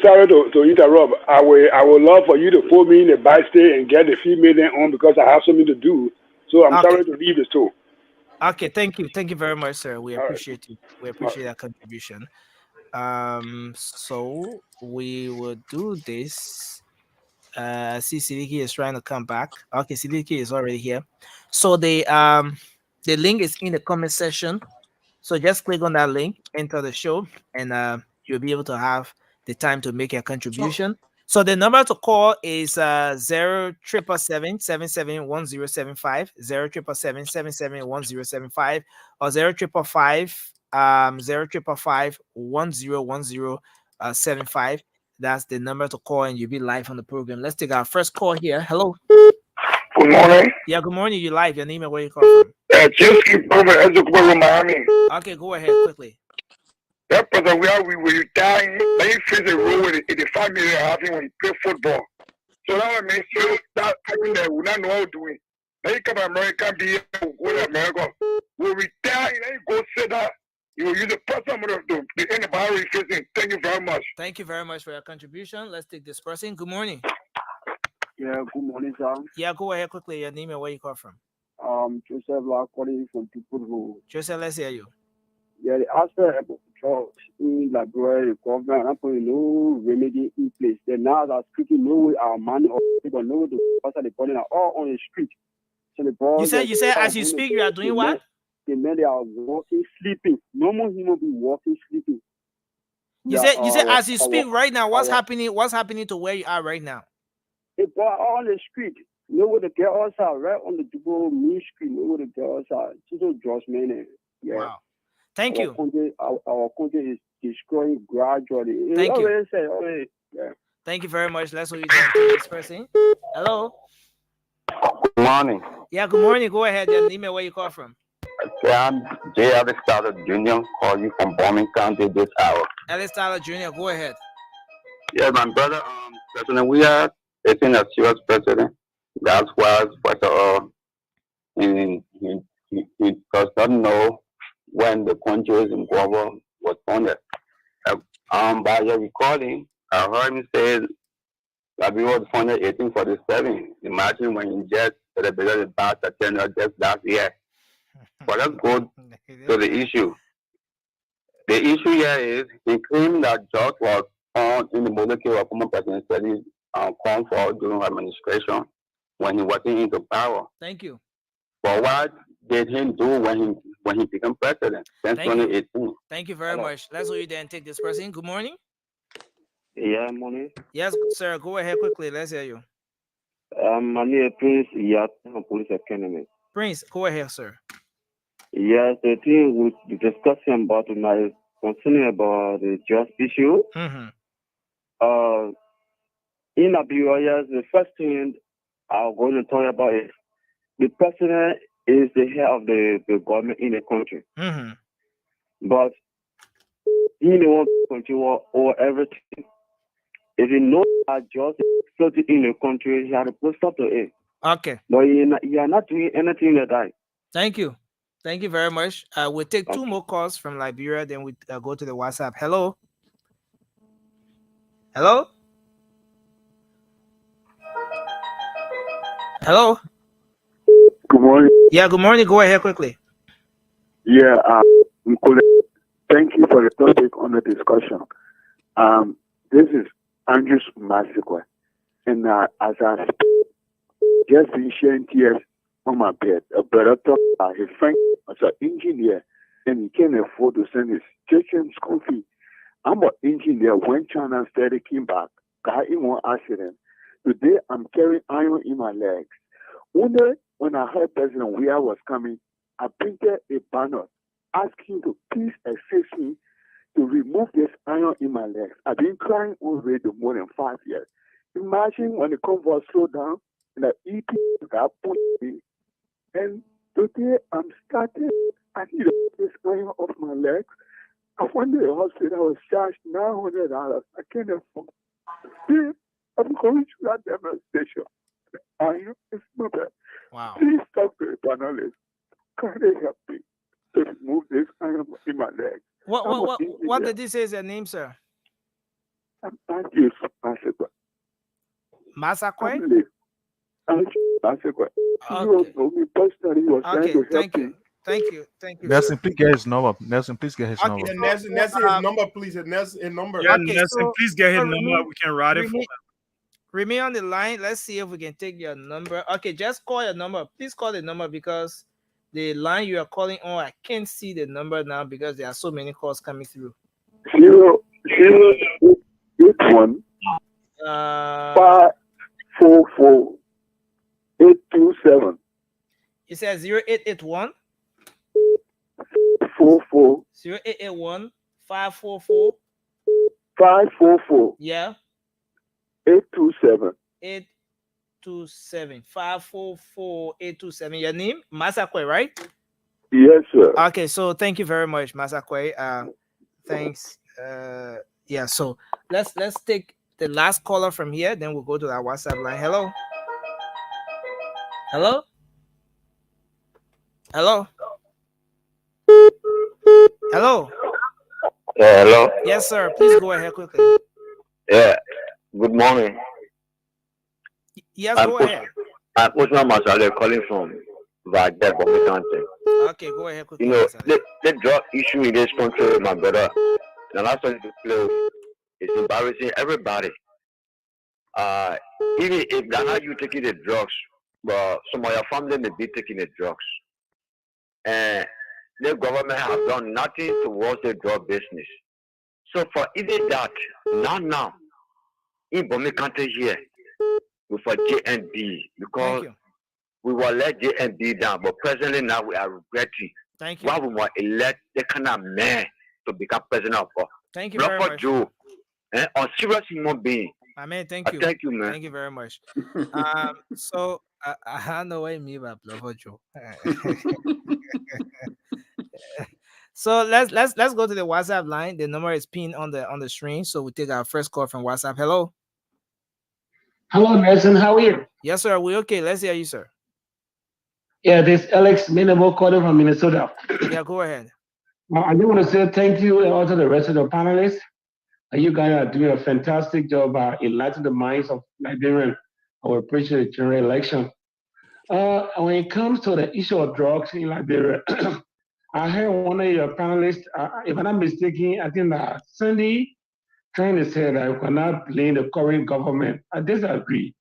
Sorry to interrupt. I would love for you to put me in the backstage and get the female on, because I have something to do. So I'm sorry to leave this too. Okay, thank you very much, sir. We appreciate you. We appreciate that contribution. So we will do this. See, Sidiki is trying to come back. Okay, Sidiki is already here. So the link is in the comment section. So just click on that link, enter the show, and you'll be able to have the time to make a contribution. So the number to call is 077771075, 077771075, or 055101075. That's the number to call, and you'll be live on the program. Let's take our first call here. Hello. Good morning. Yeah, good morning. You're live. Your name and where you call from? Just keep over Miami. Okay, go ahead quickly. That brother, we retire. Let him face the role with 85 million having when he play football. So that makes you that having that we not know how to do it. Now you come to America, be here, go to America, we retire, and then you go sit down. You will use the person to the end of our facing. Thank you very much. Thank you very much for your contribution. Let's take this person. Good morning. Yeah, good morning, sir. Yeah, go ahead quickly. Your name and where you call from. Joseph calling from people who. Joseph, let's hear you. Yeah, the aspect of drugs in Liberia, the government, I'm putting no remedy in place. Then now they're speaking no way our money or people know the person they putting all on the street. So the boys. You said as you speak, you are doing what? The men they are walking, sleeping. No more human being walking, sleeping. You said as you speak right now, what's happening? What's happening to where you are right now? They go on the street. You know where the girls are, right on the Dubo main street. You know where the girls are. Just drugs, man. Yeah. Wow. Thank you. Our country is destroying gradually. Thank you. Yeah. Thank you very much. Let's what you can do this person. Hello. Good morning. Yeah, good morning. Go ahead and email where you call from. Okay, I'm J. Ellis Tyler Jr. Call you from Bowman County this hour. Ellis Tyler Jr., go ahead. Yeah, my brother, President, we are facing a serious president. That's why, first of all, he does not know when the country is in war was founded. By your recording, I heard him say that we was founded 1847. Imagine when he just celebrated the past tenure just last year. But let's go to the issue. The issue here is he claimed that George was found in the molecule of former President studies called for during administration when he wasn't into power. Thank you. But what did he do when he became president since 2018? Thank you very much. Let's go there and take this person. Good morning. Yeah, morning. Yes, sir. Go ahead quickly. Let's hear you. My name is Prince. Yeah, Police Academy. Prince, go ahead, sir. Yes, the thing with the discussion about my concerning about the just issue. In Liberia, the first thing I'm going to talk about is the president is the head of the government in the country. But he don't control over everything. If you know that just floating in the country, he had to put stop to it. Okay. But you are not doing anything like that. Thank you. Thank you very much. We'll take two more calls from Liberia, then we go to the WhatsApp. Hello? Hello? Hello? Good morning. Yeah, good morning. Go ahead quickly. Yeah, thank you for the topic on the discussion. This is Andrew's massacre. And as I speak, just been sharing tears on my bed. A brother talked about his friend as an engineer, and he can't afford to send his children school fee. I'm an engineer. When China started came back, got in one accident. Today, I'm carrying iron in my legs. When I heard President Weah was coming, I printed a banner asking to please assist me to remove this iron in my legs. I've been crying on radio more than 5 years. Imagine when the convoy slowed down and the EP got put me. And today I'm starting. I need this iron off my legs. I went to the hospital. I was charged $900. I can't afford. I'm going to that demonstration. Iron is my bad. Wow. Please talk to the panelist. Can they help me to remove this iron in my legs? What did this say is your name, sir? I'm Andrew's massacre. Massacre? Massacre. He was me personally. He was trying to help me. Thank you. Nelson, please get his number. Nelson, please get his number. Nelson, his number, please. His number. Yeah, Nelson, please get his number. We can write it for him. Remain on the line. Let's see if we can take your number. Okay, just call your number. Please call the number because the line you are calling on, I can't see the number now because there are so many calls coming through. 081 544 827. You said 0881 44 0881 544 544. Yeah. 827. 827 544 827. Your name? Masakwe, right? Yes, sir. Okay, so thank you very much, Masakwe. Thanks. Yeah, so let's take the last caller from here, then we'll go to our WhatsApp line. Hello? Hello? Hello? Hello? Yeah, hello. Yes, sir. Please go ahead quickly. Yeah, good morning. Yes, go ahead. I'm Usman Masale calling from Vajda, Bombay County. Okay, go ahead quickly. You know, the drug issue in this country, my brother, the last time to play is embarrassing everybody. Even if they're not you taking the drugs, but some of your family may be taking the drugs. And the government has done nothing towards the drug business. So for even that, now, in Bombay County here, with a JNB, because we will let JNB down, but presently now we are regretting why we want to elect the kind of man to become president of us. Thank you very much. Joe, on serious human being. Amen. Thank you. Thank you, man. Thank you very much. So I don't know what I mean by Bluffer Joe. So let's go to the WhatsApp line. The number is pinned on the screen. So we take our first call from WhatsApp. Hello. Hello, Nelson. How are you? Yes, sir. We okay. Let's hear you, sir. Yeah, this is Alex Minabo calling from Minnesota. Yeah, go ahead. I just want to say thank you and also the rest of the panelists. You guys are doing a fantastic job enlightening the minds of Liberians. I will appreciate the general election. When it comes to the issue of drugs in Liberia, I heard one of your panelists, if I'm not mistaken, I think that Cindy trying to say that we cannot blame the current government. I disagree.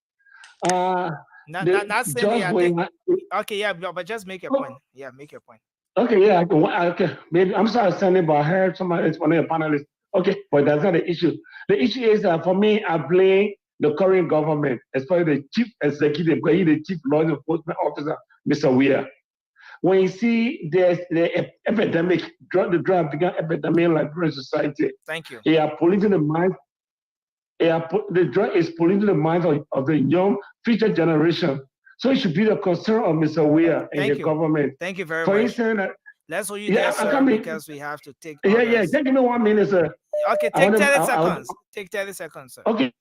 Not Cindy, I think, okay, yeah, but just make your point. Yeah, make your point. Okay, yeah, okay. Maybe I'm sorry, Cindy, but I heard somebody, it's one of your panelists. Okay, but that's not the issue. The issue is that for me, I blame the current government, especially the chief executive, the chief law enforcement officer, Mr. Weir. When you see there's the epidemic, the drug epidemic in Liberian society. Thank you. They are polluting the mind. The drug is polluting the minds of the young future generation. So it should be the concern of Mr. Weir and the government. Thank you very For much. Instance, let's hold you there, sir, because we have to take. Yeah. Just give me 1 minute, sir. Okay, take 30 seconds. Take 30 seconds, sir. Okay.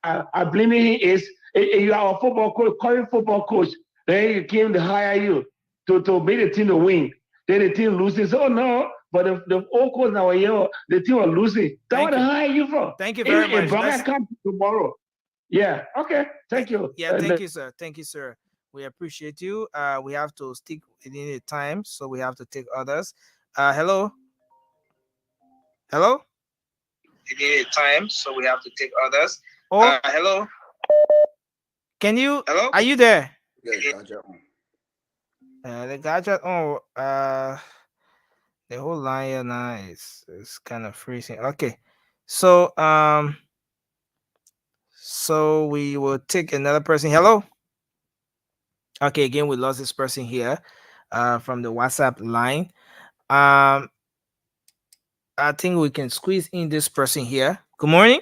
I blame him is you are a football coach, current football coach. Then he came to hire you to make the team to win. Then the team loses. Oh no, but the old coach now here, the team are losing. That's what they hire you for. Thank you very much. If come tomorrow. Yeah. Okay. Thank you. Yeah. Thank you, sir. Thank you, sir. We appreciate you. We have to stick within the time, so we have to take others. Hello. Hello. Within the time, so we have to take others. Oh, hello. Can you? Hello. Are you there? The gadget on. The whole line here now is kind of freezing. Okay, so so we will take another person. Hello. Okay, again we lost this person here, from the WhatsApp line. I think we can squeeze in this person here. Good morning.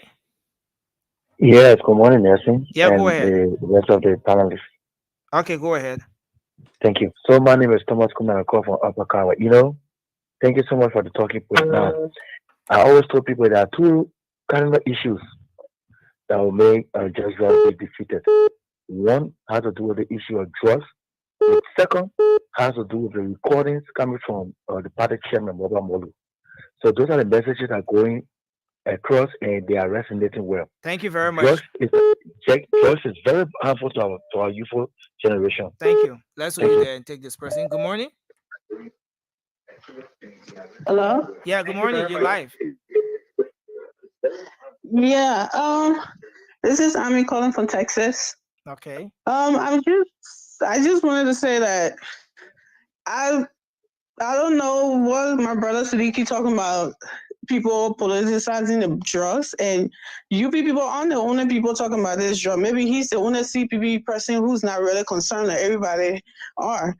Yes, good morning, Nelson. Yeah, and go ahead. The rest of the panelists. Okay, go ahead. Thank you. So my name is Thomas Kumar. I call from Upper Kawa. Thank you so much for the talking point. Now, I always tell people there are two cardinal issues that will make Judge Brown be defeated. One has to do with the issue of drugs. The second has to do with the recordings coming from the party chairman, Boba Molu. So those are the messages that are going across and they are resonating well. Thank you very much. Drugs is very harmful to our youthful generation. Thank you. Let's go there and take this person. Good morning. Hello? Yeah, good morning. You're live. Yeah, this is Ami calling from Texas. Okay. I just wanted to say that I don't know what my brother Siddiqui talking about, people politicizing the drugs, and UP people aren't the only people talking about this drug. Maybe he's the only CPP person who's not really concerned that everybody are.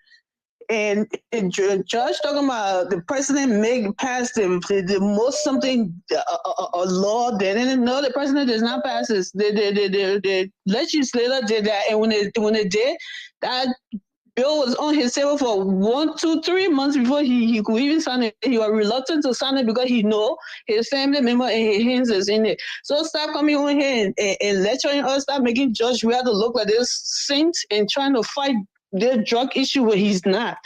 And the judge talking about the president pass the most something a law that no, the president does not pass this. The legislator did that, and when they did that, bill was on his table for 1, 2, 3 months before he could even sign it. He was reluctant to sign it because he know his family member and his hands is in it. So stop coming on here and lecturing us, stop making Judge we have to look like this saint and trying to fight their drug issue where he's not.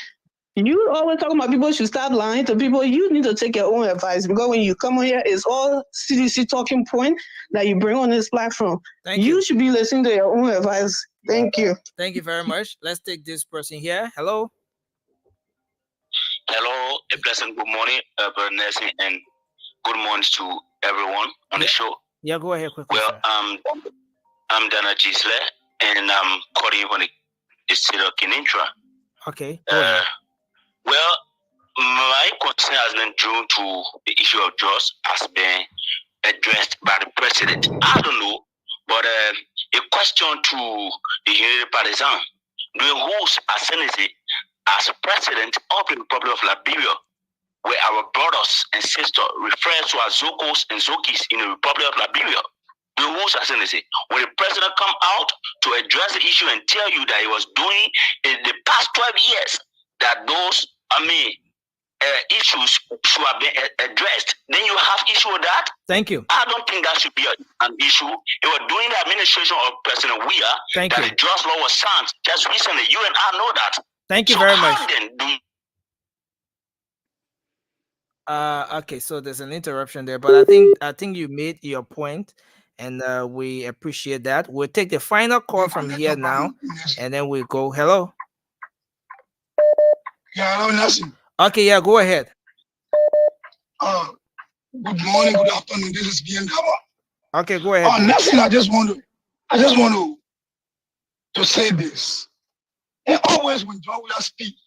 You always talking about people should stop lying to people. You need to take your own advice because when you come on here, it's all CDC talking point that you bring on this platform. You should be listening to your own advice. Thank you. Thank you very much. Let's take this person here. Hello. Hello, a pleasant good morning, Brother Nelson, and good morning to everyone on the show. Yeah, go ahead quickly. Well, sir. I'm Dana Gisle, and I'm calling from the state of Kinintra. Okay. Go ahead. Well, my concern has been due to the issue of drugs has been addressed by the president. I don't know, but a question to the Unity Partisan. Do you who's ascendancy as president of the Republic of Liberia, where our brothers and sisters refer to as Zokos and Zokis in the Republic of Liberia? Do you who's ascendancy? When the president come out to address the issue and tell you that he was doing in the past 12 years that those, issues should have been addressed, then you have issue with that? Thank you. I don't think that should be an issue. It was during the administration of President Weah that the drugs law was signed just recently. You and I know that. Thank you So very how much. then do Okay, so there's an interruption there, but I think you made your point, and we appreciate that. We'll take the final call from here now, and then we'll go. Hello. Yeah, hello, Nelson. Okay, yeah, go ahead. Good morning, good afternoon. This is BN Daba. Okay, go ahead. Nelson, I just want to say this. And always when John Wheeler speaks,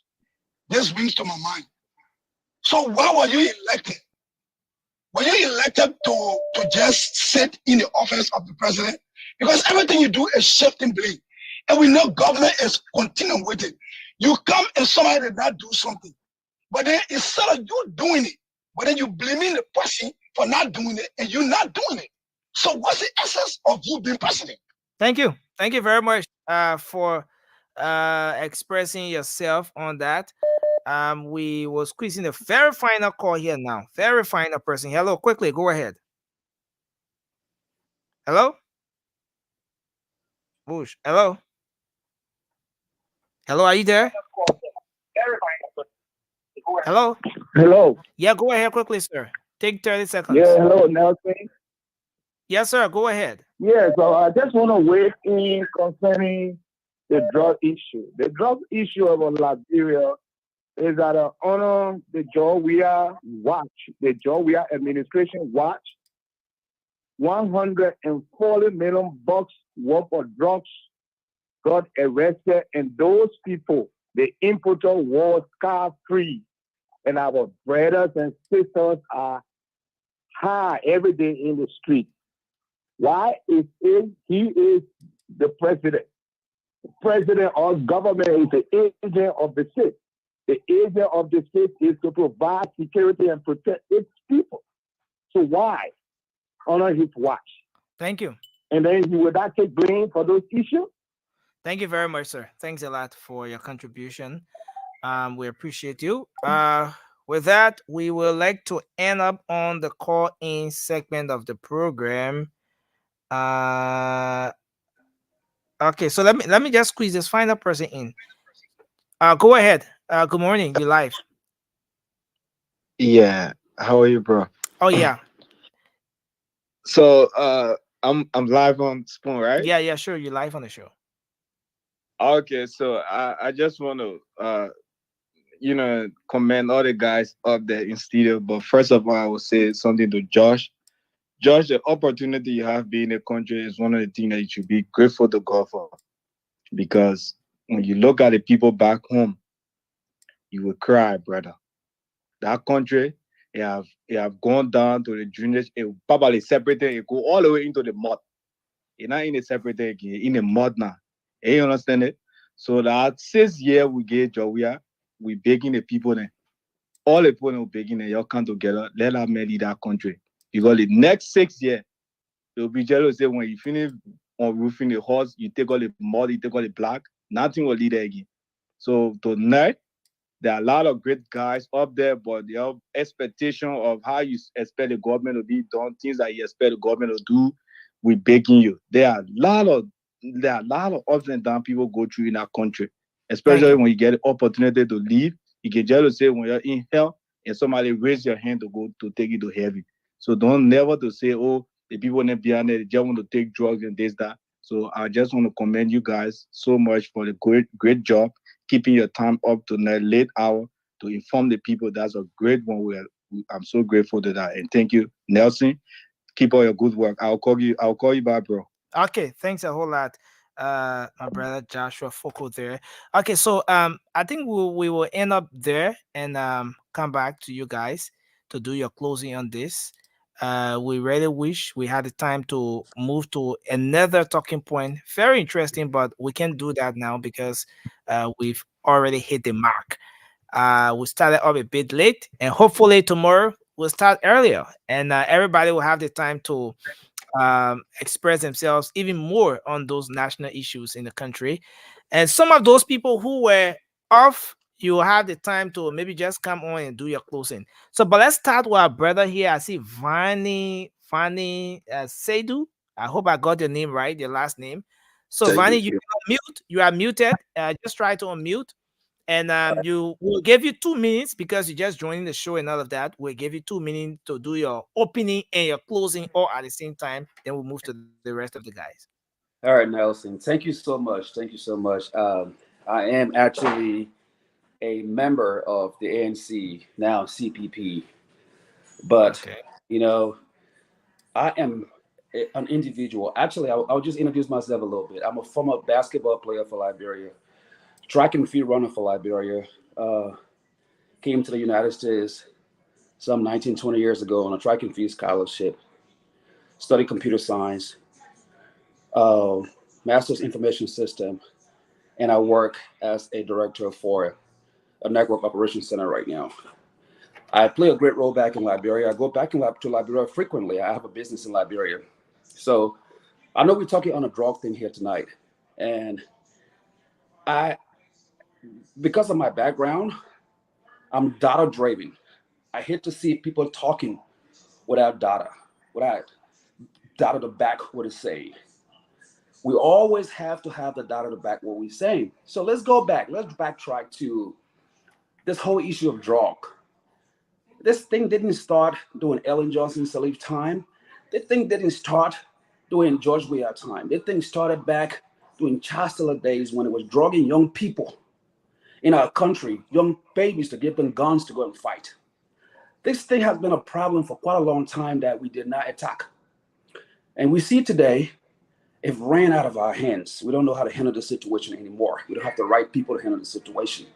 this brings to my mind. So why were you elected? Were you elected to just sit in the office of the president? Because everything you do is shifting blame. And we know government is continuing with it. You come and somebody did not do something. But then instead of you doing it, but then you blaming the person for not doing it and you're not doing it. So what's the essence of you being president? Thank you. Thank you very much for expressing yourself on that. We will squeeze in the very final call here now. Very final person. Hello, quickly, go ahead. Hello? Bush. Hello? Hello, are you there? Hello? Hello. Yeah, go ahead quickly, sir. Take 30 seconds. Yeah, hello, Nelson. Yes, sir. Go ahead. Yeah, so I just want to weigh in concerning the drug issue. The drug issue of Liberia is that honor the Joe Weah watch, the Joe Weah administration watch, $140 million worth of drugs got arrested, and those people, the importer, was scot-free. And our brothers and sisters are high every day in the street. Why? He is the president. The president or government is the agent of the state. The agent of the state is to provide security and protect its people. So why honor his watch? Thank you. And then he will not take blame for those issues? Thank you very much, sir. Thanks a lot for your contribution. We appreciate you. With that, we would like to end up on the call-in segment of the program. Okay, so let me just squeeze this final person in. Go ahead. Good morning. You live. Yeah. How are you, bro? Oh yeah. So I'm live on Spoon, right? Yeah, sure. You're live on the show. Okay, so I just want to commend all the guys up there in studio. But first of all, I will say something to Josh. Josh, the opportunity you have being in a country is one of the things that you should be grateful to God for. Because when you look at the people back home, you will cry, brother. That country, they have gone down to the drainage, it probably separated, it go all the way into the mud. You're not in a separated again, in the mud now. You understand it? So that 6 years we get Jawia, we begging the people there. All the people begging them, y'all come together, let our man lead that country. Because the next 6 years, they'll be jealous. Say when you finish on roofing the horse, you take all the mud, you take all the black, nothing will lead there again. So tonight, there are a lot of great guys up there, but your expectation of how you expect the government to be done, things that you expect the government to do, we're begging you. There are a lot of ups and downs people go through in our country, especially when you get the opportunity to leave. You can just say when you're in hell and somebody raise your hand to go to take you to heaven. So don't never to say, oh, the people in behind it, they just want to take drugs and this, that. So I just want to commend you guys so much for the great job, keeping your time up to the late hour to inform the people. That's a great one. I'm so grateful to that. And thank you, Nelson. Keep all your good work. I'll call you back, bro. Okay, thanks a whole lot, my brother Joshua Foko there. Okay, so I think we will end up there and come back to you guys to do your closing on this. We really wish we had the time to move to another talking point. Very interesting, but we can't do that now because we've already hit the mark. We started up a bit late, and hopefully tomorrow we'll start earlier, and everybody will have the time to express themselves even more on those national issues in the country. And some of those people who were off, you will have the time to maybe just come on and do your closing. So, but let's start with our brother here. I see Vani Seidu. I hope I got your name right, your last name. So, Thank Vani, you. you are mute. You are muted. Just try to unmute. And you will give you 2 minutes because you just joining the show and all of that. We'll give you 2 minutes to do your opening and your closing all at the same time. Then we'll move to the rest of the guys. All right, Nelson. Thank you so much. Thank you so much. I am actually a member of the ANC, now CPP, but you know, I am an individual. Actually, I'll just introduce myself a little bit. I'm a former basketball player for Liberia, track and field runner for Liberia. Came to the United States some 19, 20 years ago on a track and field scholarship. Studied computer science, master's information system, and I work as a director for a network operations center right now. I play a great role back in Liberia. I go back to Liberia frequently. I have a business in Liberia. So I know we're talking on a drug thing here tonight. And because of my background, I'm data driven. I hate to see people talking without data to back what it's saying. We always have to have the data to back what we're saying. So let's go back. Let's backtrack to this whole issue of drug. This thing didn't start during Ellen Johnson Sirleaf time. This thing didn't start during George Weah time. This thing started back during Chancellor days when it was drugging young people in our country, young babies, to give them guns to go and fight. This thing has been a problem for quite a long time that we did not attack. And we see today, it ran out of our hands. We don't know how to handle the situation anymore. We don't have the right people to handle the situation.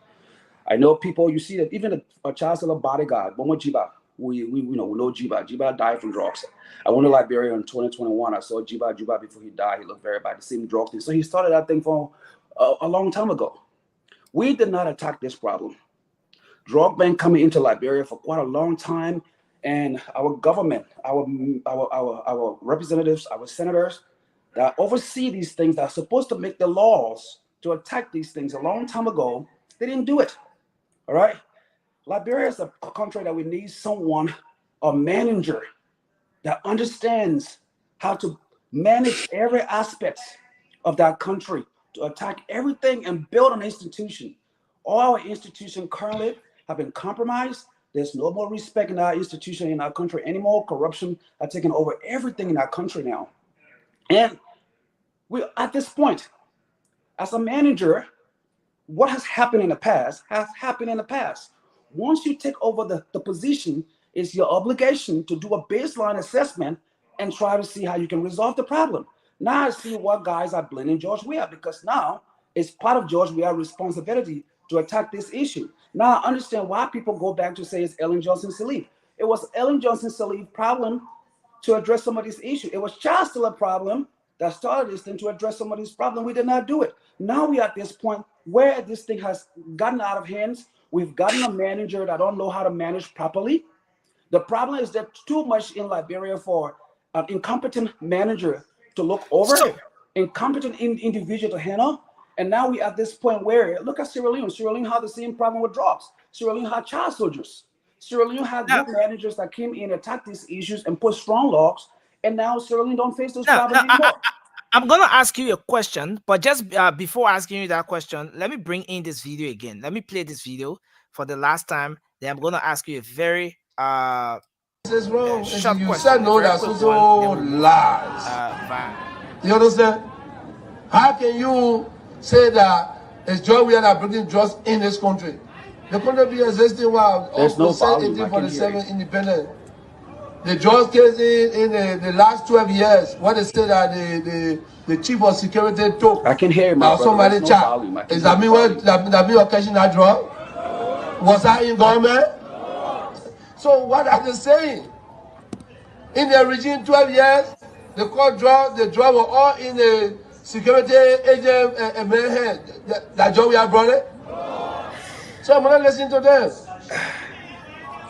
I know people, you see that even a Chancellor bodyguard, Bomo Jiba, we know Jiba. Jiba died from drugs. I went to Liberia in 2021. I saw Jiba before he died. He looked very bad, the same drug thing. So he started that thing from a long time ago. We did not attack this problem. Drug ban coming into Liberia for quite a long time, and our government, our representatives, our senators that oversee these things, that are supposed to make the laws to attack these things a long time ago, they didn't do it. All right? Liberia is a country that we need someone, a manager that understands how to manage every aspect of that country, to attack everything and build an institution. All our institutions currently have been compromised. There's no more respect in our institution in our country anymore. Corruption has taken over everything in our country now. And we, at this point, as a manager, what has happened in the past has happened in the past. Once you take over the position, it's your obligation to do a baseline assessment and try to see how you can resolve the problem. Now I see what guys are blaming George Weah, because now it's part of George Weah's responsibility to attack this issue. Now I understand why people go back to say it's Ellen Johnson Sirleaf. It was Ellen Johnson Sirleaf problem to address some of this issue. It was Chancellor problem that started this thing to address some of this problem. We did not do it. Now we are at this point where this thing has gotten out of hands. We've gotten a manager that don't know how to manage properly. The problem is that too much in Liberia for an incompetent manager to look over, incompetent individual to handle, And now we at this point where, look at Sierra Leone. Sierra Leone had the same problem with drugs. Sierra Leone had child soldiers. Sierra Leone had group managers that came in, attacked these issues, and put strong laws. And now Sierra Leone don't face those problems anymore. I'm going to ask you a question, but just before asking you that question, let me bring in this video again. Let me play this video for the last time. Then I'm going to ask you a very short you question. said no, that's also lies. You understand? How can you say that it's Joy we are bringing drugs in this country? The country be existing while there's no volume. 1847 independent. The drugs case in the last 12 years, what they say that the chief of security took. I can hear you, my brother. Somebody chat. Is that me what that me occasion that drug? Was I in government? So what are they saying? In the regime 12 years, the court the drug were all in the security agent and man that job we have brought it. So I'm not listening to them.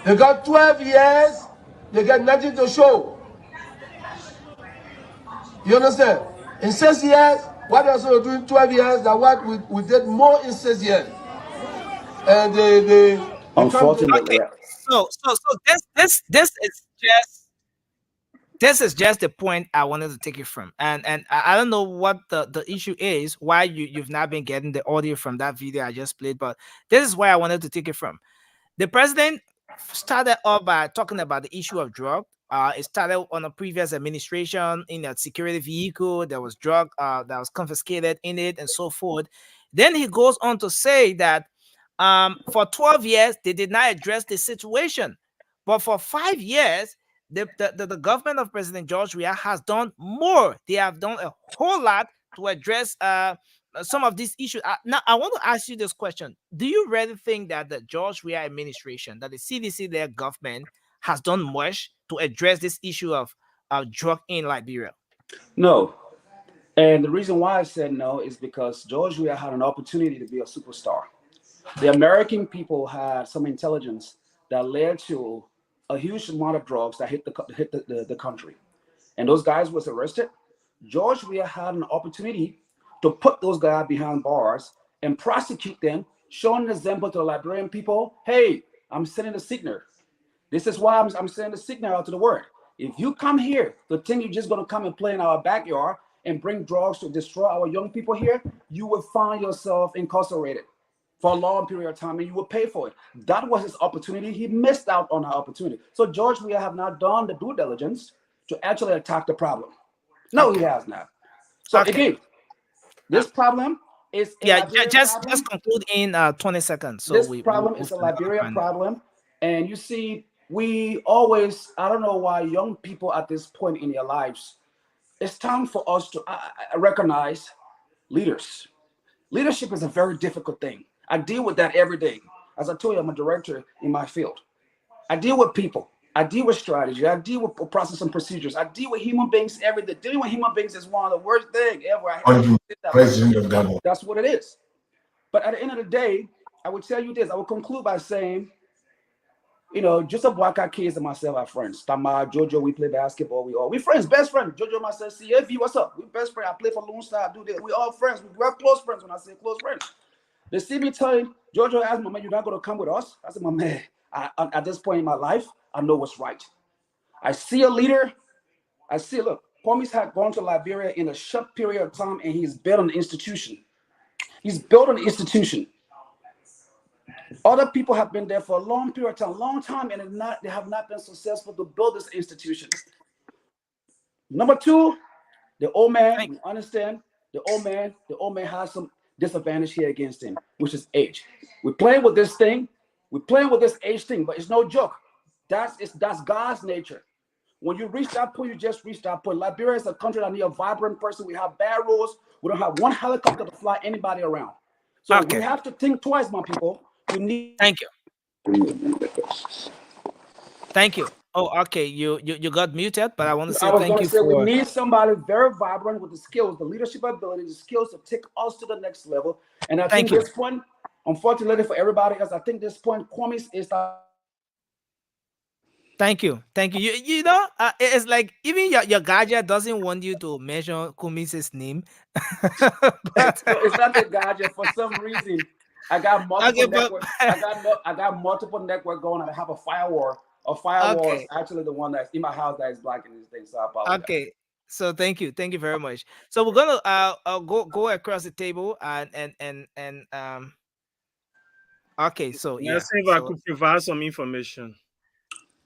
They got 12 years, they got nothing to show. You understand? In 6 years, what they are doing 12 years, that what we did more in 6 years. And they unfortunately. Okay. So this is just the point I wanted to take it from. And I don't know what the issue is, why you've not been getting the audio from that video I just played, but this is where I wanted to take it from. The president started off by talking about the issue of drug. It started on a previous administration in a security vehicle. There was drug that was confiscated in it and so forth. Then he goes on to say that for 12 years, they did not address the situation. But for 5 years, the government of President George Weah has done more. They have done a whole lot to address some of these issues. Now, I want to ask you this question. Do you really think that the George Weah administration, that the CDC, their government, has done much to address this issue of drug in Liberia? No. And the reason why I said no is because George Weah had an opportunity to be a superstar. The American people had some intelligence that led to a huge amount of drugs that hit the country. And those guys was arrested. George Weah had an opportunity to put those guys behind bars and prosecute them, showing an example to the Liberian people, hey, I'm sending a signal. This is why I'm sending a signal out to the world. If you come here to think you're just going to come and play in our backyard and bring drugs to destroy our young people here, you will find yourself incarcerated for a long period of time, and you will pay for it. That was his opportunity. He missed out on our opportunity. So George Weah have not done the due diligence to actually attack the problem. No, he has not. So again, this problem is just conclude in 20 seconds. So this problem is a Liberian problem, and you see, we always, I don't know why young people at this point in their lives, it's time for us to recognize leaders. Leadership is a very difficult thing. I deal with that every day. As I told you, I'm a director in my field. I deal with people. I deal with strategy. I deal with process and procedures. I deal with human beings every day. Dealing with human beings is one of the worst things ever. That's what it is. But at the end of the day, I would tell you this. I will conclude by saying, you know, Joseph Waka kids and myself are friends. Tama, Jojo, we play basketball. We friends, best friends. Jojo and myself, CFV, what's up? We best friends. I play for Lone Star. I do this. We all friends. We're close friends. When I say close friends, they see me telling Jojo, asked my man, you're not going to come with us? I said, my man, at this point in my life, I know what's right. I see a leader. Look, Kwame's had gone to Liberia in a short period of time, and he's built an institution. He's built an institution. Other people have been there for a long period of time, and they have not been successful to build this institution. Number two, the old man, we understand, the old man has some disadvantage here against him, which is age. We're playing with this thing. We're playing with this age thing, but it's no joke. That's God's nature. When you reach that point, you just reach that point. Liberia is a country that needs a vibrant person. We have bad rules. We don't have one helicopter to fly anybody around. So we have to think twice, my people. We need. Thank you. Thank you. Oh, okay. You got muted, but I want to say thank you for. We need somebody very vibrant with the skills, the leadership ability, the skills to take us to the next level. And I think this point, unfortunately for everybody else, I think this point, Kwame is. Thank you. You know, it's like even your gadget doesn't want you to mention Kumi's name. But No, it's not the gadget. For some reason, I got multiple okay, but network. I got multiple network going. And I have a firewall. A firewall is okay, actually the one that's in my house that is blocking this thing. So I apologize. okay. So thank you very much. So we're gonna go across the table and okay. So yeah. Let's see if I So could provide some information.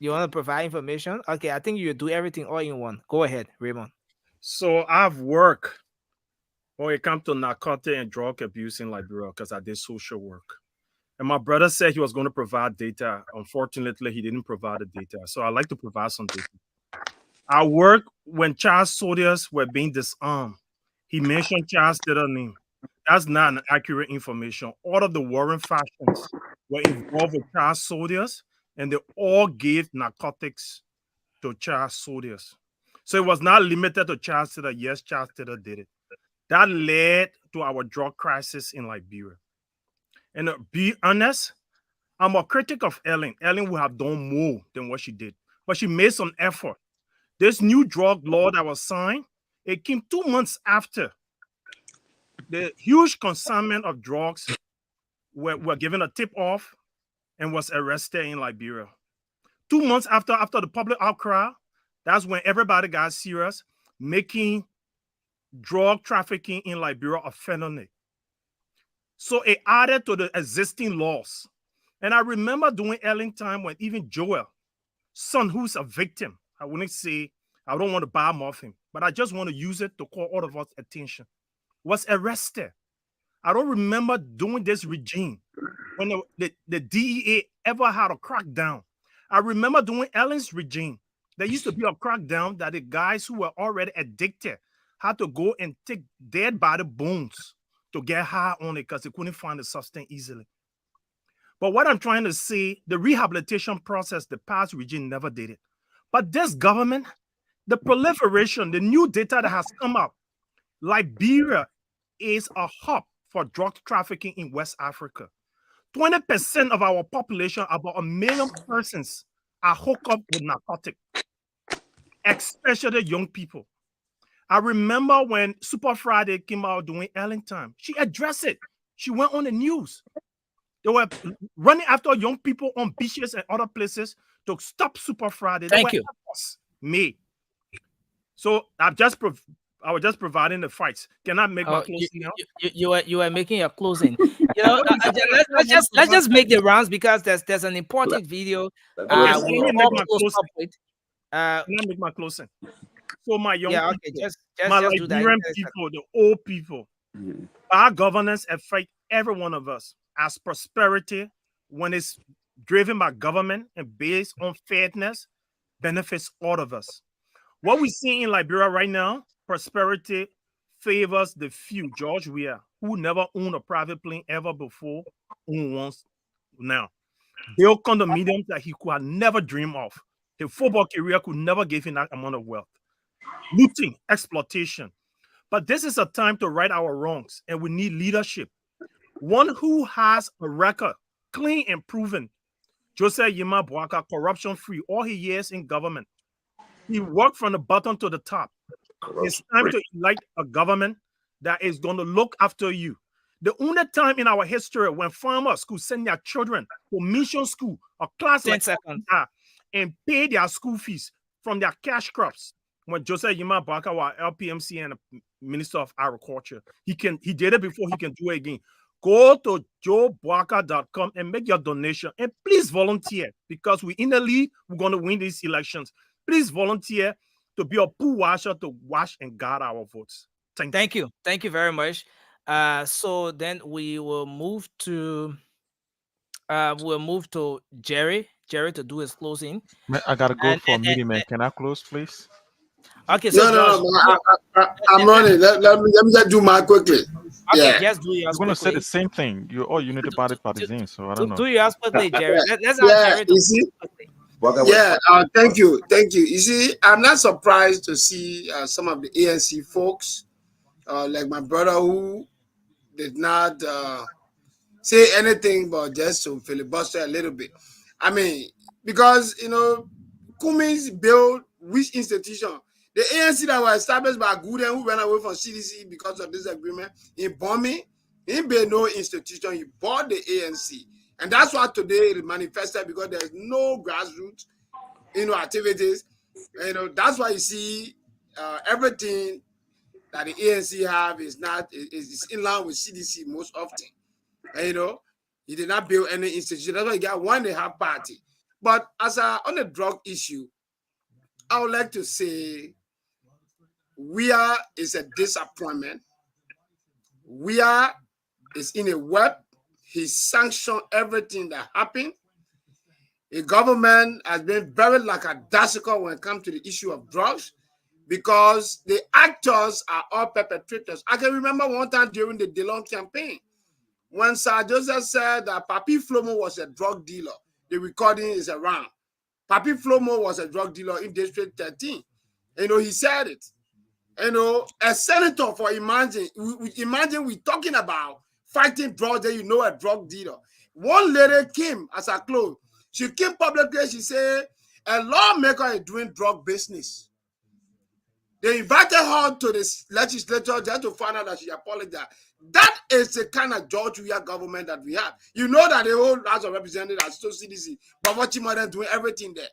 you want to provide information? Okay, I think you do everything all in one. Go ahead, Raymond. So I've worked when it comes to narcotic and drug abuse in Liberia because I did social work. And my brother said he was going to provide data. Unfortunately, he didn't provide the data. So I'd like to provide some data. I worked when child soldiers were being disarmed. He mentioned child soldier name. That's not an accurate information. All of the warring factions were involved with child soldiers, and they all gave narcotics to child soldiers. So it was not limited to child soldier. Yes, child soldier did it. That led to our drug crisis in Liberia. And to be honest, I'm a critic of Ellen. Ellen would have done more than what she did, but she made some effort. This new drug law that was signed, it came 2 months after the huge consignment of drugs were given a tip-off and was arrested in Liberia. 2 months after the public outcry, that's when everybody got serious, making drug trafficking in Liberia a felony. So it added to the existing laws. And I remember during Ellen time when even Joel, son who's a victim, I wouldn't say, I don't want to buy off him, but I just want to use it to call all of us attention, was arrested. I don't remember during this regime when the DEA ever had a crackdown. I remember during Ellen's regime, there used to be a crackdown that the guys who were already addicted had to go and take dead body bones to get high on it because they couldn't find the substance easily. But what I'm trying to say, the rehabilitation process, the past regime never did it. But this government, the proliferation, the new data that has come out, Liberia is a hub for drug trafficking in West Africa. 20% of our population, about 1 million persons, are hooked up with narcotics, especially young people. I remember when Super Friday came out during Ellen time, she addressed it. She went on the news. They were running after young people on beaches and other places to stop Super Friday. Thank you. Me. So I was just providing the fights. Can I make my closing now? You were making a closing. You know, let's just make the rounds because there's an important video. Okay, so let me make my closing. Can I make my closing? So my young people, just my do that. Liberian people, the old people, our governance affect every one of us. As prosperity, when it's driven by government and based on fairness, benefits all of us. What we see in Liberia right now, prosperity favors the few. George Weah, who never owned a private plane ever before, own once now. Built condominiums that he could have never dream of. The football career could never give him that amount of wealth. Looting, exploitation. But this is a time to right our wrongs, and we need leadership. One who has a record, clean and proven. Joseph Yima Boaka, corruption-free, all his years in government. He worked from the bottom to the top. It's time to elect a government that is going to look after you. The only time in our history when farmers could send their children to mission school, a class like that, and pay their school fees from their cash crops, when Joseph Yima Boaka was LPMC and Minister of Agriculture. He did it before, he can do it again. Go to joeboaka.com and make your donation. And please volunteer, because we're in the lead. We're going to win these elections. Please volunteer to be a pool washer to wash and guard our votes. Thank you. Thank you very much. So then we will move to Jerry to do his closing. Man, I gotta go for a meeting, man. Can I close, please? Okay, so no, I'm running. Let me just do mine quickly. Okay, just do yours. You're gonna say the same thing. You're all Unity Party partisans, so I don't know. Do yours quickly, Jerry. Let's Jerry you see? Thank you. You see, I'm not surprised to see some of the ANC folks, like my brother, who did not say anything but just to filibuster a little bit. I mean, because Cummings built which institution? The ANC that were established by Gooden, who went away from CDC because of this agreement, in bombing, he built no institution, he bought the ANC. And that's why today it manifested, because there's no grassroots, activities. That's why you see everything that the ANC have is in line with CDC most often. And, he did not build any institution. That's why you got one they have party. But on the drug issue, I would like to say WIA is a disappointment. WIA is in a web. He sanctioned everything that happened. The government has been very lackadaisical when it comes to the issue of drugs, because the actors are all perpetrators. I can remember one time during the DeLong campaign, when Sir Joseph said that Papi Flomo was a drug dealer. The recording is around. Papi Flomo was a drug dealer in District 13. He said it. A senator, for imagine we're talking about fighting drugs, then a drug dealer. One lady came as a close. She came publicly, she said, a lawmaker is doing drug business. They invited her to the legislature just to find out that she apologized. That is the kind of George Weah government that we have. You know that the whole House of Representatives are still CDC, but what you might doing everything there.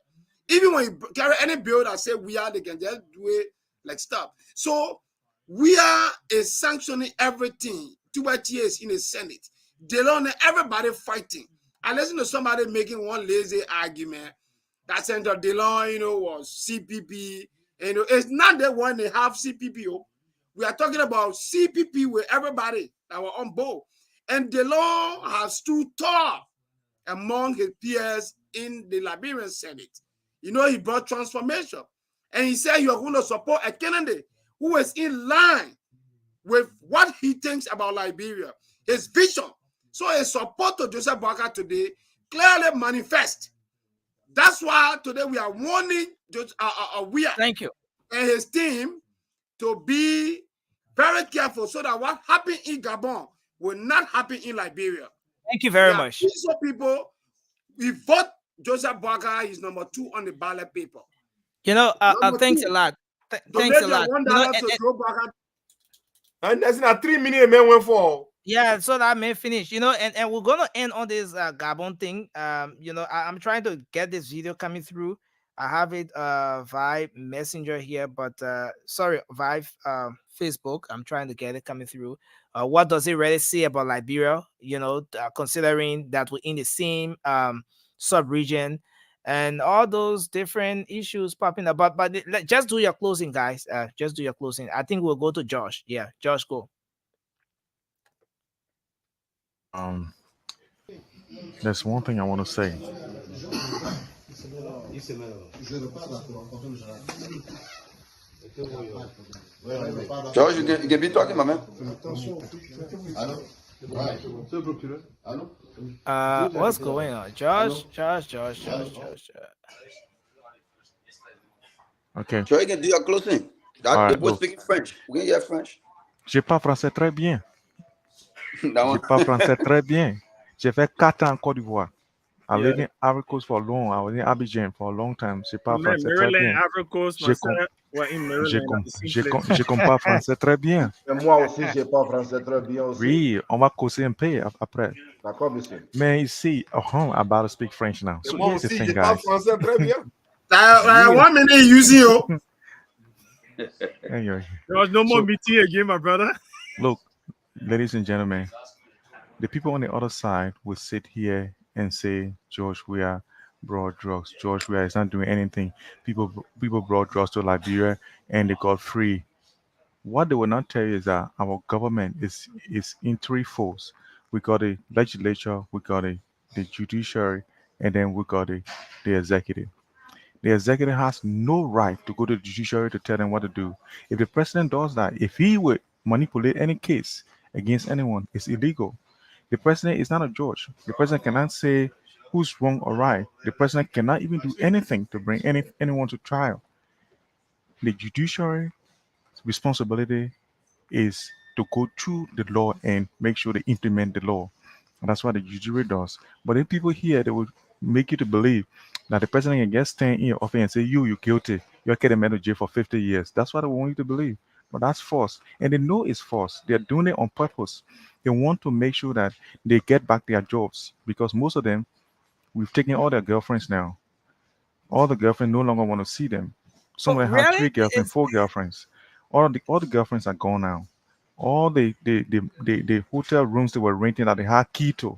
Even when you carry any bill that say we are, they can just do it like stuff. So Weah is sanctioning everything. 2 years in the Senate. Delon, everybody fighting. I listen to somebody making one lazy argument that Senator Delon, was CPP. It's not the one they have CPP. We are talking about CPP with everybody that were on board. And Delon has stood tall among his peers in the Liberian Senate. He brought transformation. And he said you are going to support a candidate who is in line with what he thinks about Liberia, his vision. So his support to Joseph Boakai today clearly manifest. That's why today we are warning Weah Thank you and his team to be very careful, so that what happened in Gabon will not happen in Liberia. Thank you very much. So people, we vote Joseph Boakai, he's number 2 on the ballot paper. Thanks a lot. Thanks a lot. And that's not 3 minutes man went for. Yeah, so that I may finish, and we're gonna end on this Gabon thing. I'm trying to get this video coming through. I have it via Messenger here, but sorry, via Facebook. I'm trying to get it coming through. What does it really say about Liberia? Considering that we're in the same sub-region and all those different issues popping up. But just do your closing, guys. Just do your closing. I think we'll go to Josh. Yeah, Josh, go. There's one thing I want to say. George, you can be talking, my man. What's going on? Josh. Okay. George, you can do your closing. They're both speaking French. We can hear French. Je parle français très bien. Je parle français très bien. J'ai fait 4 ans en Côte d'Ivoire. I lived in Ivory Coast for long. I was in Abidjan for a long time. Je parle français très bien. Je comprends français très bien. Et moi aussi, je parle français très bien aussi. Oui, on va causer un peu après. D'accord, monsieur. Man, you see, I'm about to speak French now. So here's the thing, guys. 1 minute using you. Anyway. There's no more meeting again, my brother. Look, ladies and gentlemen, the people on the other side will sit here and say, George Weah brought drugs. George Weah is not doing anything. People brought drugs to Liberia and they got free. What they will not tell you is that our government is in 3 folds. We got a legislature, we got the judiciary, and then we got the executive. The executive has no right to go to the judiciary to tell them what to do. If the president does that, if he would manipulate any case against anyone, it's illegal. The president is not a judge. The president cannot say who's wrong or right. The president cannot even do anything to bring anyone to trial. The judiciary's responsibility is to go through the law and make sure they implement the law. And that's what the judiciary does. But if people here, they will make you to believe that the president can get stand in your office and say you're guilty. You're getting man to jail for 50 years. That's what they want you to believe. But that's false. And they know it's false. They're doing it on purpose. They want to make sure that they get back their jobs because most of them, we've taken all their girlfriends now. All the girlfriends no longer want to see them. Some of them had Really? 3 girlfriends, 4 girlfriends. All the girlfriends are gone now. All the hotel rooms they were renting that they had key to,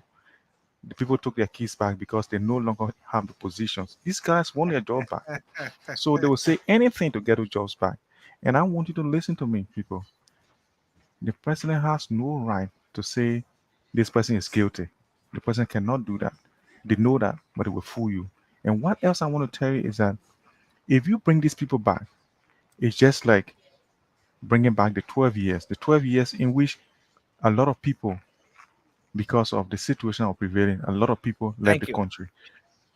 the people took their keys back because they no longer have the positions. These guys want their job back. So they will say anything to get those jobs back. And I want you to listen to me, people. The president has no right to say this person is guilty. The president cannot do that. They know that, but it will fool you. And what else I want to tell you is that if you bring these people back, it's just like bringing back the 12 years in which a lot of people, because of the situation of prevailing, a lot of people left Thank the you. country.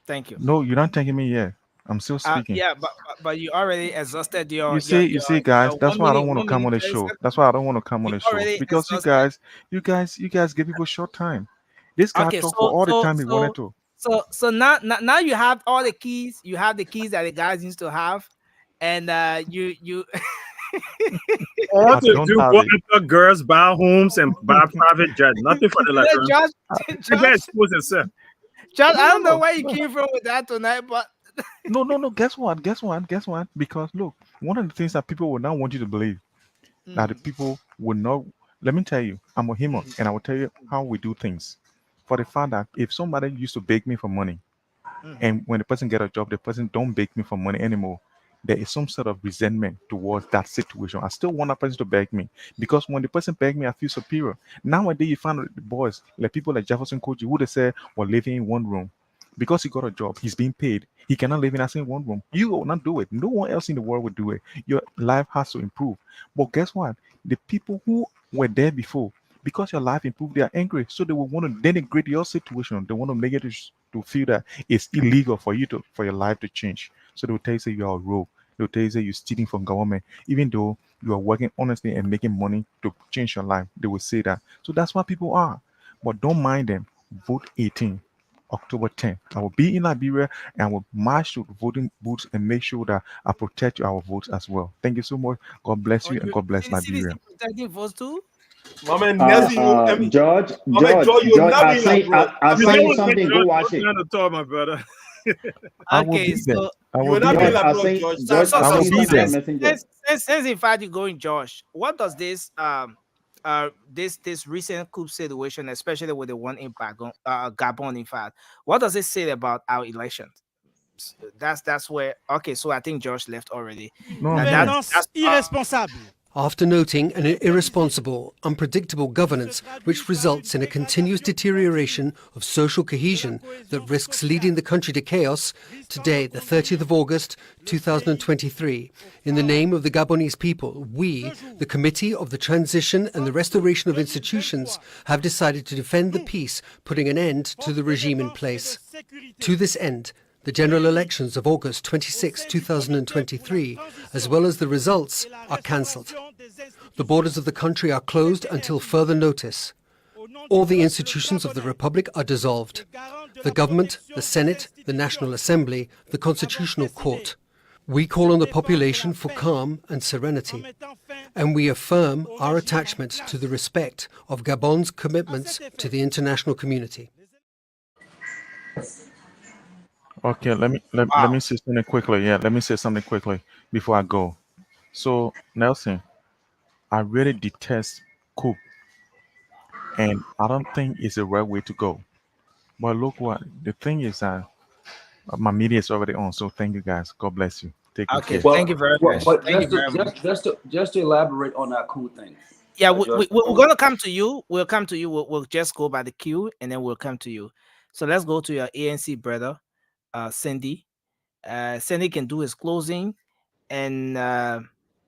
Thank you. No, you're not thanking me yet. I'm still speaking. Yeah, but you already exhausted your You see, guys. That's 1 why I minute, don't want to 1 come minute on the 30 show. seconds. That's why I don't want to come on You the show already because exhausted. you guys give people short time. This guy Okay, talked for all the time he wanted to. so now you have all the keys. You have the keys that the guys used to have, and you. All I to don't do have go it. after girls, buy homes, and buy private jet. Nothing for the You know, Liberian. Maybe Josh, expose himself. Josh, I No, don't know no, where you no, came from with that tonight, but no. Guess what? Guess what? Because look, one of the things that people will not want you to believe that the people will not. Let me tell you, I'm a human, and I will tell you how we do things. For the fact that if somebody used to beg me for money, and when the person get a job, the person don't beg me for money anymore. There is some sort of resentment towards that situation. I still want that person to beg me because when the person beg me, I feel superior. Nowadays, you find out the boys, like people like Jefferson Koji, who they say were living in one room because he got a job, he's being paid. He cannot live in that same one room. You will not do it. No one else in the world will do it. Your life has to improve. But guess what? The people who were there before, because your life improved, they are angry. So they will want to denigrate your situation. They want to make it to feel that it's illegal for you to for your life to change. So they will tell you say you are a rogue. They'll tell you say you're stealing from government, even though you are working honestly and making money to change your life. They will say that. So that's what people are. But don't mind them. Vote 18. October 10th. I will be in Liberia and I will march to the voting booths and make sure that I protect our votes as well. Thank you so much. God bless you and God bless CDC Liberia. protecting votes too. My man, Nelson, George, my man, George, you'll George, not be in that, bro. I'll You send you don't want something. Go watch George it. trying to talk, my brother. I will Okay, be there. so I You will will be not be in there. that, bro, George. George, I'll I will send you be something on there. Messenger. since in fact you're going, Josh, what does this recent coup situation, especially with the one in Gabon, in fact, what does it say about our elections? That's where. Okay, so I think Josh left already. No, I'm here. That's irresponsable. After noting an irresponsible, unpredictable governance which results in a continuous deterioration of social cohesion that risks leading the country to chaos, today, the 30th of August, 2023, in the name of the Gabonese people, we, the Committee of the Transition and the Restoration of Institutions, have decided to defend the peace, putting an end to the regime in place. To this end, the general elections of August 26, 2023, as well as the results, are cancelled. The borders of the country are closed until further notice. All the institutions of the Republic are dissolved. The government, the Senate, the National Assembly, the Constitutional Court. We call on the population for calm and serenity, and we affirm our attachment to the respect of Gabon's commitments to the international community. Okay, let me say something quickly. Yeah, let me say something quickly before I go. So, Nelson, I really detest coup, and I don't think it's the right way to go. But look what the thing is that my media is already on. So thank you guys. God bless you. Take good okay. care. Thank you very much. But Thank you very much. just to elaborate on that cool thing. Yeah, we're gonna come to you. We'll come to you. We'll just go by the queue, and then we'll come to you. So let's go to your ANC brother, Cindy. Cindy can do his closing and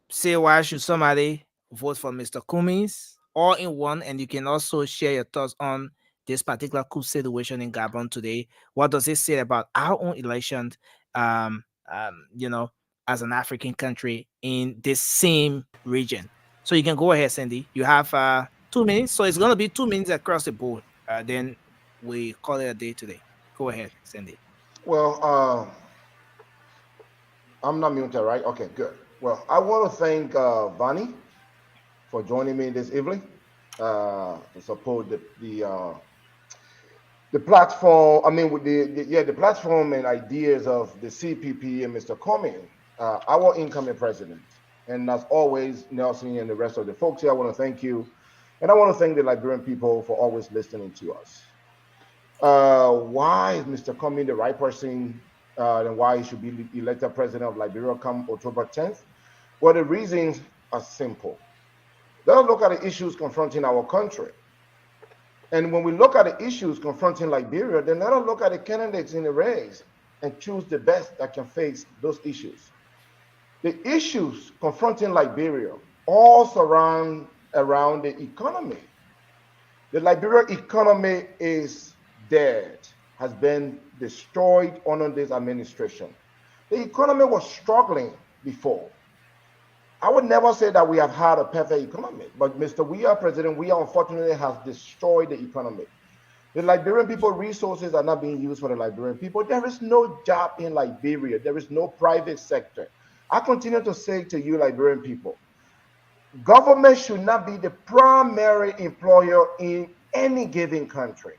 say why should somebody vote for Mr. Cummings all in one, and you can also share your thoughts on this particular coup situation in Gabon today. What does it say about our own elections? You know, as an African country in this same region. So you can go ahead, Cindy. You have 2 minutes, so it's gonna be 2 minutes across the board. Then we call it a day today. Go ahead, Cindy. Well, I'm not muted, right? Okay, good. Well, I want to thank Vani for joining me this evening to support the platform. I mean, with the platform and ideas of the CPP and Mr. Comey, our incoming president. And as always, Nelson and the rest of the folks here, I want to thank you, and I want to thank the Liberian people for always listening to us. Why is Mr. Comey the right person, and why he should be elected president of Liberia come October 10th? Well, the reasons are simple. Let us look at the issues confronting our country. And when we look at the issues confronting Liberia, then let us look at the candidates in the race and choose the best that can face those issues. The issues confronting Liberia all surround around the economy. The Liberian economy is dead, has been destroyed under this administration. The economy was struggling before. I would never say that we have had a perfect economy, but Mr. President Weah unfortunately has destroyed the economy. The Liberian people resources are not being used for the Liberian people. There is no job in Liberia. There is no private sector. I continue to say to you, Liberian people, government should not be the primary employer in any given country.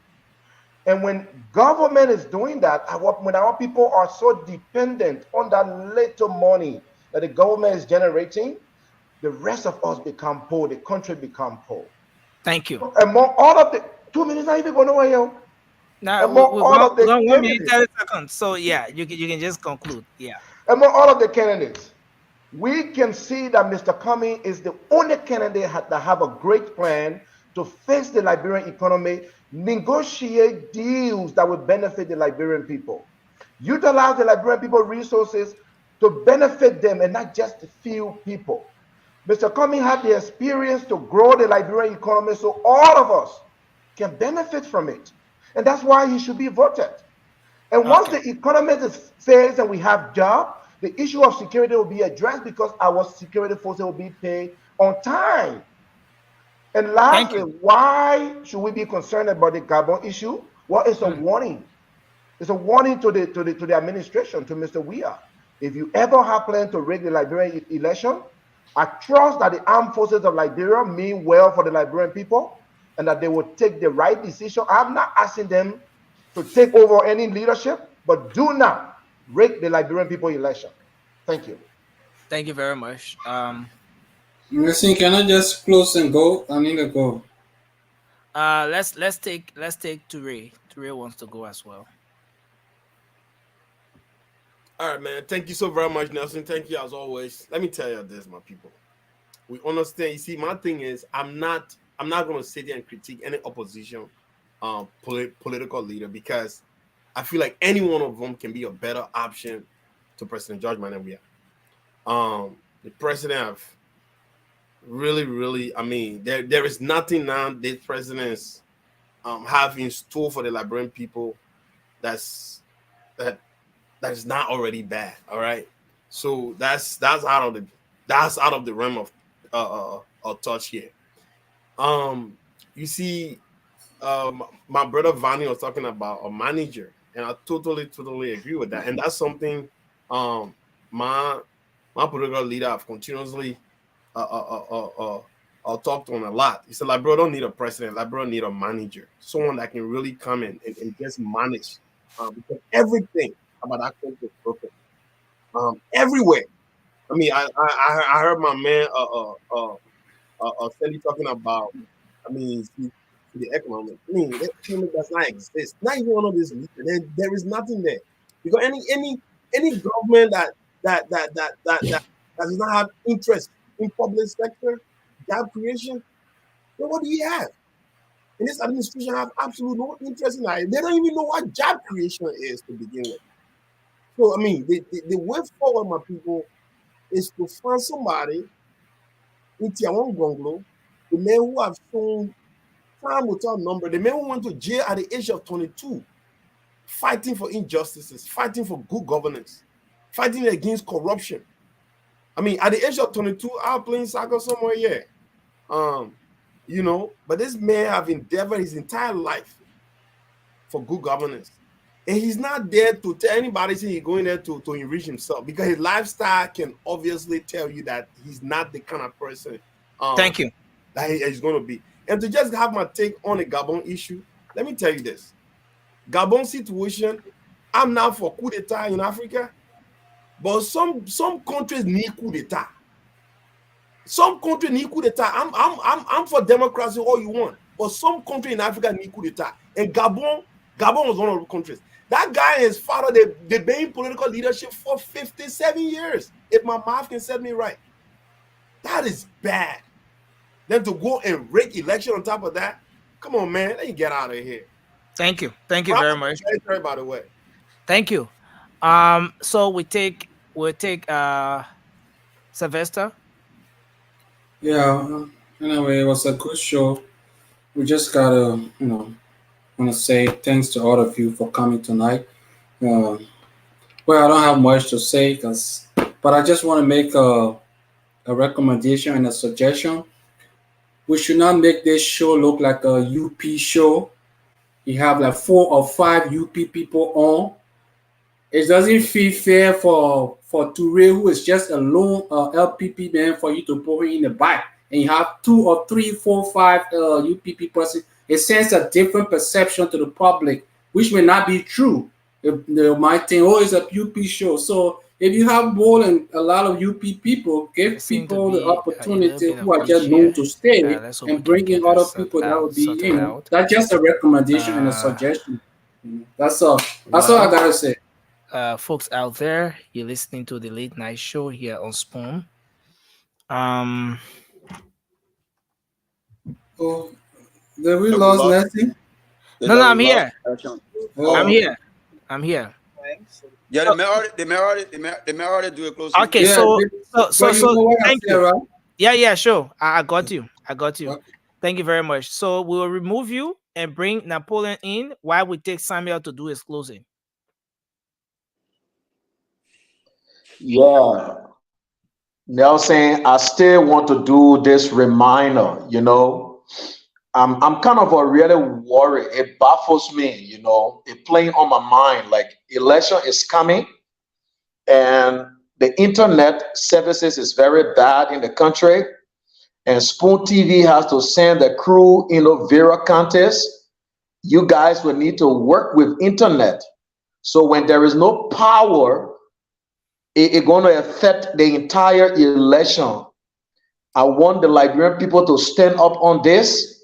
And when government is doing that, when our people are so dependent on that little money that the government is generating, the rest of us become poor, the country become poor. Thank you. Among all of the 2 minutes, not even going nowhere, yo. Now, Among all of the 1 minute, candidates, 30 seconds. So, yeah, you can just conclude. Yeah. among all of the candidates, we can see that Mr. Comey is the only candidate that have a great plan to fix the Liberian economy, negotiate deals that will benefit the Liberian people, utilize the Liberian people resources to benefit them and not just a few people. Mr. Comey had the experience to grow the Liberian economy so all of us can benefit from it. And that's why he should be voted. And once the economy is fixed and we have jobs, the issue of security will be addressed because our security forces will be paid on time. And lastly, why should we be concerned about the Gabon issue? Well, it's a warning. It's a warning to the administration, to Mr. Weah. If you ever have planned to rig the Liberian election, I trust that the armed forces of Liberia mean well for the Liberian people and that they will take the right decision. I'm not asking them to take over any leadership, but do not rig the Liberian people election. Thank you. Thank you very much. Listen, can I just close and go? I need to go. Let's take Toure. Toure wants to go as well. All right, man. Thank you so very much, Nelson. Thank you as always. Let me tell you this, my people. We understand. You see, my thing is, I'm not going to sit there and critique any opposition political leader because I feel like any one of them can be a better option to President George Manawia. The president have really, I mean, there is nothing now this president's have in store for the Liberian people that is not already bad. All right, so that's out of the realm of touch here. You see, my brother Vani was talking about a manager, and I totally agree with that. And that's something my political leader have continuously talked on a lot. He said, Liberia don't need a president, Liberia need a manager, someone that can really come in and just manage because everything about that country is broken. Everywhere. I mean, I heard my man Sandy talking about. I mean, the economic. I mean, the economic does not exist. Not even one of these. There is nothing there because any government that does not have interest in public sector job creation, then what do you have? And this administration have absolutely no interest in that. They don't even know what job creation is to begin with. So I mean, the way forward, my people, is to find somebody in Tiawan Gonglo, the men who have shown time without number, the men who went to jail at the age of 22, fighting for injustices, fighting for good governance, fighting against corruption. I mean, at the age of 22, I'm playing soccer somewhere, yeah. You know, but this man have endeavored his entire life for good governance. And he's not there to tell anybody he's going there to enrich himself, because his lifestyle can obviously tell you that he's not the kind of person Thank you. that he's going to be. And to just have my take on the Gabon issue, let me tell you this. Gabon situation, I'm not for coup d'etat in Africa, but some countries need coup d'etat. Some countries need coup d'etat. I'm for democracy all you want, but some countries in Africa need coup d'etat. And Gabon was one of the countries. That guy and his father, they've been in political leadership for 57 years. If my mouth can set me right. That is bad. Then to go and rig election on top of that, come on, man, let me get out of here. Thank you very much. By the way. Thank you. So we'll take Sylvester. Yeah. Anyway, it was a good show. We just gotta, want to say thanks to all of you for coming tonight. Well, I don't have much to say, but I just want to make a recommendation and a suggestion. We should not make this show look like a UP show. You have like 4 or 5 UP people on. It doesn't feel fair for Toure, who is just a lone LPP man, for you to put him in the back, and you have 2 or 3, 4, 5 UPP person. It sends a different perception to the public, which may not be true. They might think, oh, it's a UP show. So if you have more than a lot of UP people, give people the opportunity who are just known to stay, and bring in other people that would be, that's just a recommendation and a suggestion. That's all. That's all I gotta say. Folks out there, you're listening to the Late Night Show here on Spoon. Oh, did we lost nothing? No, I'm here. I'm here. Yeah, they may already do a close. Okay, so thank you. Right? Yeah, sure. I got you. Okay. Thank you very much. So we will remove you and bring Napoleon in while we take Samuel to do his closing. Yeah, Nelson, I still want to do this reminder. I'm kind of really worried. It baffles me. It playing on my mind. Like, election is coming, and the internet services is very bad in the country, and Spoon TV has to send the crew Vera contest. You guys will need to work with internet. So when there is no power, it's going to affect the entire election. I want the Liberian people to stand up on this.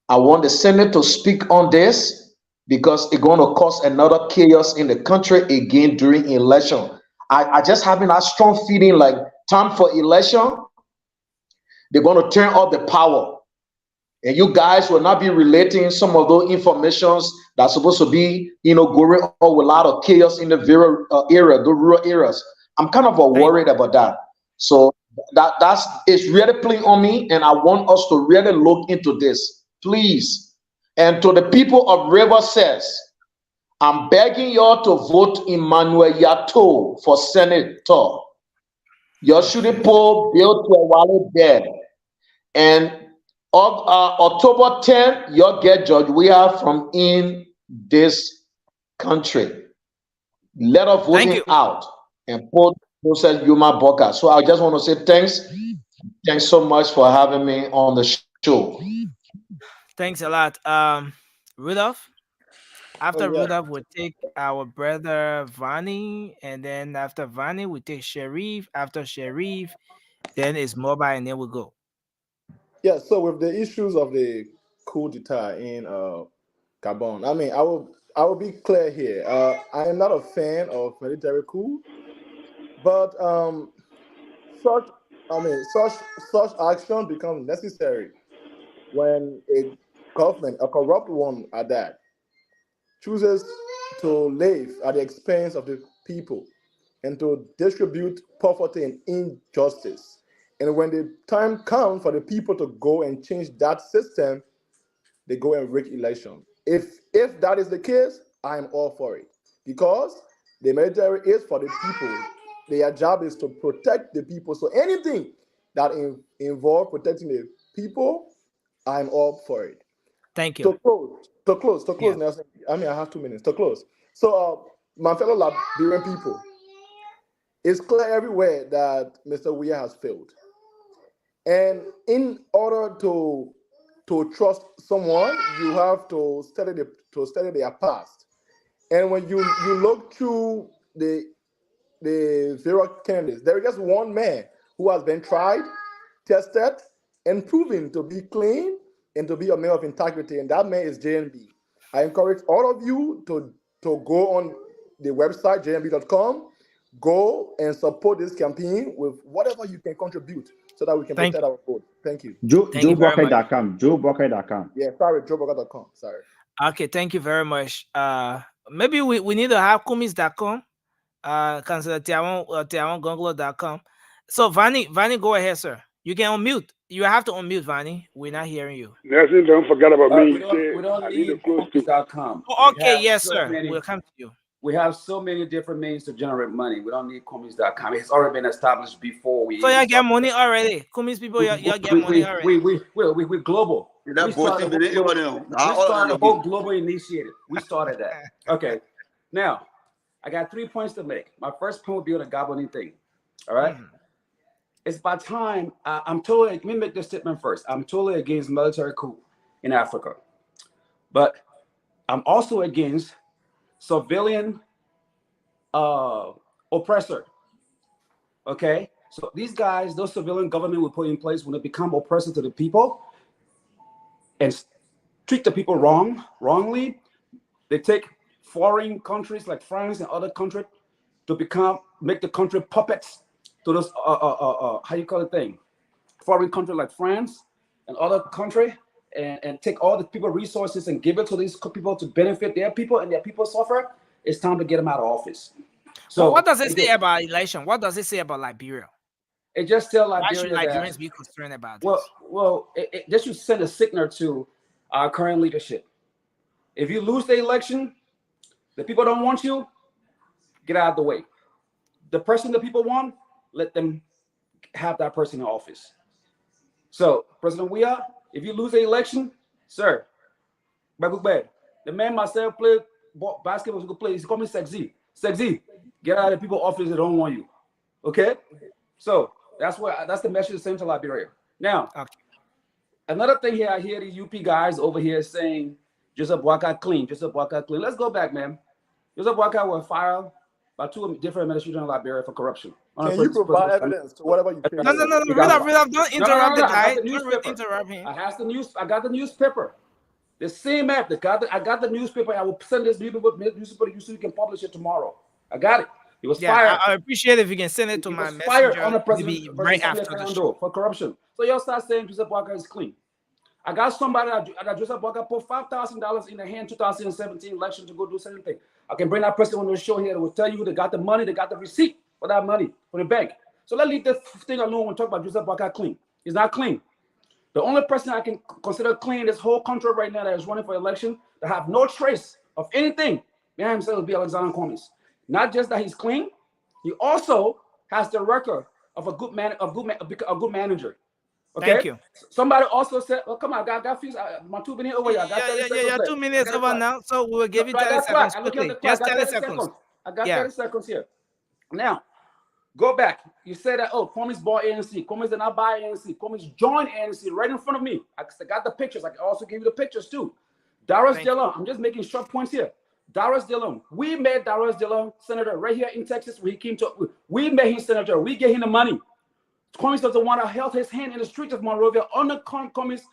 I want the Senate to speak on this, because it's going to cause another chaos in the country again during election. I just having that strong feeling like time for election, they're going to turn off the power. And you guys will not be relating some of those informations that's supposed to be, going on with a lot of chaos in the the rural areas. I'm kind of worried about that. So that's it's really playing on me, and I want us to really look into this, please. And to the people of River says, I'm begging y'all to vote Emmanuel Yato for senator. You shouldn't pull Bill Tuawale dead. And October 10th, you'll get George Weah from in this country. Let us vote him out and put Joseph Yuma Boka. So I just want to say thanks. Thanks so much for having me on the show. Thanks a lot. Rudolph? After Rudolph, we'll take our brother Vani, and then after Vani, we take Sharif. After Sharif, then it's Mobile, and then we'll go. Yeah, so with the issues of the coup d'etat in Gabon, I mean, I will be clear here. I am not a fan of military coup, but such action becomes necessary when a government, a corrupt one at that, chooses to live at the expense of the people and to distribute poverty and injustice. And when the time comes for the people to go and change that system, they go and rig election. If that is the case, I'm all for it, because the military is for the people. Their job is to protect the people. So anything that involves protecting the people, I'm all for it. Thank you. To close, Nelson. I mean, I have 2 minutes to close. So, my fellow Liberian people, it's clear everywhere that Mr. Weah has failed. And in order to trust someone, you have to study their past. And when you look through the various candidates, there is just one man who has been tried, tested, and proven to be clean and to be a man of integrity, and that man is JNB. I encourage all of you to go on the website jnb.com, go and support this campaign with whatever you can contribute so that we can protect our vote. Thank you. JoeBucket.com. JoeBucket.com. Yeah, sorry, JoeBucket.com. Sorry. Okay, thank you very much. Maybe we need to have kumis.com. Consider tiawongonglo.com. So Vani, go ahead, sir. You can unmute. You have to unmute, Vani. We're not hearing you. Nelson, don't forget about me. We don't I need to need close to. Comics.com. Oh, okay, yes, sir. We'll come to you. We have so many different means to generate money. We don't need Comics.com. It's already been established before we. So you get money already. Kumis people, you get money already. We're global. We started a whole global initiative. We started that. Okay. Now, I got 3 points to make. My first point would be on the governing thing. All right. It's by time let me make this statement first. I'm totally against military coup in Africa, but I'm also against civilian oppressor. Okay, so these guys, those civilian government we put in place, when they become oppressor to the people and treat the people wrongly, they take foreign countries like France and other countries to make the country puppets to those how you call it thing, foreign country like France and other country, and take all the people resources and give it to these people to benefit their people, and their people suffer. It's time to get them out of office. So what does it say about election? What does it say about Liberia? It just tells Liberia why should Liberians be concerned about this? Well, this should send a signal to our current leadership. If you lose the election, the people don't want you, get out of the way. The person the people want, let them have that person in office. So, President Weah, if you lose the election, sir, the man myself played basketball, he could play. He's called me sexy. Sexy, get out of the people's office that don't want you. Okay? So that's the message sent to Liberia. Now, another thing here, I hear the UP guys over here saying Joseph Boakai clean, Joseph Boakai clean. Let's go back, man. Joseph Boakai was fired by 2 different administrations in Liberia for corruption. Can you provide evidence to whatever you feel? No. Don't interrupt the guy. Don't interrupt him. I got the newspaper. The same app. I got the newspaper. I will send this newspaper to you so you can publish it tomorrow. I got it. He was fired. I appreciate if you can send it to my messenger. Fired on the president right after the show for corruption. So y'all start saying Joseph Boakai is clean. I got somebody that Joseph Boakai put $5,000 in the hand 2017 election to go do something. I can bring that person on the show here that will tell you they got the money, they got the receipt for that money from the bank. So let's leave this thing alone and talk about Joseph Boakai clean. He's not clean. The only person I can consider clean in this whole country right now that is running for election that have no trace of anything behind himself will be Alexander Cummings. Not just that he's clean, he also has the record of a good manager. Okay? Thank you. Somebody also said, "Oh, come on, I got few, my 2 minutes over here. I got 30 seconds left. 2 minutes over now, so we'll give you 30 seconds quickly. Just 30 seconds. I got 30 seconds here. Now, go back. You said that, Cummings bought ANC. Cummings did not buy ANC. Cummings joined ANC right in front of me. I got the pictures. I can also give you the pictures too. Darius Dillon, I'm just making short points here. Darius Dillon, we made Darius Dillon senator right here in Texas when he came to, we made him senator. We gave him the money. Cummings doesn't want to hold his hand in the streets of Monrovia under Cummings'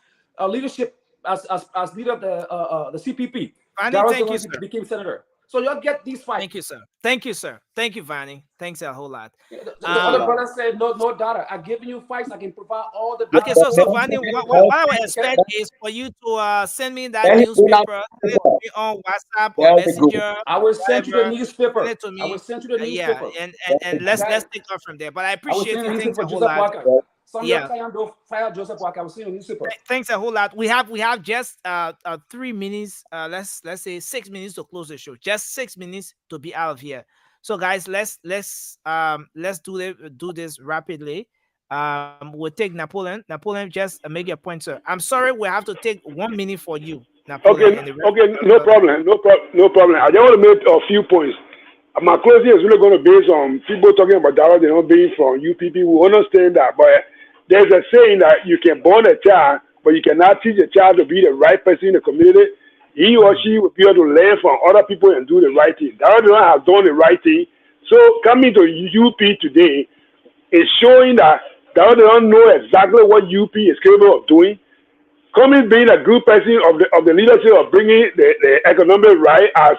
leadership as leader of the CPP. Thank you, sir. Became senator. So y'all get these fights. Thank you, sir. Thank you, sir. Thank you, Vani. Thanks a whole lot. The other brother said, no data. I'm giving you fights. I can provide all the data. Okay, so Vani, what I would expect is for you to send me that newspaper, send it to me on WhatsApp or Messenger. I will send you the newspaper. Send it to me. I will send you the newspaper. Yeah, and let's take off from there. But I appreciate you. Thanks a whole lot. Joseph Boakai. I will send you the newspaper. Thanks a whole lot. We have just 3 minutes. Let's say 6 minutes to close the show. Just 6 minutes to be out of here. So guys, let's do this rapidly. We'll take Napoleon. Napoleon, just make your point, sir. I'm sorry, we have to take 1 minute for you. Okay, okay, no problem, no problem. I just want to make a few points. My closing is really going to be based on people talking about that they don't being from UPP. We understand that, but there's a saying that you can born a child, but you cannot teach a child to be the right person in the community. He or she will be able to learn from other people and do the right thing. That has done the right thing. So coming to UP today is showing that they don't know exactly what UP is capable of doing. Coming being a good person of the leadership of bringing the economic right, as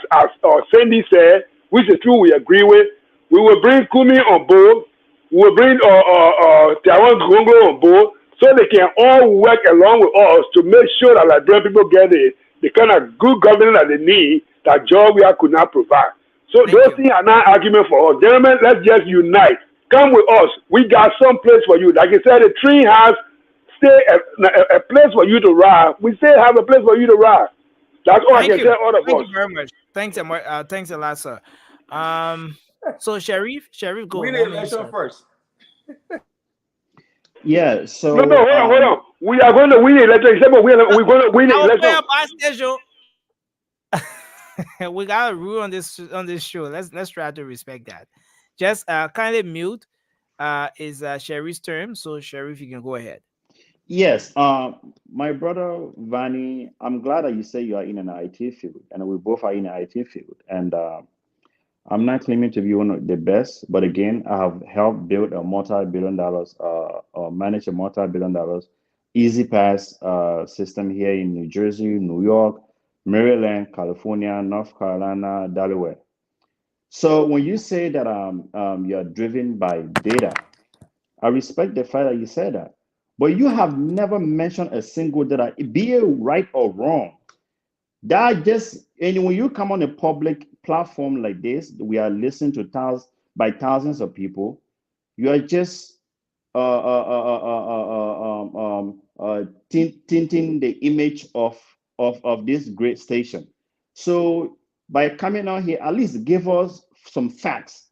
Sandy said, which is true, we agree with. We will bring Kumi on board. We will bring Taiwan Gongo on board so they can all work along with us to make sure that Liberian people get the kind of good governance that they need that Georgia could not provide. So those things are not argument for us. Gentlemen, let's just unite. Come with us. We got some place for you. Like I said, the tree has a place for you to ride. We still have a place for you to ride. That's all I can tell all of us. Thank you very much. Thanks a lot, sir. So Sharif, go. We need election first. Yeah. So no, hold on. We are going to win the election. Except we're going to win the election. We got a rule on this show. Let's try to respect that. Just kindly mute. Is Sharif's term. So Sharif, you can go ahead. Yes, my brother Vani, I'm glad that you say you are in an IT field, and we both are in an IT field. And I'm not claiming to be one of the best, but again, I have helped build a multi-billion dollars, or manage a multi-billion dollars Easy Pass system here in New Jersey, New York, Maryland, California, North Carolina, Delaware. So when you say that you're driven by data, I respect the fact that you said that. But you have never mentioned a single data, be it right or wrong. That just, and when you come on a public platform like this, we are listening to thousands of people. You are just tinting the image of this great station. So by coming out here, at least give us some facts.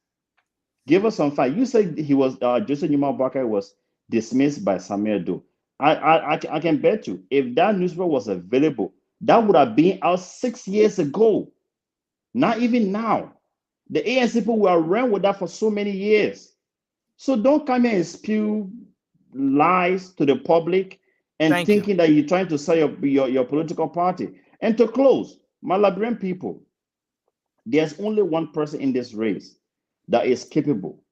Give us some facts. You said he was Joseph Newman Barker was dismissed by Samuel Doe. I can bet you, if that newspaper was available, that would have been out 6 years ago. Not even now. The ANC people were around with that for so many years. So don't come here and spew lies to the public and thinking that you're trying to sell your political party. And to close, my Liberian people, there's only one person in this race that is capable.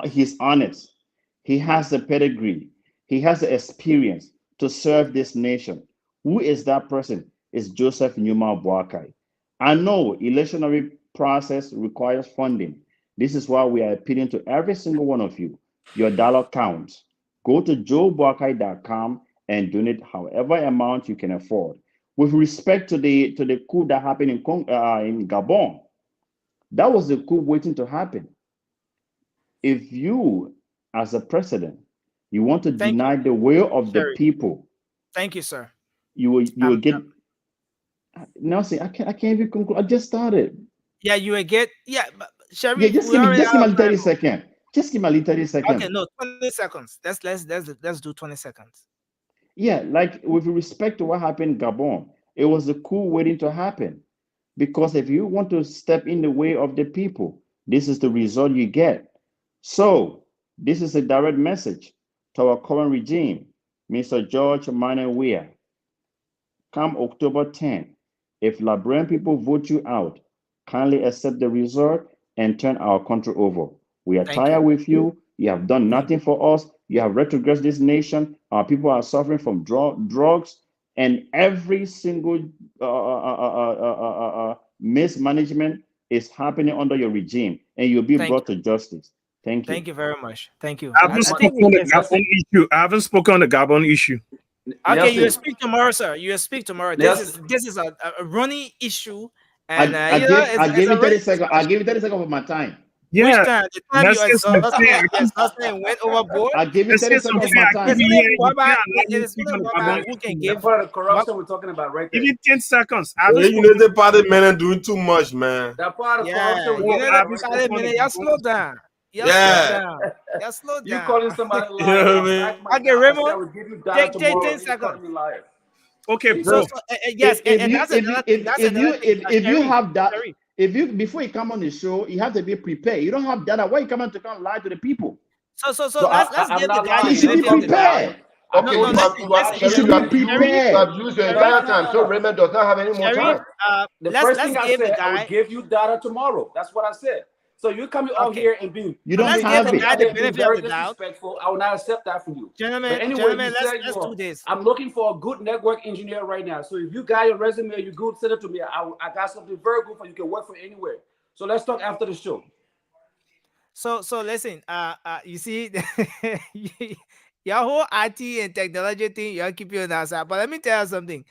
He's honest. He has the pedigree. He has the experience to serve this nation. Who is that person? It's Joseph Newman Boakai. I know electionary process requires funding. This is why we are appealing to every single one of you. Your dollar counts. Go to joeboakai.com and donate however amount you can afford. With respect to the coup that happened in Gabon, that was the coup waiting to happen. If you, as a president, you want to deny the will of the people. Thank you, sir. You will get. Now, see, I can't even conclude. I just started. Yeah, you will get. Yeah, Sharif. Yeah, just give me 30 seconds. Just give me 30 seconds. Okay, no, 20 seconds. Let's do 20 seconds. Yeah, like with respect to what happened in Gabon, it was a coup waiting to happen. Because if you want to step in the way of the people, this is the result you get. So this is a direct message to our current regime, Mr. George Manuel Weah. Come October 10, if Liberian people vote you out, kindly accept the result and turn our country over. We are tired with you. You have done nothing for us. You have retrogressed this nation. Our people are suffering from drugs and every single mismanagement is happening under your regime, and you'll be brought to justice. Thank you. Thank you very much. Thank you. I haven't spoken on the Gabon issue. I haven't spoken on the Gabon issue. Okay, you will speak tomorrow, sir. You will speak tomorrow. This is a running issue, and I give you 30 seconds. I'll give you 30 seconds of my time. Yeah, which time? The time you exhausted and went overboard. I'll give you 30 seconds of my time. Who can give part of corruption we're talking about right there? Give me 10 seconds. The United Party men are doing too much, man. That part of corruption we're talking about. Y'all slow down. Y'all slow down. You calling somebody liar? You know what I mean? Okay, Raymond, take 10 seconds. Okay, bro. Yes, and that's another thing. That's another thing. If you have that, Sharif. if you before you come on the show, you have to be prepared. You don't have data. Why you come on to come lie to the people? So let's I'm give the not guy lying. the You should be benefit of the doubt. prepared. Okay, No, you listen. should be prepared. you have used your entire time, so Raymond does not have any more Sharif, time. The let's first thing I give the said, I will guy. give you data tomorrow. That's what I said. So you coming out Okay. here and being You don't Let's give have the it. guy the being benefit of very the doubt. disrespectful. I will not accept that from you. Gentlemen, But anyway, gentlemen, you said let's you do this. I'm looking for a good network engineer right now. So if you got your resume, you good, send it to me. I got something very good for you. You can work from anywhere. So let's talk after the show. So listen, you see, your whole IT and technology thing, y'all keep you on that side. But let me tell you something.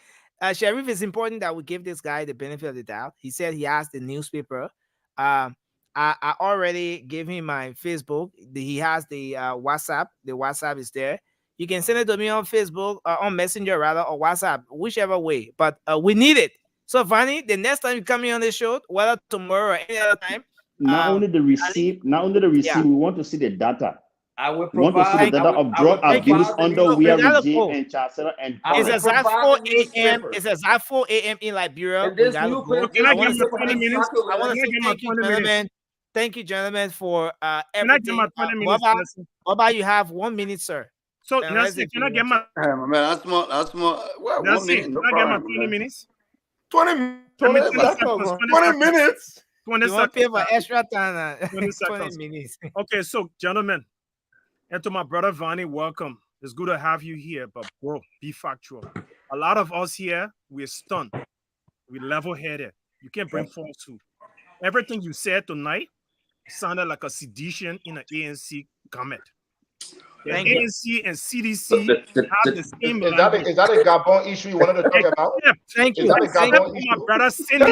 Sharif, it's important that we give this guy the benefit of the doubt. He said he asked the newspaper. I already gave him my Facebook. He has the WhatsApp. The WhatsApp is there. You can send it to me on Facebook, on Messenger rather, or WhatsApp, whichever way. But we need it. So, Vanny, the next time you come in on the show, whether tomorrow or any other time, Not only the receipt, yeah. we want to see the data. I will We want to see the provide. data of drug abuse under So we Weir gotta regime go. and Chancellor and It's current. exact 4 a.m. It's exact 4 a.m. in Liberia. And We this gotta new go. paper, I want to say 20 minutes? I want to say thank you, gentlemen. Thank you, gentlemen, for everything. Baba, you have 1 minute, sir. So Nelson, can I get my man, that's more. Well, 1 minute, no can I get my problem. 20 minutes? 20 seconds. 20 minutes. 20 You want seconds. to pay for extra time? 20 20 seconds. minutes. Okay, so gentlemen, and to my brother Vani, welcome. It's good to have you here, but bro, be factual. A lot of us here, we're stunned. We're level-headed. You can't bring falsehood. Everything you said tonight sounded like a sedition in an ANC comment. The ANC and CDC have the same Is that a Gabon issue you wanted to talk about? Thank you. Is that a Gabon my issue? brother Cindy.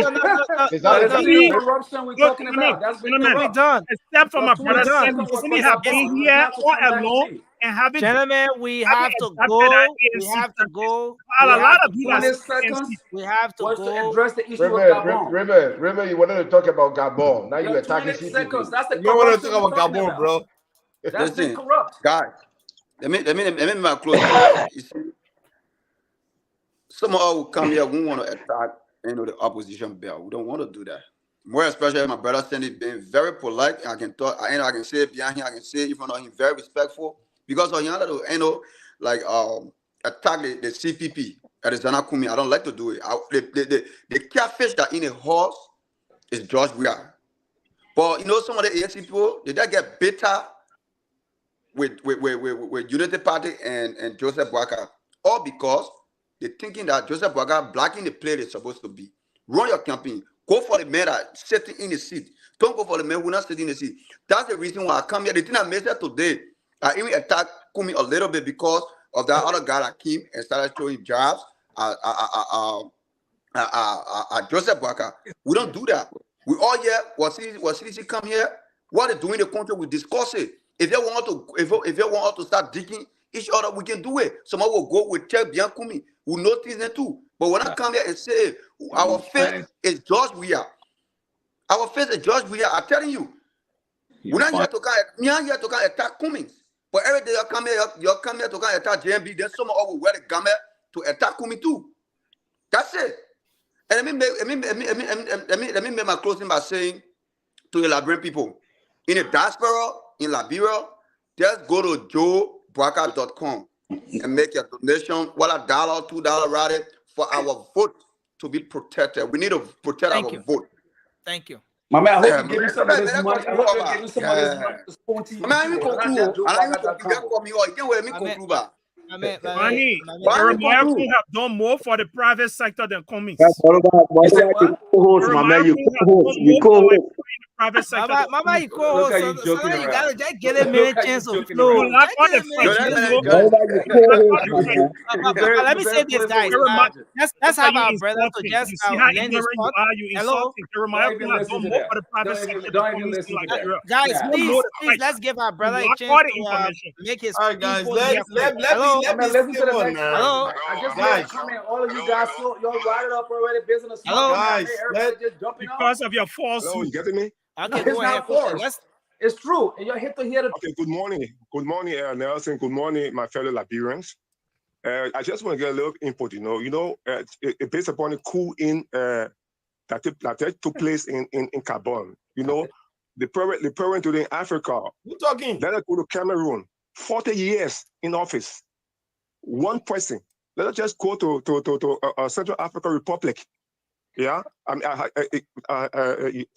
Is that a the corruption we're talking about? That's been we done. Except for my brother 20 Cindy. seconds was Cindy for have Gabon. been Let's here not all come back along to and having Gentlemen, we have to go. We have to go. A lot of you 20 guys seconds We have to was to go. address the issue of Gabon. Remember, you wanted to talk about Gabon. Now you're attacking 20 CPP. seconds. That's the You want corruption to talk we're about talking Gabon, about. bro? That's been Listen, corrupt. guys, let me make my close here. You see, some of us will come here, we want to attack, the opposition bill. We don't want to do that. More especially my brother Sandy being very polite. I can talk, I can say it behind him, I can say it in front of him, very respectful. Because of him, like attack the CPP at the Zana Kumi. I don't like to do it. The catfish that in a horse is George Weah. But some of the ANC people, they get bitter with Unity Party and Joseph Boakai. All because they're thinking that Joseph Boakai blocking the play they're supposed to be. Run your campaign. Go for the man that's sitting in the seat. Don't go for the man who's not sitting in the seat. That's the reason why I come here. The thing I made that today, I even attacked Kumi a little bit because of that other guy that came and started showing jobs. Joseph Boakai. We don't do that. We all here. What CDC come here? What they doing in the country? We discuss it. If they want to start digging each other, we can do it. Someone will go with check beyond Kumi. We notice them too. But when I come here and say our face is George Weah. Our face is George Weah. I'm telling you. We're not here to come attack Cummings. But every day you come here to come attack JMB, then someone will wear the garment to attack Kumi too. That's it. And let me make my closing by saying to the Liberian people, in the diaspora, in Liberia, just go to joeboakai.com and make your donation, $1, $2, rather, for our vote to be protected. We need to protect our vote. Thank you. My man, I hope you give me some of this money. I hope you give me some of this money to spoon to you. I even conclude. Money, Jeremiah could have done more for the private sector than Cummings. Private sector. Mama, you co-host. So you gotta just get a minute chance to flow. Let me say this, guys. Let's have our brother to just lend his thought. Hello, guys. Please, let's give our brother a chance to make his. All right, guys. Let me listen to the next. Hello, I just made a comment. All of you guys, y'all write it up already. Business. Hello, guys. Because of your false. Hello, you getting me? Okay, it's not false. It's true. And you're here to hear the. Okay, good morning. Good morning, Nelson. Good morning, my fellow Liberians. I just want to get a little input. Based upon the coup in that took place in Gabon. The parent today in Africa. Who talking? Let us go to Cameroon. 40 years in office. One person. Let us just go to Central African Republic. Yeah, I mean,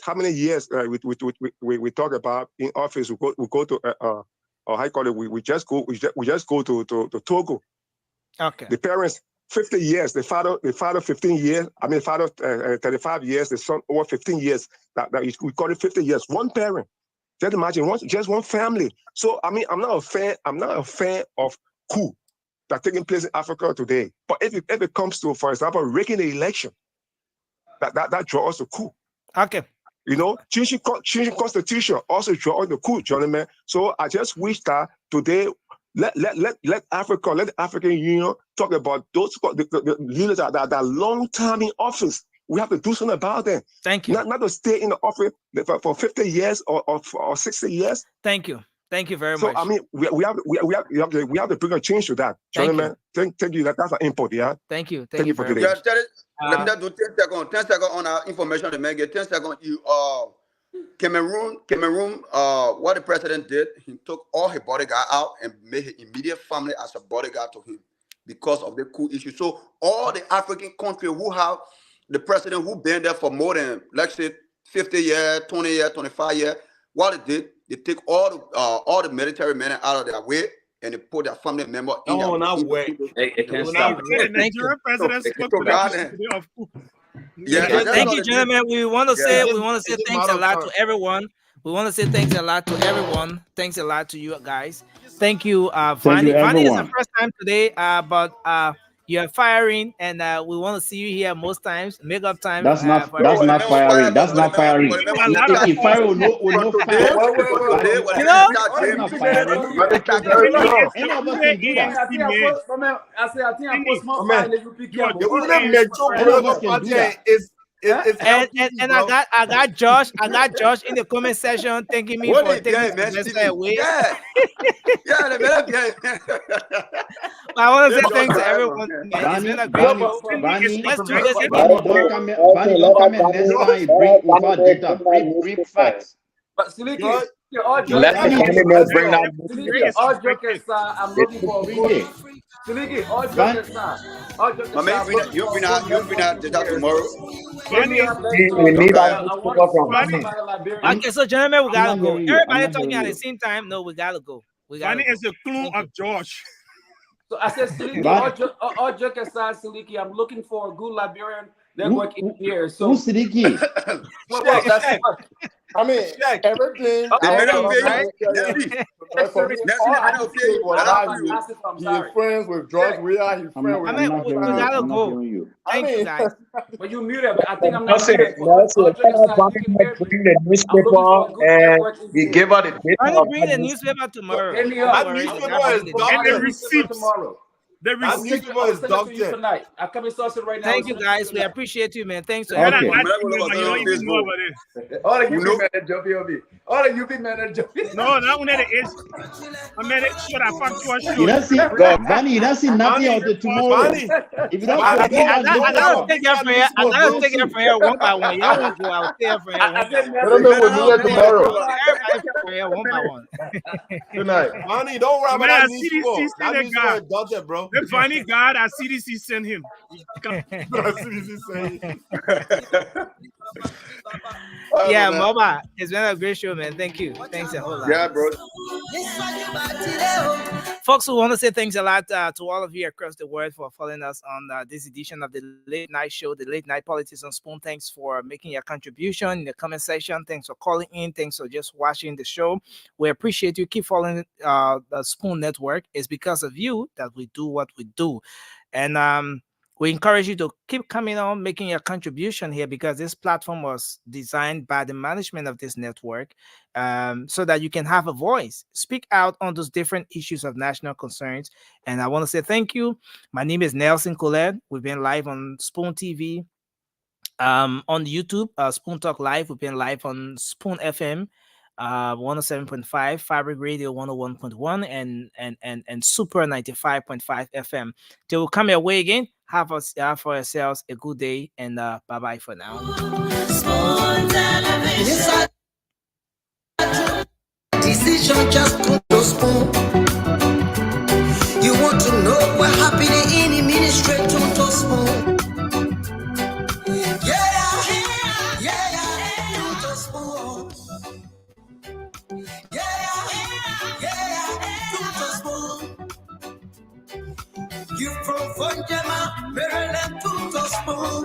how many years we talk about in office? We go to or how you call it? We just go to Togo. Okay. The parents 50 years. The father 15 years. I mean, father 35 years. The son over 15 years. That we call it 50 years. One parent. Just imagine just one family. So I mean, I'm not a fan of coup that's taking place in Africa today. But if it comes to, for example, rigging the election. That draws the coup. Okay. Changing constitution also draws the coup, gentlemen. So I just wish that today let Africa, let the African Union talk about those the leaders that are long time in office. We have to do something about them. Thank you. Not to stay in the office for 50 years or 60 years. Thank you. Thank you very much. So I mean, we have to bring a change to that, gentlemen. Thank you. That's an input, yeah. Thank you. Thank you for very today. much. Let me just do 10 seconds. 10 seconds on our information to make it. 10 seconds. Cameroon, what the president did, he took all his bodyguard out and made his immediate family as a bodyguard to him because of the coup issue. So all the African countries who have the president who been there for more than, let's say, 50 years, 20 years, 25 years, what they did, they take all the military men out of their way and they put their family member in their way. It can't stop. The Nigerian president spoke to the Yeah, thank you, gentlemen. We want to say It's thanks a model lot time. to everyone. We want to say thanks a lot to everyone. Thanks a lot to you guys. Thank you, Vani. Vani is the first time today, but you're firing, and we want to see you here most times. Make up time. That's not firing. That's not firing. If fire will no fire. You know, That's not firing. Any of us can do that. Any of us can do that. And I got Josh in the comment section thanking me for taking Sylvester away. I want to say thanks to everyone. It's been a great show. Let's do this again. Vani, don't come in next time. Bring without data. Bring facts. But Siliki, Let me bring that. all jokes aside, I'm looking for a good. Siliki, all jokes aside. All jokes aside. You'll be not did that tomorrow. We need Okay, so gentlemen, we gotta go. Everybody talking at the same time. No, we gotta go. Vani is a clone of Josh. So I said, Siliki, all jokes aside, Siliki, I'm looking for a good Liberian network engineer. So who's Siliki? I mean, everything. He's friends with George Weah. He's friends with. We gotta go. Thank you, guys. But you muted, but I think I'm not. Bring the newspaper and he gave her the data. I'll bring the newspaper tomorrow. And the receipts tomorrow. The receipt was doctor tonight. I come in source right now. Thank you, guys. We appreciate you, man. Thanks for having me. All the UP men jump in. No, that one is. I mean, it should have fucked you. You don't see, Vani, you don't see nothing of the tomorrow. If you don't I gotta take it from here. I gotta take it from here one by one. Y'all won't go out there from here one by one. Good night. Money, don't worry about that news. That news was doctor, bro. The funny God at CDC sent him. Yeah, Moba, it's been a great show, man. Thank you. Thanks a whole lot. Yeah, bro. Folks, we want to say thanks a lot to all of you across the world for following us on this edition of the Late Night Show, the Late Night Politics on Spoon. Thanks for making your contribution in the comment section. Thanks for calling in. Thanks for just watching the show. We appreciate you. Keep following the Spoon Network. It's because of you that we do what we do. And we encourage you to keep coming on, making your contribution here, because this platform was designed by the management of this network so that you can have a voice, speak out on those different issues of national concerns. And I want to say thank you. My name is Nelson Colette. We've been live on Spoon TV, on YouTube, Spoon Talk Live. We've been live on Spoon FM. 107.5, Fabric Radio 101.1, and Super 95.5 FM. Till we come your way again, have for yourselves a good day, and bye bye for now. Decision just put your spoon. You want to know what happening in the ministry to spoon. Yeah, to spoon. To spoon. You from Fonjama, Maryland to spoon.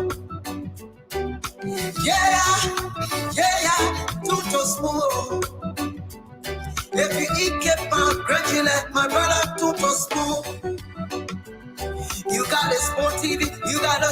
Yeah, to spoon. If you eat keep on grudging, my brother.